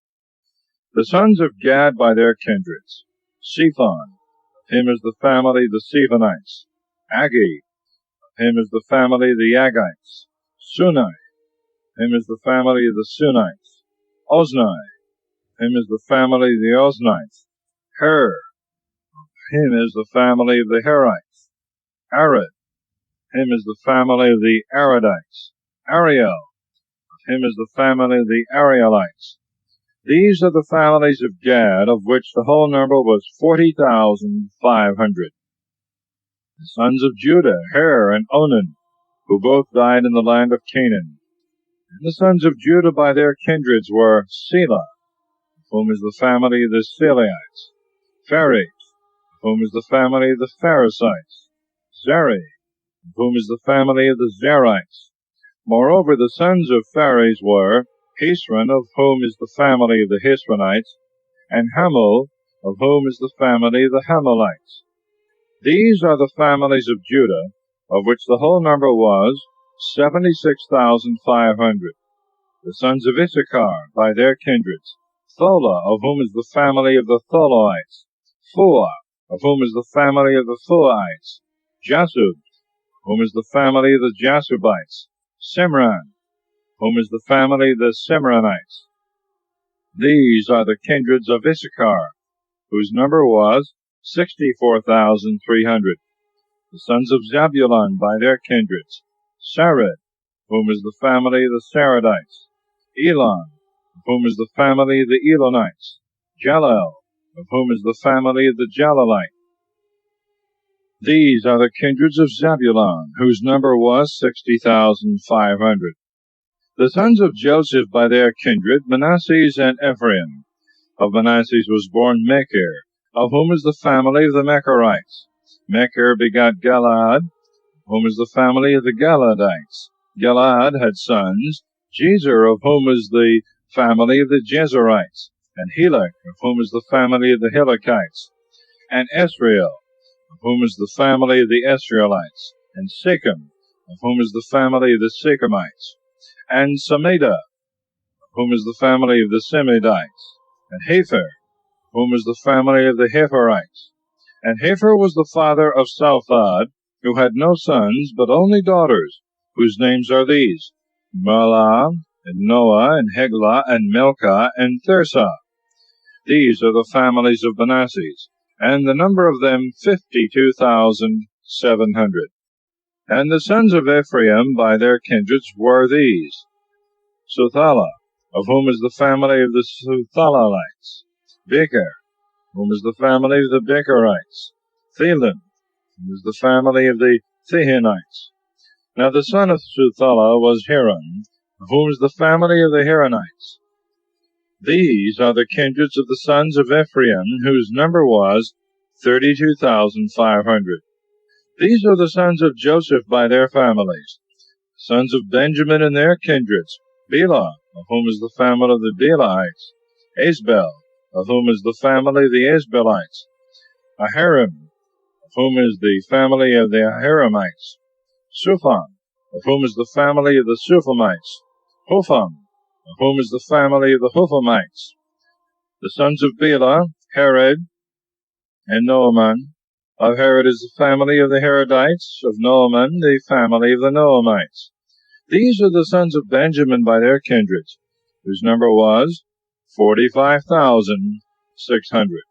The sons of Gad by their kindreds, Cephon, of him is the family of the Cephonites. Agi, of him is the family of the Agites. Sunai, of him is the family of the Sunites. Ozni, of him is the family of the Oznites. Her, of him is the family of the Herites. Arad, of him is the family of the Aradites. Ariel, of him is the family of the Arielites. These are the families of Gad, of which the whole number was 40,500. The sons of Judah, and Onan, who both died in the land of Canaan. And the sons of Judah by their kindreds were Selah, of whom is the family of the Selaites; Phares, of whom is the family of the Pharesites; Zeri, of whom is the family of the Zerites. Moreover, the sons of Phares were Hesron, of whom is the family of the Hesronites, and Hamul, of whom is the family of the Hamulites. These are the families of Judah, of which the whole number was 76,500. The sons of Issachar by their kindreds: Thola, of whom is the family of the Tholoites; Phua, of whom is the family of the Phuaites; Jasub, of whom is the family of the Jasubites; Simran, of whom is the family of the Simranites. These are the kindreds of Issachar, whose number was 64,300. The sons of Zabulon by their kindreds: Sarid, of whom is the family of the Saradites; Elon, of whom is the family of the Elonites; Jalel, of whom is the family of the Jalelites. These are the kindreds of Zabulon, whose number was 60,500. The sons of Joseph by their kindred: Manasses and Ephraim. Of Manasses was born Machir, of whom is the family of the Machirites. Machir begot Galaad, of whom is the family of the Galadites. Galaad had sons: Jezer, of whom is the family of the Jezerites, and Helek, of whom is the family of the Helekites, and Esrael, of whom is the family of the Esraelites, and Sechem, of whom is the family of the Sechemites, and Sameda, of whom is the family of the Semedites, and Hepher, of whom is the family of the Hepherites. And Hepher was the father of Salphad, who had no sons, but only daughters, whose names are these: Mahlah, and Noah, and Heglah, and Milcah, and Tirzah. These are the families of Manasses, and the number of them 52,700. And the sons of Ephraim by their kindreds were these: Suthala, of whom is the family of the Suthalalites; Becher, of whom is the family of the Becherites; Thilan, of whom is the family of the Thehanites. Now the son of Suthala was Heron, of whom is the family of the Heronites. These are the kindreds of the sons of Ephraim, whose number was 32,500. These are the sons of Joseph by their families. Sons of Benjamin and their kindreds: Bela, of whom is the family of the Belaites; Asbel, of whom is the family of the Asbelites; Aharim, of whom is the family of the Aharimites; Supham, of whom is the family of the Suphamites; Hupham, of whom is the family of the Huphamites. The sons of Bela: Herod and Noaman. Of Herod is the family of the Herodites; of Noaman the family of the Noamites. These are the sons of Benjamin by their kindreds, whose number was 45,600.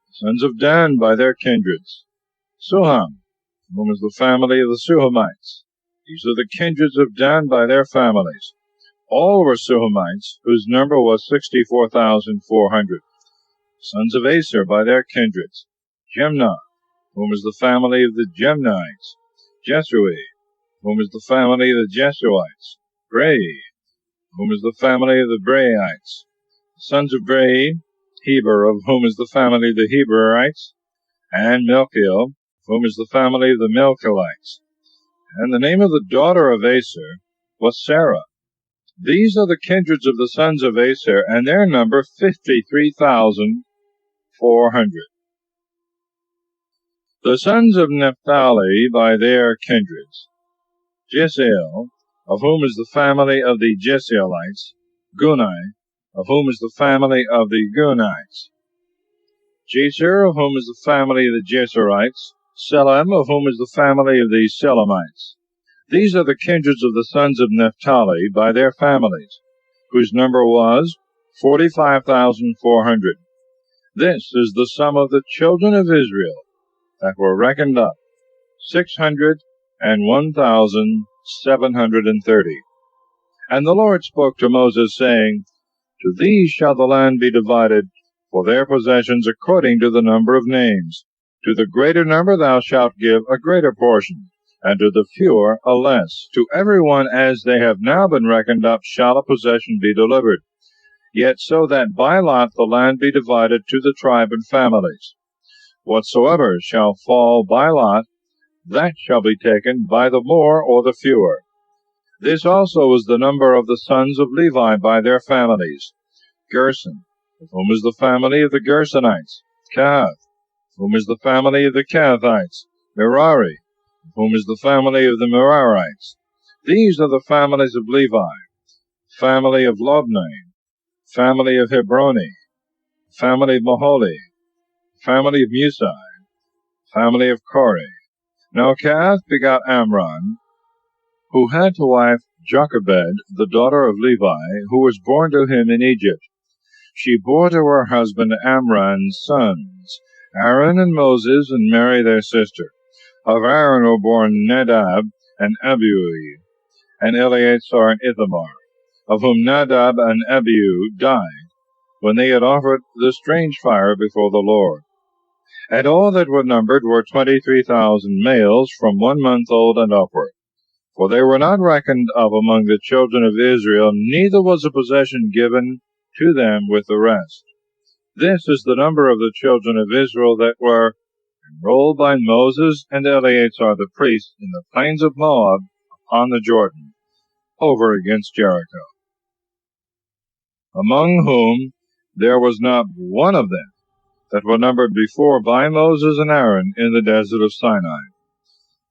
The sons of Dan by their kindreds: Suham, of whom is the family of the Suhamites. These are the kindreds of Dan by their families. All were Suhamites, whose number was 64,400. Sons of Aser by their kindreds: Jemnah, of whom is the family of the Jemnites; Jesui, of whom is the family of the Jesuites; Brei, of whom is the family of the Breiites. The sons of Brei: Heber, of whom is the family of the Heberites; and Milchiel, of whom is the family of the Milchielites. And the name of the daughter of Aser was Sarah. These are the kindreds of the sons of Aser, and their number 53,400. The sons of Naphtali by their kindreds: Jesiel, of whom is the family of the Jesielites; Gunai, of whom is the family of the Gunites; Jeser, of whom is the family of the Jeserites; Selem, of whom is the family of the Selemites. These are the kindreds of the sons of Naphtali by their families, whose number was 45,400. This is the sum of the children of Israel that were reckoned up, 601,730. And the Lord spoke to Moses, saying, To these shall the land be divided for their possessions according to the number of names. To the greater number thou shalt give a greater portion, and to the fewer a less. To every one as they have now been reckoned up shall a possession be delivered. Yet so that by lot the land be divided to the tribe and families. Whatsoever shall fall by lot, that shall be taken by the more or the fewer. This also is the number of the sons of Levi by their families. Gerson, of whom is the family of the Gersonites. Kahath, of whom is the family of the Kahathites. Merari, of whom is the family of the Merarites. These are the families of Levi. Family of Lobni, family of Hebroni, family of Maholi, family of Musai, family of Kore. Now Kahath begot Amram, who had to wife Jochebed, the daughter of Levi, who was born to him in Egypt. She bore to her husband Amram's sons, Aaron and Moses, and Mary their sister. Of Aaron were born Nadab and Abihu, and Eleazar and Ithamar, of whom Nadab and Abihu died, when they had offered the strange fire before the Lord. And all that were numbered were 23,000 males from 1 month old and upward. For they were not reckoned of among the children of Israel, neither was a possession given to them with the rest. This is the number of the children of Israel that were enrolled by Moses and Eleazar the priest in the plains of Moab upon the Jordan, over against Jericho, among whom there was not one of them that were numbered before by Moses and Aaron in the desert of Sinai.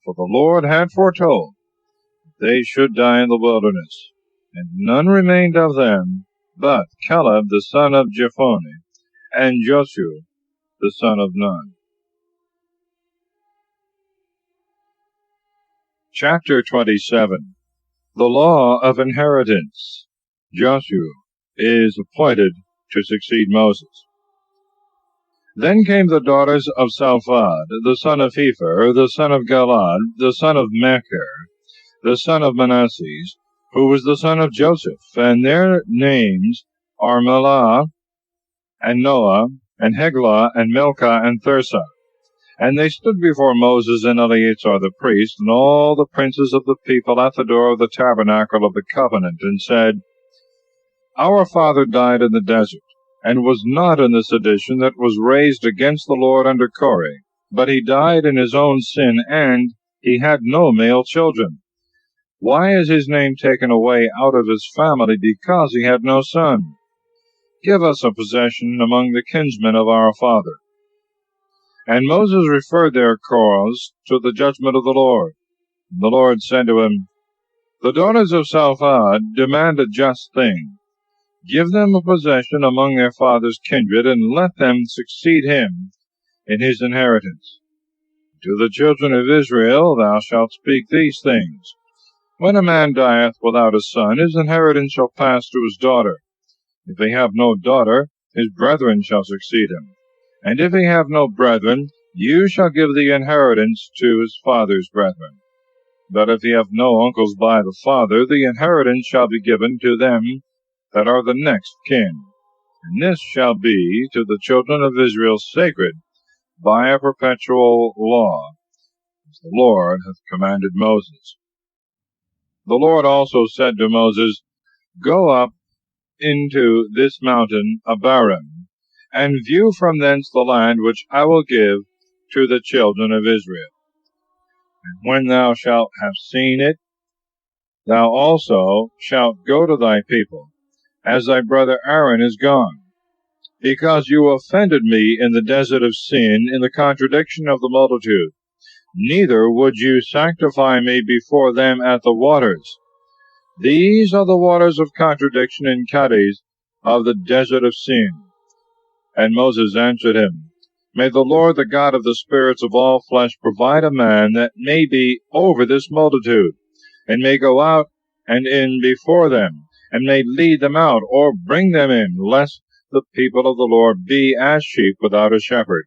For the Lord had foretold that they should die in the wilderness, and none remained of them but Caleb the son of Jephunneh, and Joshua the son of Nun. Chapter 27. The Law of Inheritance. Joshua is appointed to succeed Moses. Then came the daughters of Salphad, the son of Hepher, the son of Galad, the son of Machir, the son of Manasseh, who was the son of Joseph, and their names are Melah, and Noah, and Heglah, and Milcah, and Thirsa. And they stood before Moses and Eleazar the priest, and all the princes of the people at the door of the tabernacle of the covenant, and said, Our father died in the desert, and was not in the sedition that was raised against the Lord under Kore, but he died in his own sin, and he had no male children. Why is his name taken away out of his family, because he had no son? Give us a possession among the kinsmen of our father. And Moses referred their cause to the judgment of the Lord. And the Lord said to him, The daughters of Salphad demand a just thing. Give them a possession among their father's kindred, and let them succeed him in his inheritance. To the children of Israel thou shalt speak these things. When a man dieth without a son, his inheritance shall pass to his daughter. If he have no daughter, his brethren shall succeed him. And if he have no brethren, you shall give the inheritance to his father's brethren. But if he have no uncles by the father, the inheritance shall be given to them that are the next kin. And this shall be to the children of Israel sacred by a perpetual law, as the Lord hath commanded Moses. The Lord also said to Moses, Go up into this mountain Abarim, and view from thence the land which I will give to the children of Israel. And when thou shalt have seen it, thou also shalt go to thy people, as thy brother Aaron is gone, because you offended me in the desert of Sin, in the contradiction of the multitude. Neither would you sanctify me before them at the waters. These are the waters of contradiction in Kadesh of the desert of Sin. And Moses answered him, May the Lord, the God of the spirits of all flesh, provide a man that may be over this multitude, and may go out and in before them, and may lead them out, or bring them in, lest the people of the Lord be as sheep without a shepherd.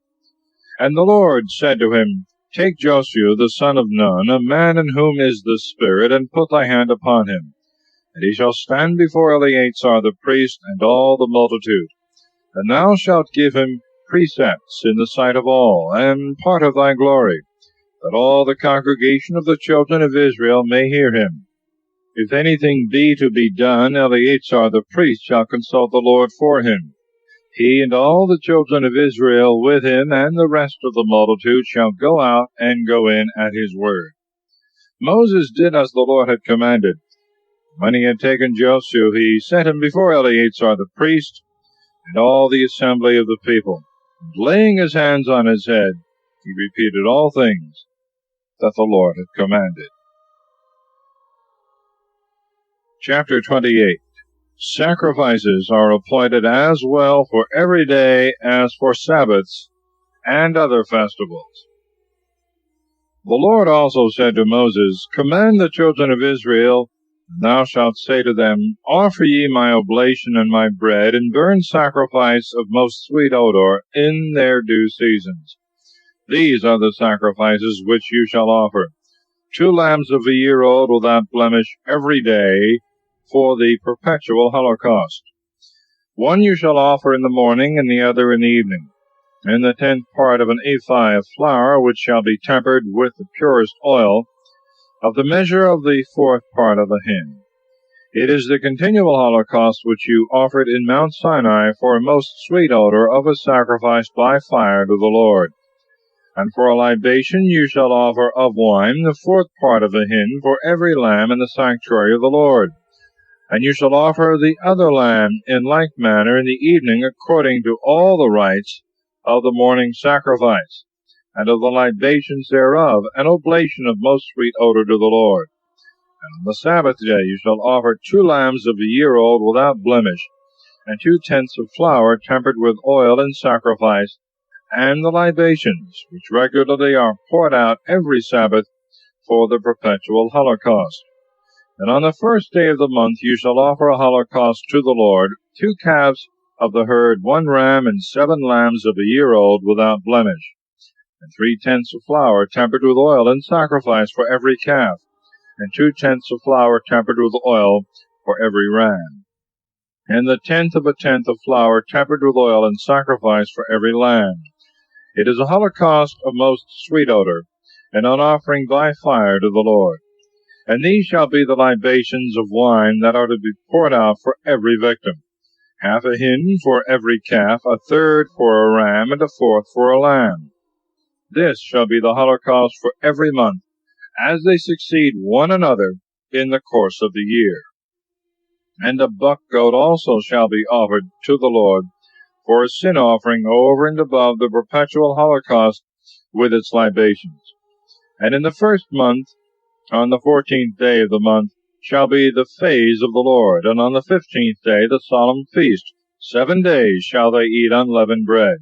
And the Lord said to him, Take Joshua the son of Nun, a man in whom is the Spirit, and put thy hand upon him. And he shall stand before Eleazar the priest and all the multitude. And thou shalt give him precepts in the sight of all, and part of thy glory, that all the congregation of the children of Israel may hear him. If anything be to be done, Eleazar the priest shall consult the Lord for him. He and all the children of Israel with him, and the rest of the multitude, shall go out and go in at his word. Moses did as the Lord had commanded. When he had taken Josue, he set him before Eleazar the priest, and all the assembly of the people. And laying his hands on his head, he repeated all things that the Lord had commanded. Chapter 28. Sacrifices are appointed as well for every day as for Sabbaths and other festivals. The Lord also said to Moses, Command the children of Israel, and thou shalt say to them, Offer ye my oblation and my bread, and burnt sacrifice of most sweet odor in their due seasons. These are the sacrifices which you shall offer: 2 lambs of a year old without blemish every day, for the perpetual holocaust. 1 you shall offer in the morning, and the other in the evening. And the 10th part of an ephah of flour, which shall be tempered with the purest oil, of the measure of the 4th part of a hin. It is the continual holocaust which you offered in Mount Sinai for a most sweet odor of a sacrifice by fire to the Lord. And for a libation you shall offer of wine the 4th part of a hin for every lamb in the sanctuary of the Lord. And you shall offer the other lamb in like manner in the evening, according to all the rites of the morning sacrifice, and of the libations thereof, an oblation of most sweet odor to the Lord. And on the Sabbath day you shall offer 2 lambs of a year old without blemish, and 2 tenths of flour tempered with oil in sacrifice, and the libations, which regularly are poured out every Sabbath for the perpetual holocaust. And on the 1st day of the month you shall offer a holocaust to the Lord, 2 calves of the herd, 1 ram, and 7 lambs of a year old without blemish, and 3 tenths of flour tempered with oil in sacrifice for every calf, and 2 tenths of flour tempered with oil for every ram, and the 1/10 of a tenth of flour tempered with oil in sacrifice for every lamb. It is a holocaust of most sweet odor, and an offering by fire to the Lord. And these shall be the libations of wine that are to be poured out for every victim: 1/2 a hin for every calf, 1/3 for a ram, and 1/4 for a lamb. This shall be the holocaust for every month, as they succeed one another in the course of the year. And a buck goat also shall be offered to the Lord for a sin offering over and above the perpetual holocaust with its libations. And in the 1st month, on the 14th day of the month, shall be the phase of the Lord, and on the 15th day the solemn feast. 7 days shall they eat unleavened bread.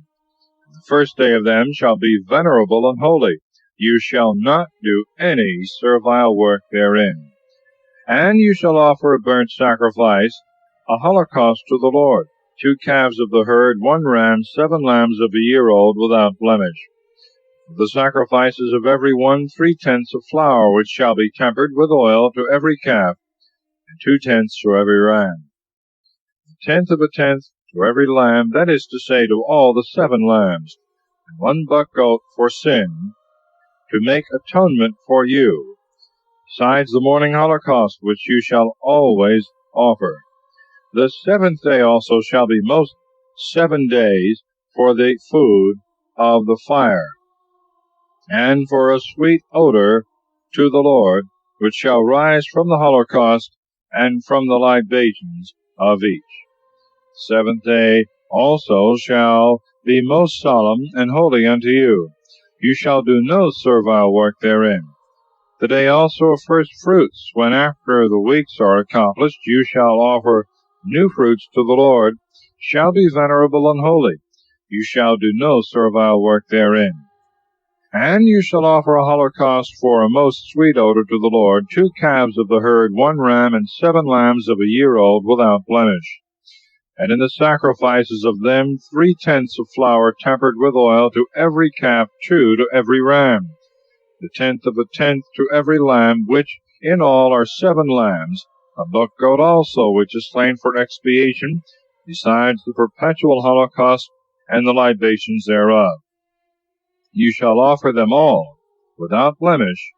The 1st day of them shall be venerable and holy. You shall not do any servile work therein. And you shall offer a burnt sacrifice, a holocaust to the Lord: 2 calves of the herd, 1 ram, 7 lambs of a year old without blemish. The sacrifices of every one 3 tenths of flour, which shall be tempered with oil, to every calf, and 2 tenths to every ram. 1/10 of a tenth to every lamb, that is to say, to all the 7 lambs, and 1 buck goat for sin, to make atonement for you, besides the morning holocaust, which you shall always offer. The 7th day also shall be most 7 days for the food of the fire, and for a sweet odor to the Lord, which shall rise from the holocaust and from the libations of each. The 7th day also shall be most solemn and holy unto you. You shall do no servile work therein. The day also of first fruits, when after the weeks are accomplished you shall offer new fruits to the Lord, shall be venerable and holy. You shall do no servile work therein. And you shall offer a holocaust for a most sweet odor to the Lord: 2 calves of the herd, 1 ram, and 7 lambs of a year old without blemish. And in the sacrifices of them 3 tenths of flour tempered with oil to every calf, 2 to every ram, the 1/10 of a tenth to every lamb, which in all are 7 lambs, a buck goat also, which is slain for expiation, besides the perpetual holocaust and the libations thereof. You shall offer them all, without blemish,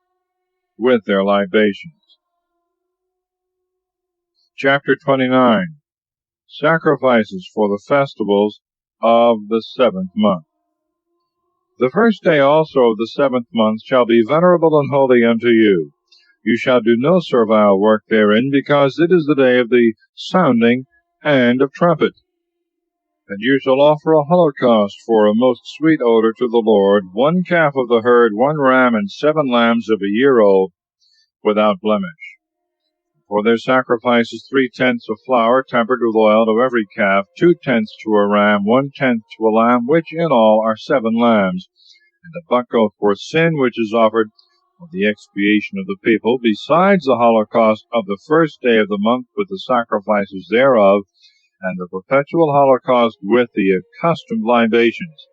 with their libations. Chapter 29. Sacrifices for the festivals of the 7th month. The first day also of the 7th month shall be venerable and holy unto you. You shall do no servile work therein, because it is the day of the sounding and of trumpet. And you shall offer a holocaust for a most sweet odor to the Lord, 1 calf of the herd, 1 ram, and 7 lambs of a year old, without blemish. For their sacrifices 3/10 of flour tempered with oil to every calf, 2/10 to a ram, 1/10 to a lamb, which in all are 7 lambs, and a buck goat for sin, which is offered for the expiation of the people, besides the holocaust of the first day of the month with the sacrifices thereof, and the perpetual holocaust with the accustomed libations.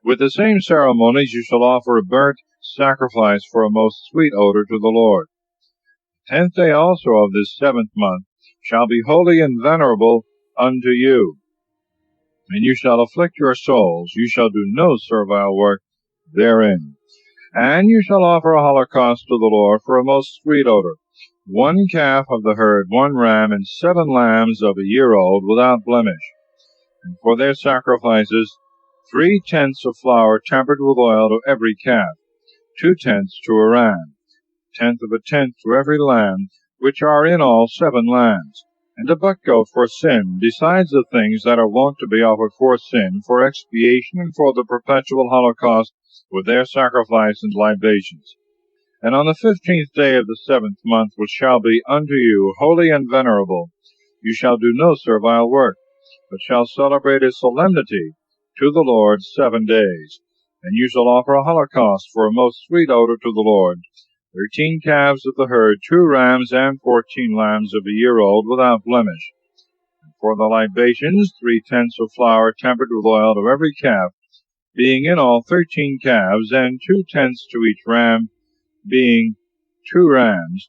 With the same ceremonies you shall offer a burnt sacrifice for a most sweet odor to the Lord. 10th day also of this 7th month shall be holy and venerable unto you. And you shall afflict your souls, you shall do no servile work therein. And you shall offer a holocaust to the Lord for a most sweet odor, 1 calf of the herd, 1 ram, and 7 lambs of a year old, without blemish. And for their sacrifices 3/10 of flour tempered with oil to every calf, 2/10 to a ram, 1/10 of a tenth to every lamb, which are in all 7 lambs, and a buck goat for sin, besides the things that are wont to be offered for sin, for expiation, and for the perpetual holocaust, with their sacrifice and libations. And on the 15th day of the 7th month, which shall be unto you holy and venerable, you shall do no servile work, but shall celebrate a solemnity to the Lord 7 days. And you shall offer a holocaust for a most sweet odor to the Lord, 13 calves of the herd, 2 rams, and 14 lambs of a year old, without blemish. And for the libations 3/10 of flour tempered with oil to every calf, being in all 13 calves, and 2/10 to each ram, being 2 rams,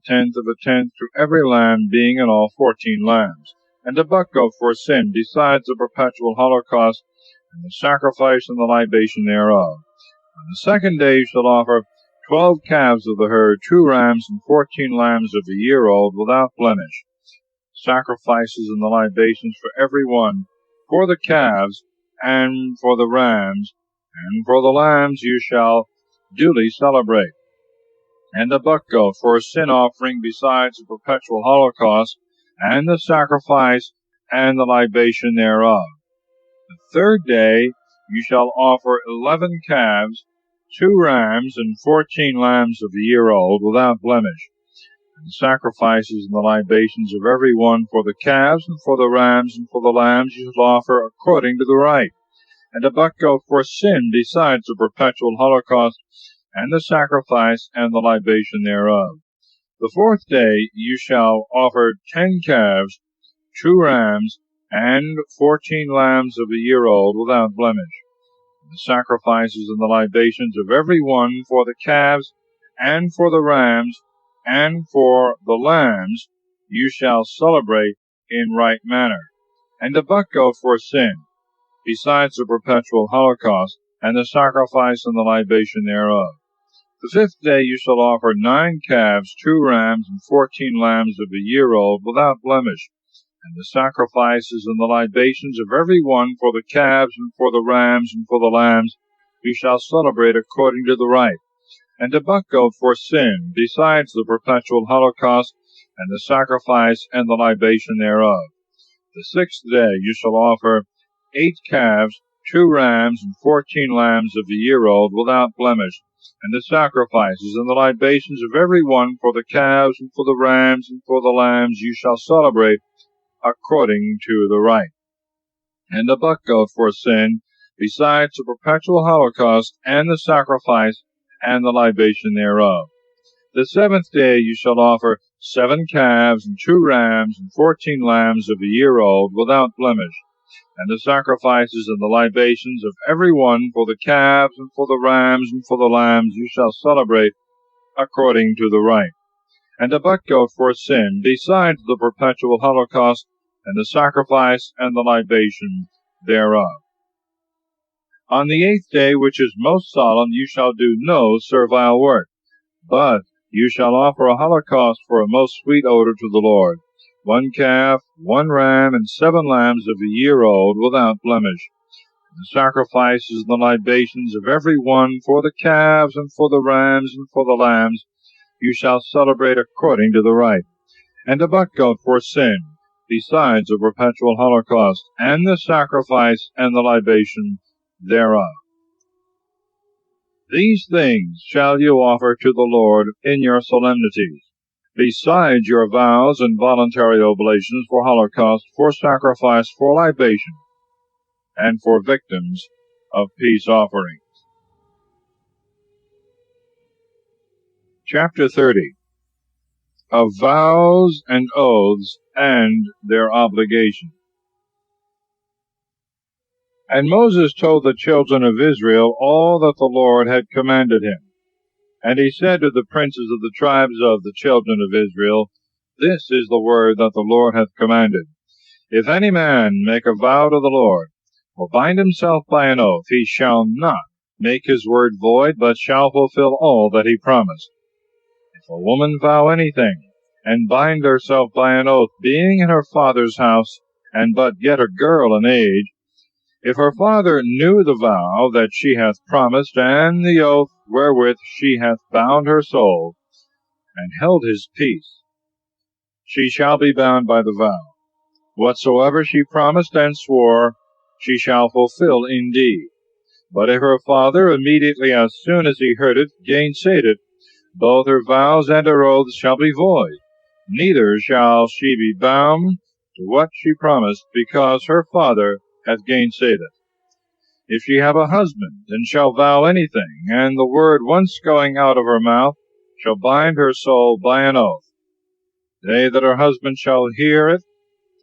1/10 of a tenth to every lamb, being in all 14 lambs, and a buck goat for sin, besides the perpetual holocaust, and the sacrifice and the libation thereof. On the 2nd day you shall offer 12 calves of the herd, 2 rams, and 14 lambs of a year old, without blemish, sacrifices and the libations for every one, for the calves, and for the rams, and for the lambs you shall duly celebrate. And a buck goat for a sin offering, besides the perpetual holocaust, and the sacrifice and the libation thereof. The 3rd day you shall offer 11 calves, 2 rams, and 14 lambs of a year old, without blemish, and the sacrifices and the libations of every one, for the calves, and for the rams, and for the lambs you shall offer according to the rite. And a buck goat for sin, besides the perpetual holocaust, and the sacrifice and the libation thereof. The 4th day you shall offer 10 calves, 2 rams, and 14 lambs of a year old, without blemish. The sacrifices and the libations of every one, for the calves, and for the rams, and for the lambs, you shall celebrate in right manner. And a buck goat for sin, besides the perpetual holocaust, and the sacrifice and the libation thereof. The 5th day you shall offer 9 calves, 2 rams, and 14 lambs of a year old, without blemish, and the sacrifices and the libations of every one, for the calves, and for the rams, and for the lambs, you shall celebrate according to the rite. And a buck goat for sin, besides the perpetual holocaust, and the sacrifice and the libation thereof. The 6th day you shall offer 8 calves, 2 rams, and 14 lambs of a year old, without blemish, and the sacrifices and the libations of every one, for the calves, and for the rams, and for the lambs, you shall celebrate according to the rite. And a buck goat for sin, besides the perpetual holocaust, and the sacrifice and the libation thereof. The 7th day you shall offer 7 calves, and 2 rams, and 14 lambs of a year old, without blemish, and the sacrifices and the libations of every one, for the calves, and for the rams, and for the lambs, you shall celebrate according to the rite. and a buck goat for sin, besides the perpetual holocaust, and the sacrifice and the libation thereof. On the 8th day, which is most solemn, you shall do no servile work, but you shall offer a holocaust for a most sweet odor to the Lord, 1 calf, 1 ram, and 7 lambs of a year old, without blemish. The sacrifices and the libations of every one for the calves and for the rams and for the lambs you shall celebrate according to the rite, and a buck goat for sin, besides a perpetual holocaust, and the sacrifice and the libation thereof. These things shall you offer to the Lord in your solemnities, besides your vows and voluntary oblations for holocaust, for sacrifice, for libation, and for victims of peace offerings. Chapter 30. Of vows and oaths and their obligation. And Moses told the children of Israel all that the Lord had commanded him. And he said to the princes of the tribes of the children of Israel, This is the word that the Lord hath commanded. If any man make a vow to the Lord, or bind himself by an oath, he shall not make his word void, but shall fulfill all that he promised. If a woman vow anything, and bind herself by an oath, being in her father's house, and but yet a girl in age, if her father knew the vow that she hath promised, and the oath wherewith she hath bound her soul, and held his peace, she shall be bound by the vow. Whatsoever she promised and swore, she shall fulfill indeed. But if her father, immediately as soon as he heard it, gainsayed it, both her vows and her oaths shall be void, neither shall she be bound to what she promised, because her father hath gainsaid it. If she have a husband, and shall vow anything, and the word once going out of her mouth shall bind her soul by an oath, they that her husband shall hear it,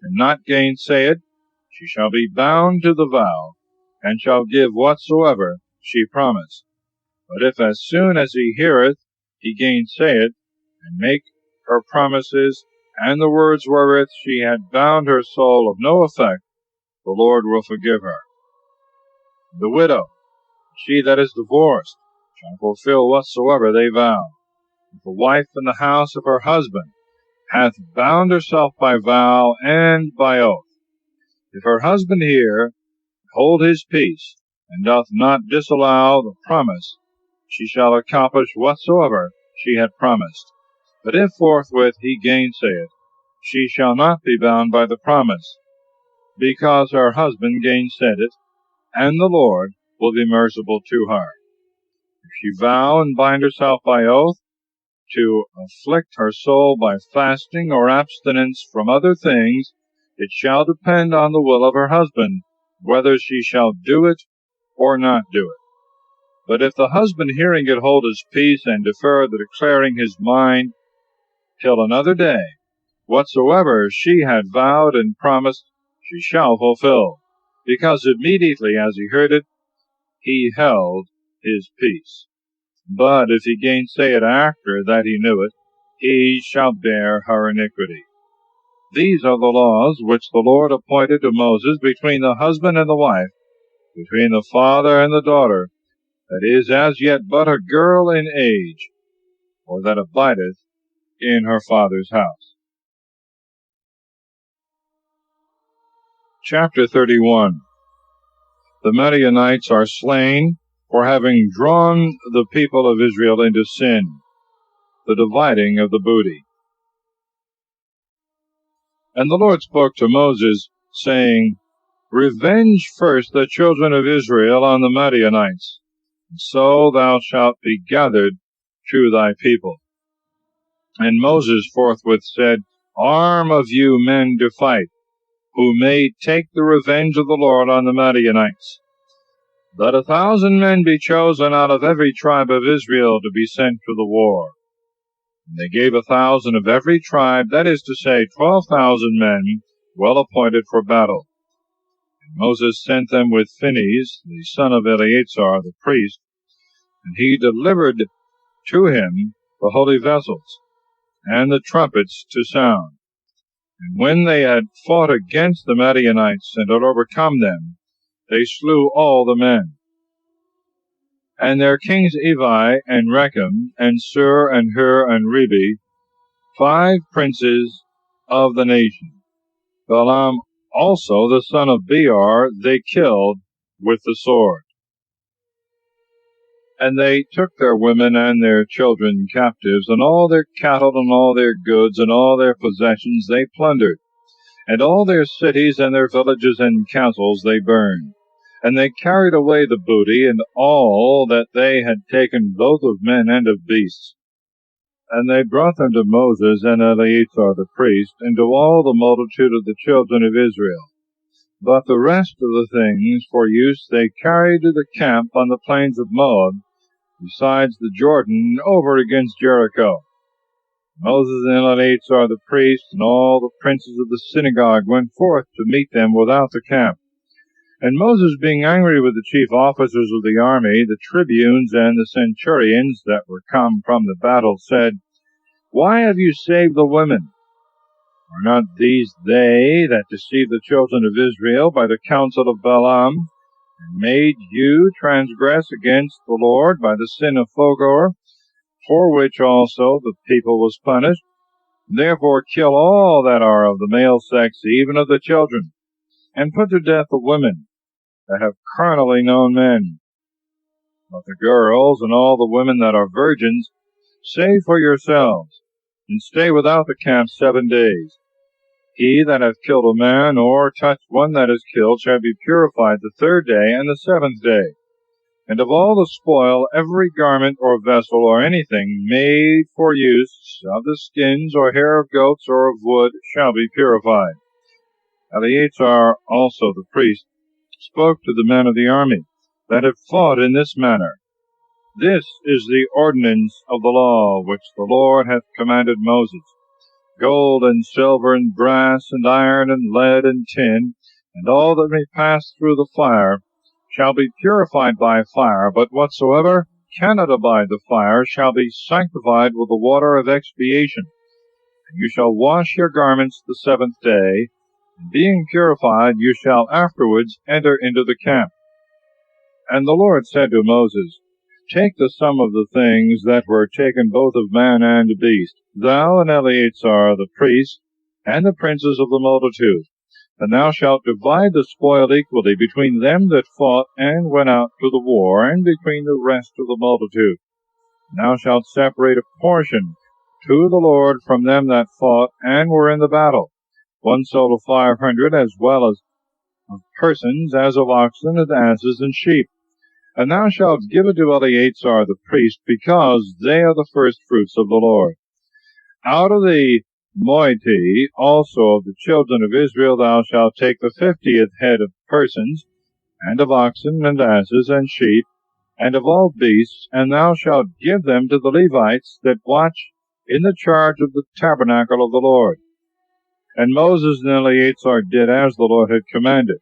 and not gainsay it, she shall be bound to the vow, and shall give whatsoever she promised. But if as soon as he heareth, he gainsay it, and make her promises, and the words wherewith she had bound her soul of no effect, the Lord will forgive her. The widow, she that is divorced, shall fulfill whatsoever they vow. If a wife in the house of her husband hath bound herself by vow and by oath, if her husband hear, hold his peace, and doth not disallow the promise, she shall accomplish whatsoever she had promised. But if forthwith he gainsay it, she shall not be bound by the promise, because her husband gainsaid it, and the Lord will be merciful to her. If she vow and bind herself by oath, to afflict her soul by fasting or abstinence from other things, it shall depend on the will of her husband, whether she shall do it or not do it. But if the husband hearing it hold his peace, and defer the declaring his mind till another day, whatsoever she had vowed and promised, she shall fulfill, because immediately as he heard it, he held his peace. But if he gainsay it after that he knew it, he shall bear her iniquity. These are the laws which the Lord appointed to Moses between the husband and the wife, between the father and the daughter, that is as yet but a girl in age, or that abideth in her father's house. Chapter 31. The Midianites are slain for having drawn the people of Israel into sin. The dividing of the booty. And the Lord spoke to Moses, saying, Revenge first the children of Israel on the Midianites, and so thou shalt be gathered to thy people. And Moses forthwith said, Arm of you men to fight, who may take the revenge of the Lord on the Midianites. Let 1,000 men be chosen out of every tribe of Israel to be sent to the war. And they gave 1,000 of every tribe, that is to say, 12,000 men, well appointed for battle. And Moses sent them with Phinehas, the son of Eleazar the priest, and he delivered to him the holy vessels,
and the trumpets to sound. And when they had fought against the Midianites and had overcome them, they slew all the men. And their kings Evi and Rechem and Sur and Hur and Rebi, 5 princes of the nation. Balaam also the son of Beor they killed with the sword. And they took their women and their children captives, and all their cattle and all their goods and all their possessions they plundered, and all their cities and their villages and castles they burned. And they carried away the booty and all that they had taken, both of men and of beasts. And they brought them to Moses and Eleazar the priest, and to all the multitude of the children of Israel. But the rest of the things for use they carried to the camp on the plains of Moab, besides the Jordan, over against Jericho. Moses and Eleazar the priest and all the princes of the synagogue went forth to meet them without the camp. And Moses, being angry with the chief officers of the army, the tribunes and the centurions that were come from the battle, said, Why have you saved the women? Are not these they that deceived the children of Israel by the counsel of Balaam, and made you transgress against the Lord by the sin of Phogor, for which also the people was punished? Therefore kill all that are of the male sex, even of the children, and put to death the women that have carnally known men. But the girls and all the women that are virgins, save for yourselves, and stay without the camp 7 days. He that hath killed a man, or touched one that is killed, shall be purified the 3rd day and the 7th day. And of all the spoil, every garment or vessel or anything made for use of the skins or hair of goats or of wood shall be purified. Eleazar also the priest spoke to the men of the army that have fought in this manner. This is the ordinance of the law which the Lord hath commanded Moses. Gold and silver and brass and iron and lead and tin, and all that may pass through the fire, shall be purified by fire, but whatsoever cannot abide the fire shall be sanctified with the water of expiation. And you shall wash your garments the 7th day, and being purified you shall afterwards enter into the camp. And the Lord said to Moses, Take the sum of the things that were taken both of man and beast, thou and Eleazar the priest, and the princes of the multitude, and thou shalt divide the spoil equally between them that fought and went out to the war, and between the rest of the multitude. And thou shalt separate a portion to the Lord from them that fought and were in the battle, 1 soul of 500, as well as of persons, as of oxen and asses and sheep. And thou shalt give it to Eleazar the priest, because they are the firstfruits of the Lord. Out of the moiety also of the children of Israel thou shalt take the 50th head of persons, and of oxen and asses and sheep, and of all beasts, and thou shalt give them to the Levites that watch in the charge of the tabernacle of the Lord. And Moses and Eleazar did as the Lord had commanded.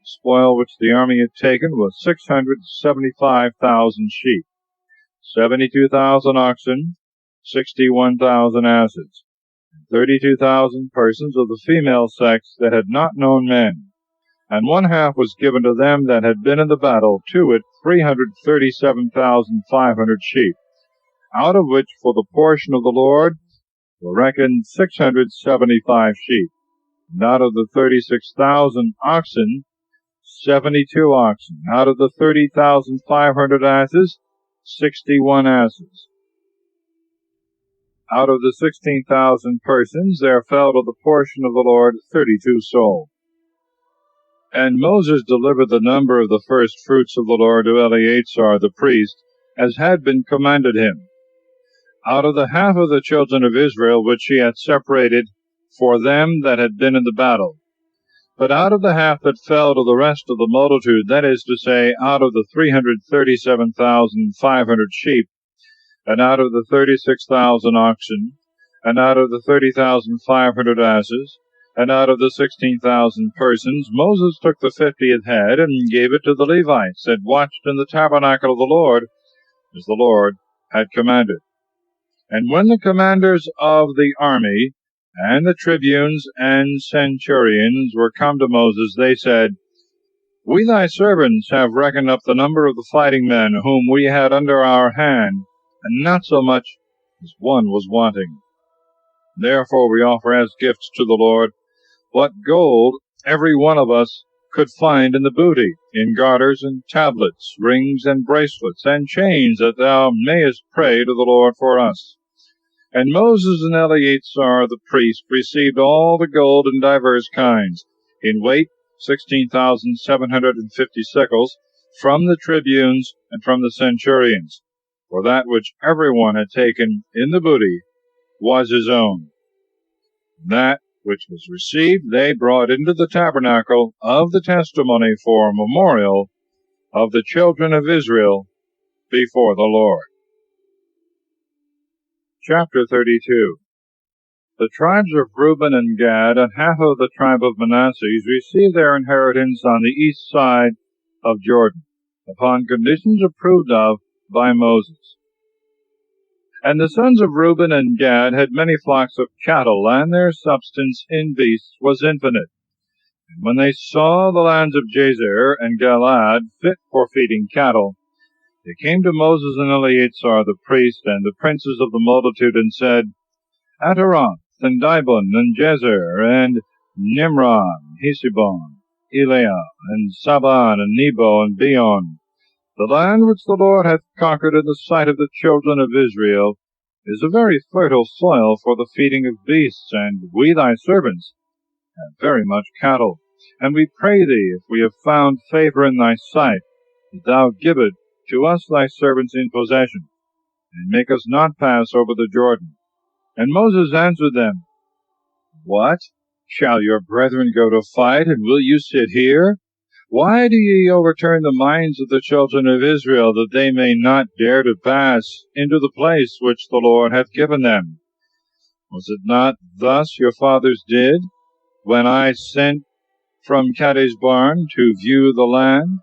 The spoil which the army had taken was 675,000 sheep, 72,000 oxen, 61,000 asses, and 32,000 persons of the female sex that had not known men. And 1/2 was given to them that had been in the battle, to it 337,500 sheep, out of which for the portion of the Lord were reckoned 675 sheep, and out of the 36,000 oxen, 72 oxen, out of the 30,500 asses, 61 asses. Out of the 16,000 persons there fell to the portion of the Lord 32 souls. And Moses delivered the number of the first fruits of the Lord to Eleazar the priest, as had been commanded him, out of the half of the children of Israel which he had separated for them that had been in the battle. But out of the half that fell to the rest of the multitude, that is to say, out of the 337,500 sheep, and out of the 36,000 oxen, and out of the 30,500 asses, and out of the 16,000 persons, Moses took the 50th head, and gave it to the Levites that watched in the tabernacle of the Lord, as the Lord had commanded. And when the commanders of the army and the tribunes and centurions were come to Moses, they said, We thy servants have reckoned up the number of the fighting men whom we had under our hand, and not so much as one was wanting. Therefore we offer as gifts to the Lord what gold every one of us could find in the booty, in garters and tablets, rings and bracelets, and chains, that thou mayest pray to the Lord for us. And Moses and Eleazar the priest received all the gold in divers kinds, in weight 16,750 shekels, from the tribunes and from the centurions, for that which every one had taken in the booty was his own. That which was received they brought into the tabernacle of the testimony for a memorial of the children of Israel before the Lord. Chapter 32. The tribes of Reuben and Gad and half of the tribe of Manasseh received their inheritance on the east side of Jordan, upon conditions approved of by Moses. And the sons of Reuben and Gad had many flocks of cattle, and their substance in beasts was infinite. And when they saw the lands of Jazer and Galaad fit for feeding cattle, they came to Moses and Eleazar the priest and the princes of the multitude, and said, Ataroth, and Dibon, and Jazer, and Nimron, Hesibon, Eleah, and Saban, and Nebo, and Beon, the land which the Lord hath conquered in the sight of the children of Israel, is a very fertile soil for the feeding of beasts, and we thy servants have very much cattle. And we pray thee, if we have found favor in thy sight, that thou give it to us thy servants in possession, and make us not pass over the Jordan. And Moses answered them, What? Shall your brethren go to fight, and will you sit here? Why do ye overturn the minds of the children of Israel, that they may not dare to pass into the place which the Lord hath given them? Was it not thus your fathers did, when I sent from Kadesh Barn to view the land?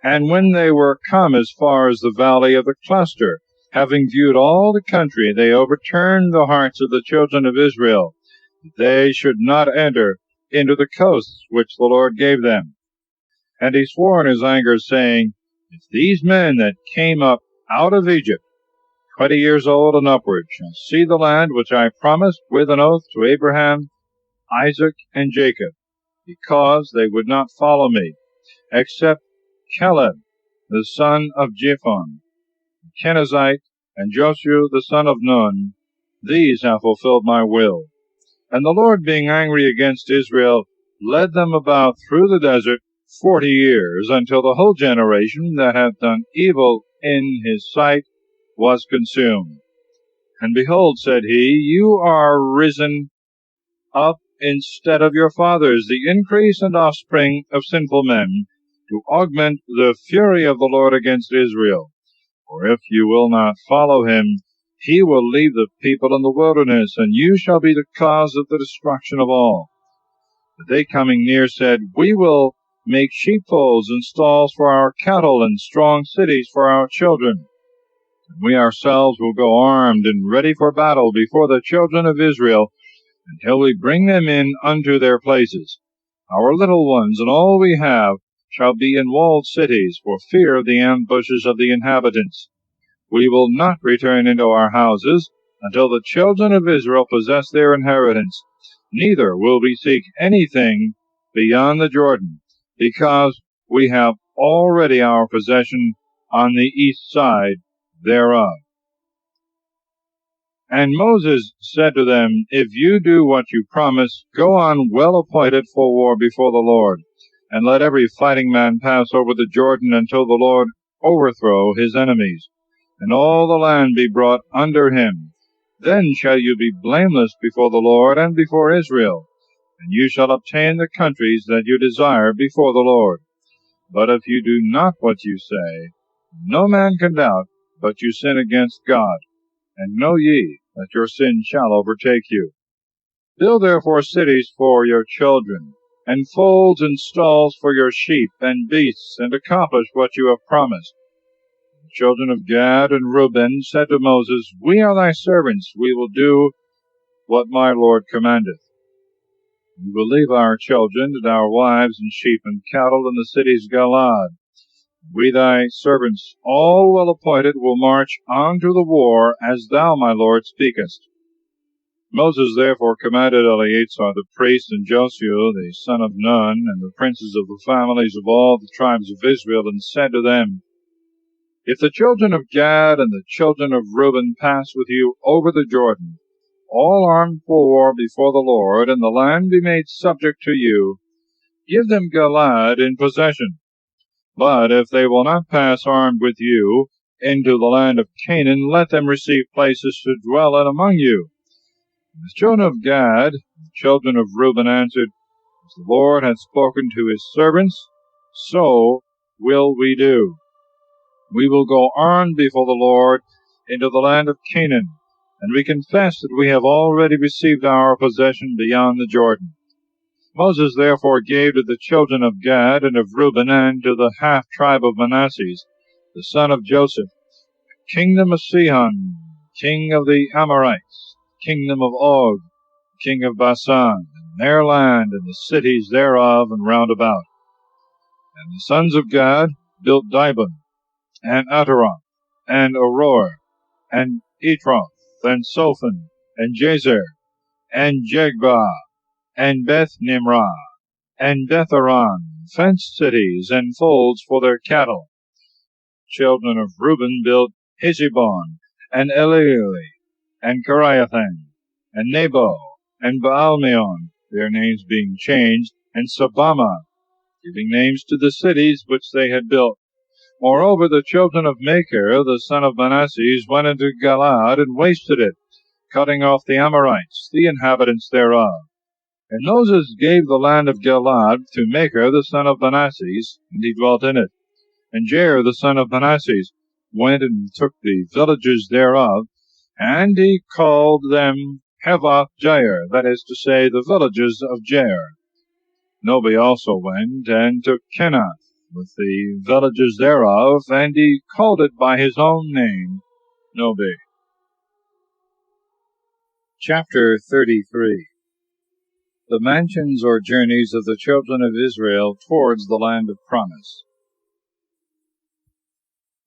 And when they were come as far as the valley of the cluster, having viewed all the country, they overturned the hearts of the children of Israel, that they should not enter into the coasts which the Lord gave them. And he swore in his anger, saying, If these men that came up out of Egypt, 20 years old and upward, shall see the land which I promised with an oath to Abraham, Isaac, and Jacob, because they would not follow me, except Caleb, the son of Jephunneh, the Kenizzite, and Joshua, the son of Nun, these have fulfilled my will. And the Lord, being angry against Israel, led them about through the desert 40 years, until the whole generation that hath done evil in his sight was consumed. And behold, said he, you are risen up instead of your fathers, the increase and offspring of sinful men, to augment the fury of the Lord against Israel. For if you will not follow him, he will leave the people in the wilderness, and you shall be the cause of the destruction of all. But they coming near said, We will make sheepfolds and stalls for our cattle, and strong cities for our children. And we ourselves will go armed and ready for battle before the children of Israel, until we bring them in unto their places. Our little ones and all we have shall be in walled cities, for fear of the ambushes of the inhabitants. We will not return into our houses until the children of Israel possess their inheritance, neither will we seek anything beyond the Jordan, because we have already our possession on the east side thereof. And Moses said to them, If you do what you promise, go on well appointed for war before the Lord, and let every fighting man pass over the Jordan until the Lord overthrow his enemies, and all the land be brought under him. Then shall you be blameless before the Lord and before Israel, and you shall obtain the countries that you desire before the Lord. But if you do not what you say, no man can doubt but you sin against God, and know ye that your sin shall overtake you. Build therefore cities for your children, and folds and stalls for your sheep and beasts, and accomplish what you have promised. children of Gad and Reuben said to Moses, We are thy servants, we will do what my Lord commandeth. We will leave our children and our wives and sheep and cattle in the cities Galaad. We thy servants, all well appointed, will march on to the war, as thou, my Lord, speakest. Moses therefore commanded Eleazar the priest, and Joshua the son of Nun, and the princes of the families of all the tribes of Israel, and said to them, If the children of Gad and the children of Reuben pass with you over the Jordan, all armed for war before the Lord, and the land be made subject to you, give them Galaad in possession. But if they will not pass armed with you into the land of Canaan, let them receive places to dwell in among you. And the children of Gad, the children of Reuben answered, As the Lord hath spoken to his servants, so will we do. We will go armed before the Lord into the land of Canaan, and we confess that we have already received our possession beyond the Jordan. Moses therefore gave to the children of Gad and of Reuben and to the half-tribe of Manasseh, the son of Joseph, the kingdom of Sihon, king of the Amorites, kingdom of Og, king of Bashan, and their land, and the cities thereof, and round about. And the sons of Gad built Dibon, and Ataroth, and Aroer, and Etroth, and Sophan, and Jazer, and Jegbah, and Beth-Nimrah, and Betharan, fenced cities, and folds for their cattle. Children of Reuben built Heshbon, and Elealeh, and Kiriathaim, and Nebo, and Baalmeon, their names being changed, and Sabamah, giving names to the cities which they had built. Moreover, the children of Machir, the son of Manasseh, went into Galaad and wasted it, cutting off the Amorites, the inhabitants thereof. And Moses gave the land of Galaad to Machir, the son of Manasseh, and he dwelt in it. And Jair, the son of Manasseh, went and took the villages thereof, and he called them Havoth-Jair, that is to say, the villages of Jair. Nobi also went and took Kenath, with the villages thereof, and he called it by his own name, Nobi. Chapter 33. The mansions or journeys of the children of Israel towards the land of promise.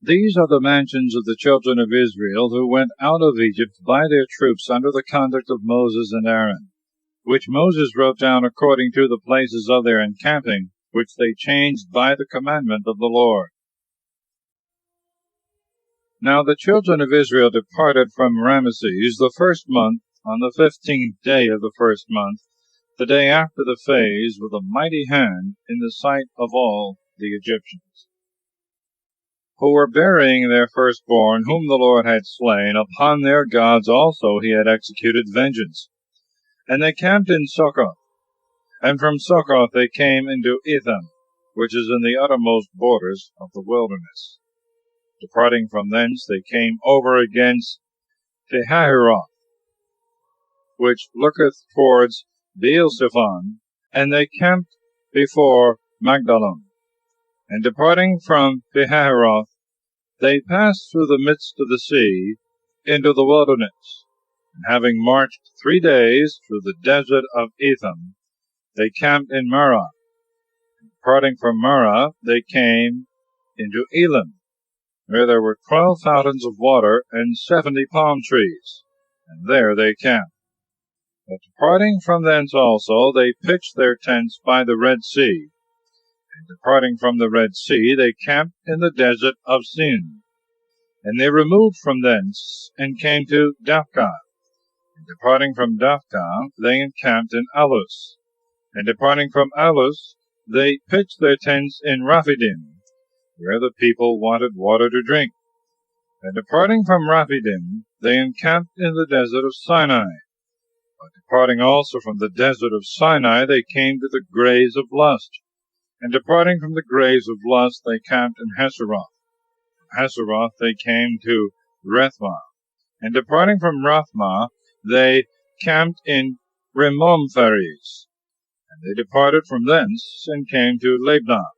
These are the mansions of the children of Israel who went out of Egypt by their troops under the conduct of Moses and Aaron, which Moses wrote down according to the places of their encamping, which they changed by the commandment of the Lord. Now the children of Israel departed from Ramesses the first month, on the 15th day of the first month, the day after the phase, with a mighty hand in the sight of all the Egyptians, who were burying their firstborn, whom the Lord had slain. Upon their gods also he had executed vengeance. And they camped in Succoth. And from Succoth they came into Etham, which is in the uttermost borders of the wilderness. Departing from thence, they came over against Pihahiroth, which looketh towards Beelzephon, and they camped before Magdalon. And departing from Pihahiroth, they passed through the midst of the sea into the wilderness. And having marched 3 days through the desert of Etham, they camped in Marah. And departing from Marah, they came into Elim, where there were 12 fountains of water and 70 palm trees, and there they camped. But departing from thence also, they pitched their tents by the Red Sea. And departing from the Red Sea, they camped in the desert of Sin. And they removed from thence, and came to Daphkah. And departing from Daphkah, they encamped in Alus. And departing from Alus, they pitched their tents in Raphidim, where the people wanted water to drink. And departing from Raphidim, they encamped in the desert of Sinai. But departing also from the desert of Sinai, they came to the graves of Lust. And departing from the graves of Lust, they camped in Hazeroth. From Hazeroth they came to Rethmah. And departing from Rethmah, they camped in Rimmon-Phares. And they departed from thence, and came to Libnah.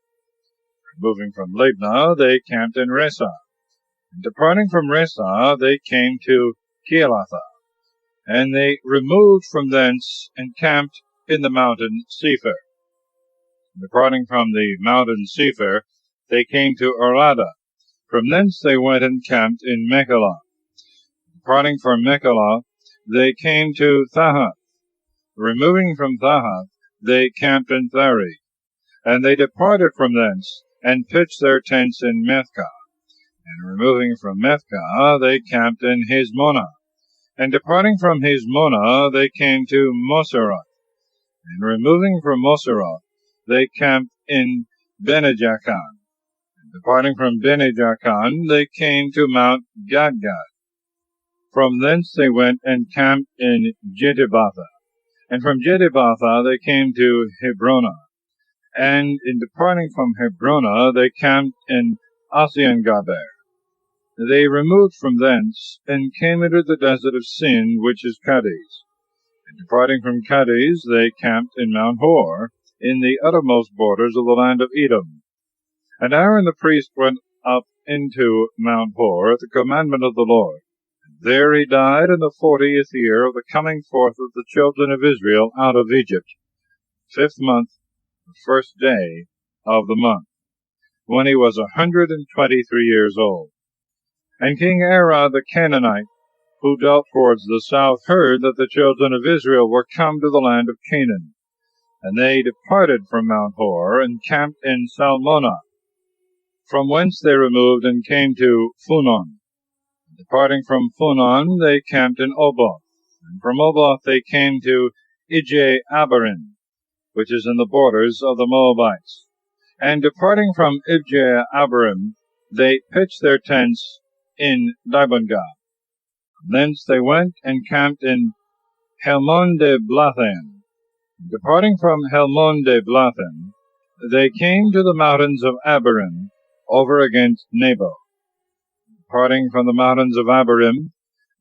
Moving from Libnah, they camped in Resah. And departing from Rissa, they came to Keilatha, and they removed from thence and camped in the mountain Sephir. Departing from the mountain Sephir, they came to Arada. From thence they went and camped in Mekhelah. Departing from Mekhelah, they came to Thahath. Removing from Thahath, they camped in Thari. And they departed from thence, and pitched their tents in Methkah. And removing from Methkah, they camped in Hezmonah. And departing from Hezmonah, they came to Moseroth. And removing from Moseroth, they camped in Bene-Jaakan. And departing from Bene-Jaakan, they came to Mount Gadgad. From thence they went and camped in Jedibatha. And from Jedibatha they came to Hebronah. And in departing from Hebronah, they camped in Asian-Gaber. They removed from thence, and came into the desert of Sin, which is Cadiz. And departing from Cadiz, they camped in Mount Hor, in the uttermost borders of the land of Edom. And Aaron the priest went up into Mount Hor at the commandment of the Lord. And there he died in the 40th year of the coming forth of the children of Israel out of Egypt, 5th month, the 1st day of the month, when he was 123 years old. And King Arad the Canaanite, who dwelt towards the south, heard that the children of Israel were come to the land of Canaan. And they departed from Mount Hor, and camped in Salmonah, from whence they removed and came to Phunon. Departing from Phunon, they camped in Oboth. And from Oboth they came to Ije-Abarim, which is in the borders of the Moabites. And departing from Ije-Abarim, they pitched their tents in Dibongah. Thence they went and camped in Helmon-de-Blathan. Departing from Helmon-de-Blathan, they came to the mountains of Abarim, over against Nebo. Departing from the mountains of Abarim,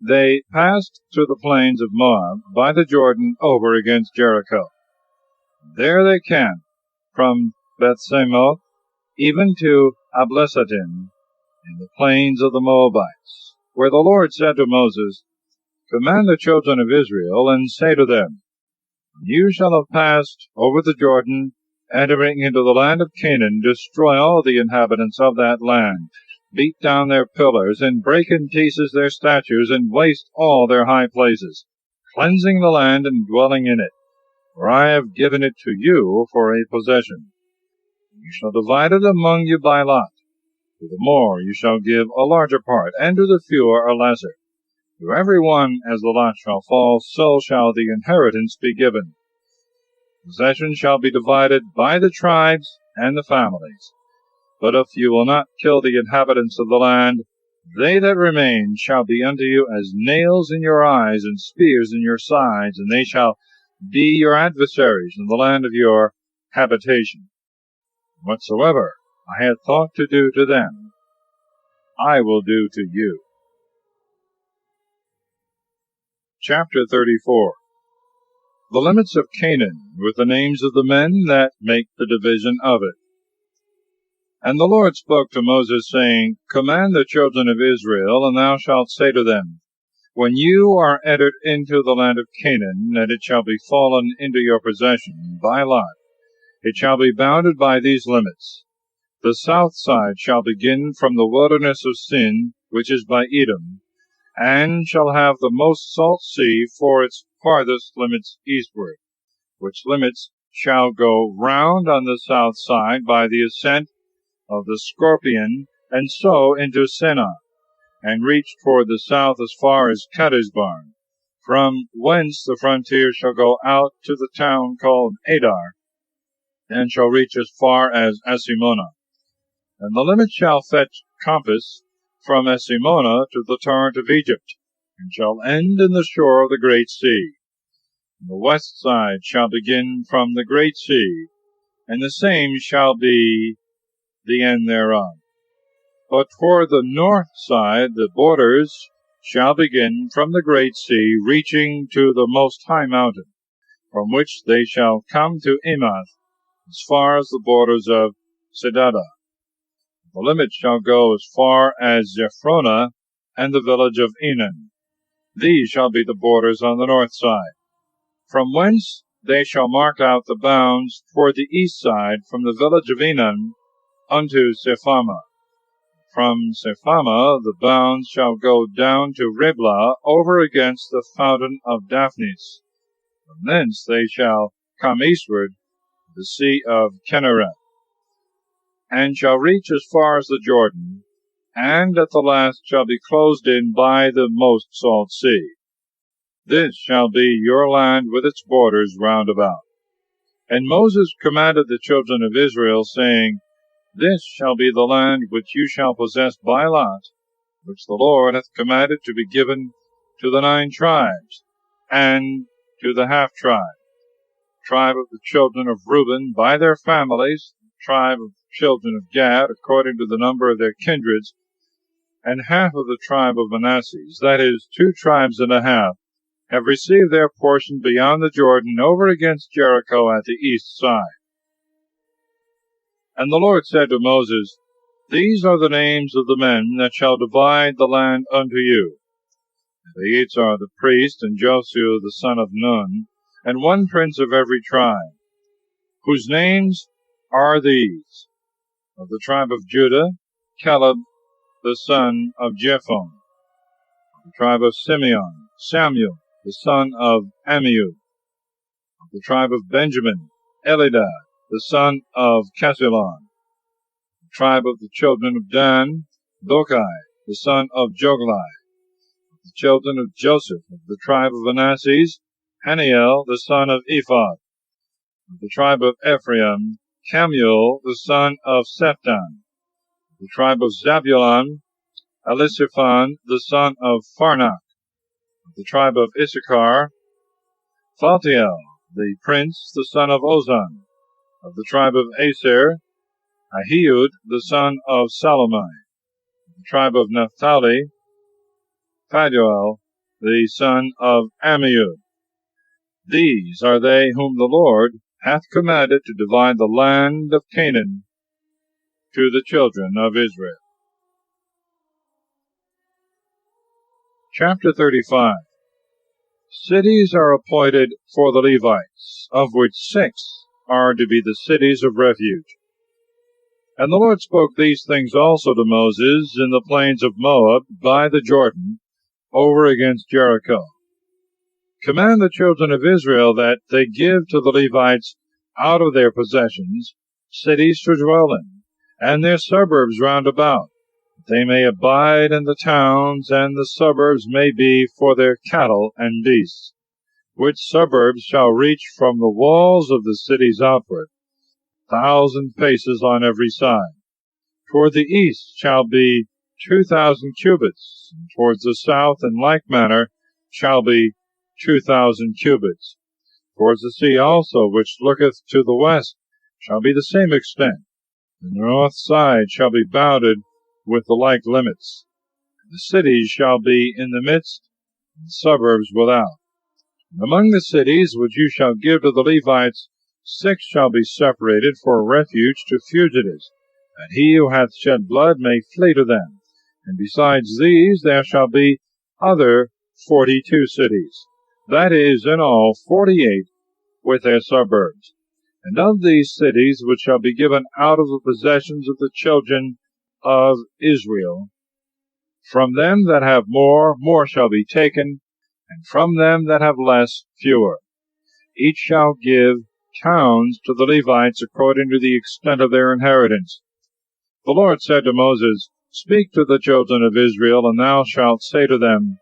they passed through the plains of Moab, by the Jordan, over against Jericho. There they camped, from Bethsemoth even to Ablesatim, in the plains of the Moabites, where the Lord said to Moses, Command the children of Israel, and say to them, You shall have passed over the Jordan, entering into the land of Canaan, destroy all the inhabitants of that land, beat down their pillars, and break in pieces their statues, and waste all their high places, cleansing the land and dwelling in it. For I have given it to you for a possession. You shall divide it among you by lot. To the more you shall give a larger part, and to the fewer a lesser. To every one as the lot shall fall, so shall the inheritance be given. Possession shall be divided by the tribes and the families. But if you will not kill the inhabitants of the land, they that remain shall be unto you as nails in your eyes and spears in your sides, and they shall be your adversaries in the land of your habitation. Whatsoever I had thought to do to them, I will do to you. Chapter 34. The limits of Canaan, with the names of the men that make the division of it. And the Lord spoke to Moses, saying, Command the children of Israel, and thou shalt say to them, When you are entered into the land of Canaan, and it shall be fallen into your possession by lot, it shall be bounded by these limits. The south side shall begin from the wilderness of Sin, which is by Edom, and shall have the most salt sea for its farthest limits eastward, which limits shall go round on the south side by the ascent of the Scorpion, and so into Senah, and reach toward the south as far as Kadesbarn, from whence the frontier shall go out to the town called Adar, and shall reach as far as Asimona. And the limit shall fetch compass from Asimona to the torrent of Egypt, and shall end in the shore of the great sea. And the west side shall begin from the great sea, and the same shall be the end thereof. But toward the north side the borders shall begin from the great sea, reaching to the most high mountain, from which they shall come to Emath, as far as the borders of Sedadah. The limit shall go as far as Zephronah and the village of Enon. These shall be the borders on the north side, from whence they shall mark out the bounds toward the east side, from the village of Enon unto Sephama. From Sephama the bounds shall go down to Riblah, over against the fountain of Daphnis. From thence they shall come eastward to the sea of Kinnereth, and shall reach as far as the Jordan, and at the last shall be closed in by the most salt sea. This shall be your land with its borders round about. And Moses commanded the children of Israel, saying, This shall be the land which you shall possess by lot, which the Lord hath commanded to be given to the 9 tribes, and to the half-tribe, tribe of the children of Reuben by their families, tribe of the children of Gad according to the number of their kindreds, and half of the tribe of Manasseh, that is, 2 tribes and a half, have received their portion beyond the Jordan, over against Jericho at the east side. And the Lord said to Moses, These are the names of the men that shall divide the land unto you. These are the priest, and Joshua the son of Nun, and 1 prince of every tribe, whose names are these: of the tribe of Judah, Caleb the son of Jephone; of the tribe of Simeon, Samuel the son of Ammiud; of the tribe of Benjamin, Elidah the son of Kesilon; the tribe of the children of Dan, Dokai the son of Joglai; of the children of Joseph, of the tribe of Manasseh, Haniel the son of Ephod; of the tribe of Ephraim, Camuel the son of Septan; of the tribe of Zabulon, Elisaphan the son of Pharnach; of the tribe of Issachar, Phaltiel the prince the son of Ozan; of the tribe of Aser, Ahiud the son of Salomai; of the tribe of Naphtali, Phaduel the son of Ammiud. These are they whom the Lord hath commanded to divide the land of Canaan to the children of Israel. Chapter 35. Cities are appointed for the Levites, of which 6 are to be the cities of refuge. And the Lord spoke these things also to Moses in the plains of Moab by the Jordan, over against Jericho. Command the children of Israel that they give to the Levites out of their possessions cities to dwell in, and their suburbs round about, that they may abide in the towns, and the suburbs may be for their cattle and beasts, which suburbs shall reach from the walls of the cities outward, 1,000 paces on every side. Toward the east shall be 2,000 cubits, and towards the south in like manner shall be 2,000 cubits. Towards the sea also, which looketh to the west, shall be the same extent. The north side shall be bounded with the like limits. The cities shall be in the midst, and the suburbs without. And among the cities which you shall give to the Levites, 6 shall be separated for a refuge to fugitives, that he who hath shed blood may flee to them. And besides these there shall be other 42 cities, that is, in all 48, with their suburbs. And of these cities which shall be given out of the possessions of the children of Israel, from them that have more, more shall be taken, and from them that have less, fewer. Each shall give towns to the Levites according to the extent of their inheritance. The Lord said to Moses, Speak to the children of Israel, and thou shalt say to them,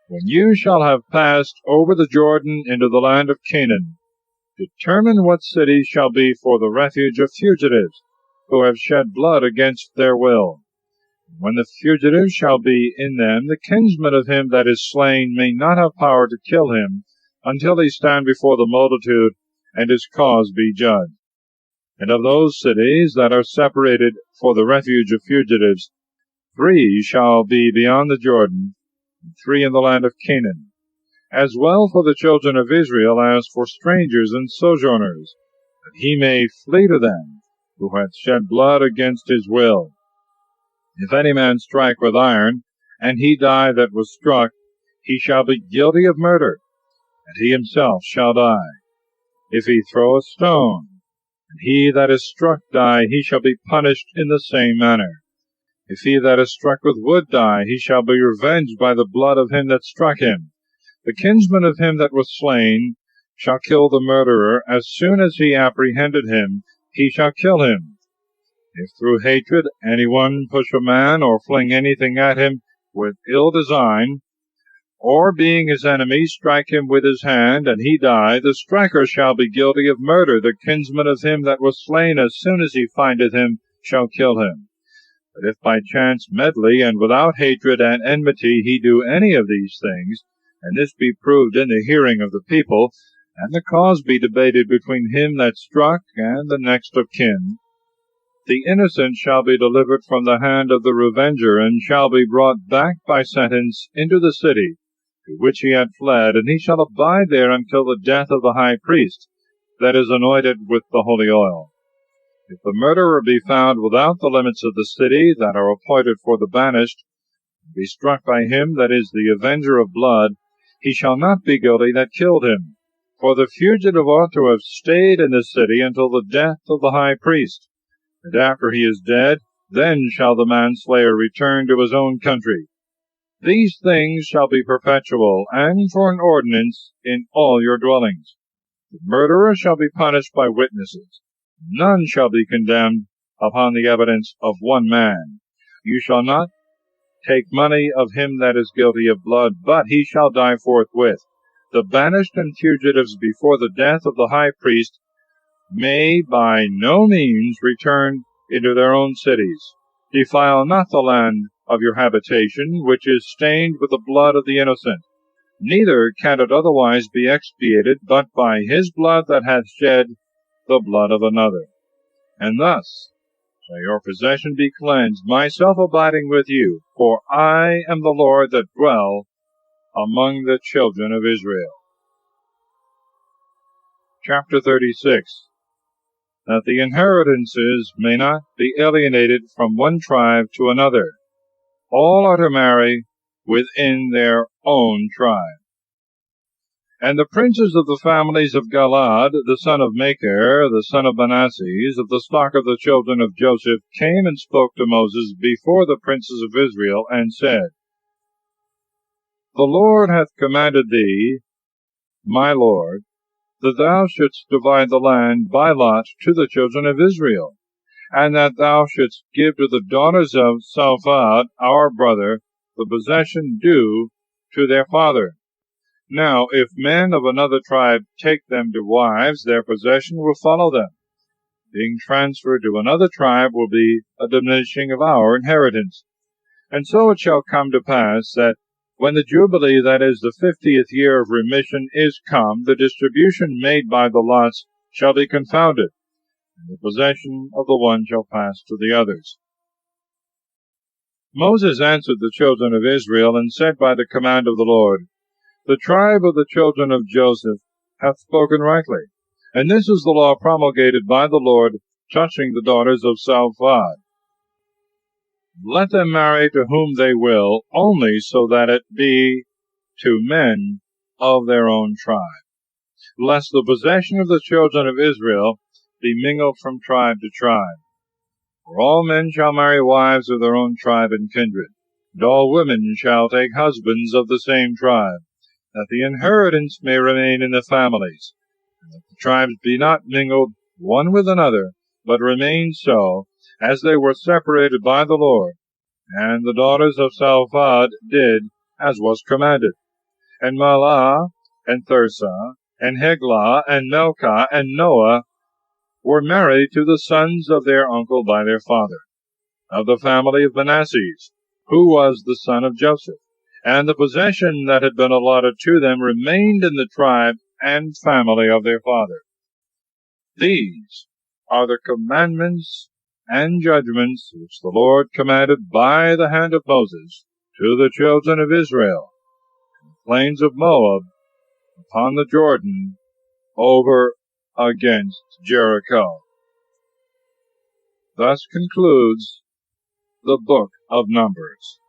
When you shall have passed over the Jordan into the land of Canaan, determine what cities shall be for the refuge of fugitives, who have shed blood against their will. When the fugitives shall be in them, the kinsman of him that is slain may not have power to kill him, until he stand before the multitude, and his cause be judged. And of those cities that are separated for the refuge of fugitives, 3 shall be beyond the Jordan, and 3 in the land of Canaan, as well for the children of Israel as for strangers and sojourners, that he may flee to them, who hath shed blood against his will. If any man strike with iron, and he die that was struck, he shall be guilty of murder, and he himself shall die. If he throw a stone, and he that is struck die, he shall be punished in the same manner. If he that is struck with wood die, he shall be revenged by the blood of him that struck him. The kinsman of him that was slain shall kill the murderer. As soon as he apprehended him, he shall kill him. If through hatred any one push a man, or fling anything at him with ill design, or being his enemy strike him with his hand, and he die, the striker shall be guilty of murder. The kinsman of him that was slain, as soon as he findeth him, shall kill him. But if by chance medley, and without hatred and enmity, he do any of these things, and this be proved in the hearing of the people, and the cause be debated between him that struck and the next of kin, the innocent shall be delivered from the hand of the revenger, and shall be brought back by sentence into the city to which he had fled, and he shall abide there until the death of the high priest, that is anointed with the holy oil. If the murderer be found without the limits of the city that are appointed for the banished, and be struck by him that is the avenger of blood, he shall not be guilty that killed him. For the fugitive ought to have stayed in the city until the death of the high priest, and after he is dead, then shall the manslayer return to his own country. These things shall be perpetual, and for an ordinance in all your dwellings. The murderer shall be punished by witnesses. None shall be condemned upon the evidence of one man. You shall not take money of him that is guilty of blood, but he shall die forthwith. The banished and fugitives before the death of the high priest may by no means return into their own cities. Defile not the land of your habitation, which is stained with the blood of the innocent. Neither can it otherwise be expiated, but by his blood that hath shed the blood of another. And thus shall your possession be cleansed, myself abiding with you, for I am the Lord that dwell among the children of Israel. Chapter 36. That the inheritances may not be alienated from one tribe to another. All are to marry within their own tribe. And the princes of the families of Galaad, the son of Machir, the son of Manasseh, of the stock of the children of Joseph, came and spoke to Moses before the princes of Israel, and said, The Lord hath commanded thee, my Lord, that thou shouldst divide the land by lot to the children of Israel, and that thou shouldst give to the daughters of Salphad, our brother, the possession due to their father. Now, if men of another tribe take them to wives, their possession will follow them. Being transferred to another tribe will be a diminishing of our inheritance. And so it shall come to pass that when the Jubilee, that is, the 50th year of remission, is come, the distribution made by the lots shall be confounded, and the possession of the one shall pass to the others. Moses answered the children of Israel, and said by the command of the Lord, The tribe of the children of Joseph hath spoken rightly, and this is the law promulgated by the Lord touching the daughters of Salphad. Let them marry to whom they will, only so that it be to men of their own tribe, lest the possession of the children of Israel be mingled from tribe to tribe. For all men shall marry wives of their own tribe and kindred, and all women shall take husbands of the same tribe, that the inheritance may remain in the families, and that the tribes be not mingled one with another, but remain so, as they were separated by the Lord. And the daughters of Salphad did as was commanded. And Mahlah, and Thirsa, and Heglah, and Milcah, and Noah were married to the sons of their uncle by their father, of the family of Manasseh, who was the son of Joseph. And the possession that had been allotted to them remained in the tribe and family of their father. These are the commandments and judgments which the Lord commanded by the hand of Moses to the children of Israel, in the plains of Moab, upon the Jordan, over against Jericho. Thus concludes the book of Numbers.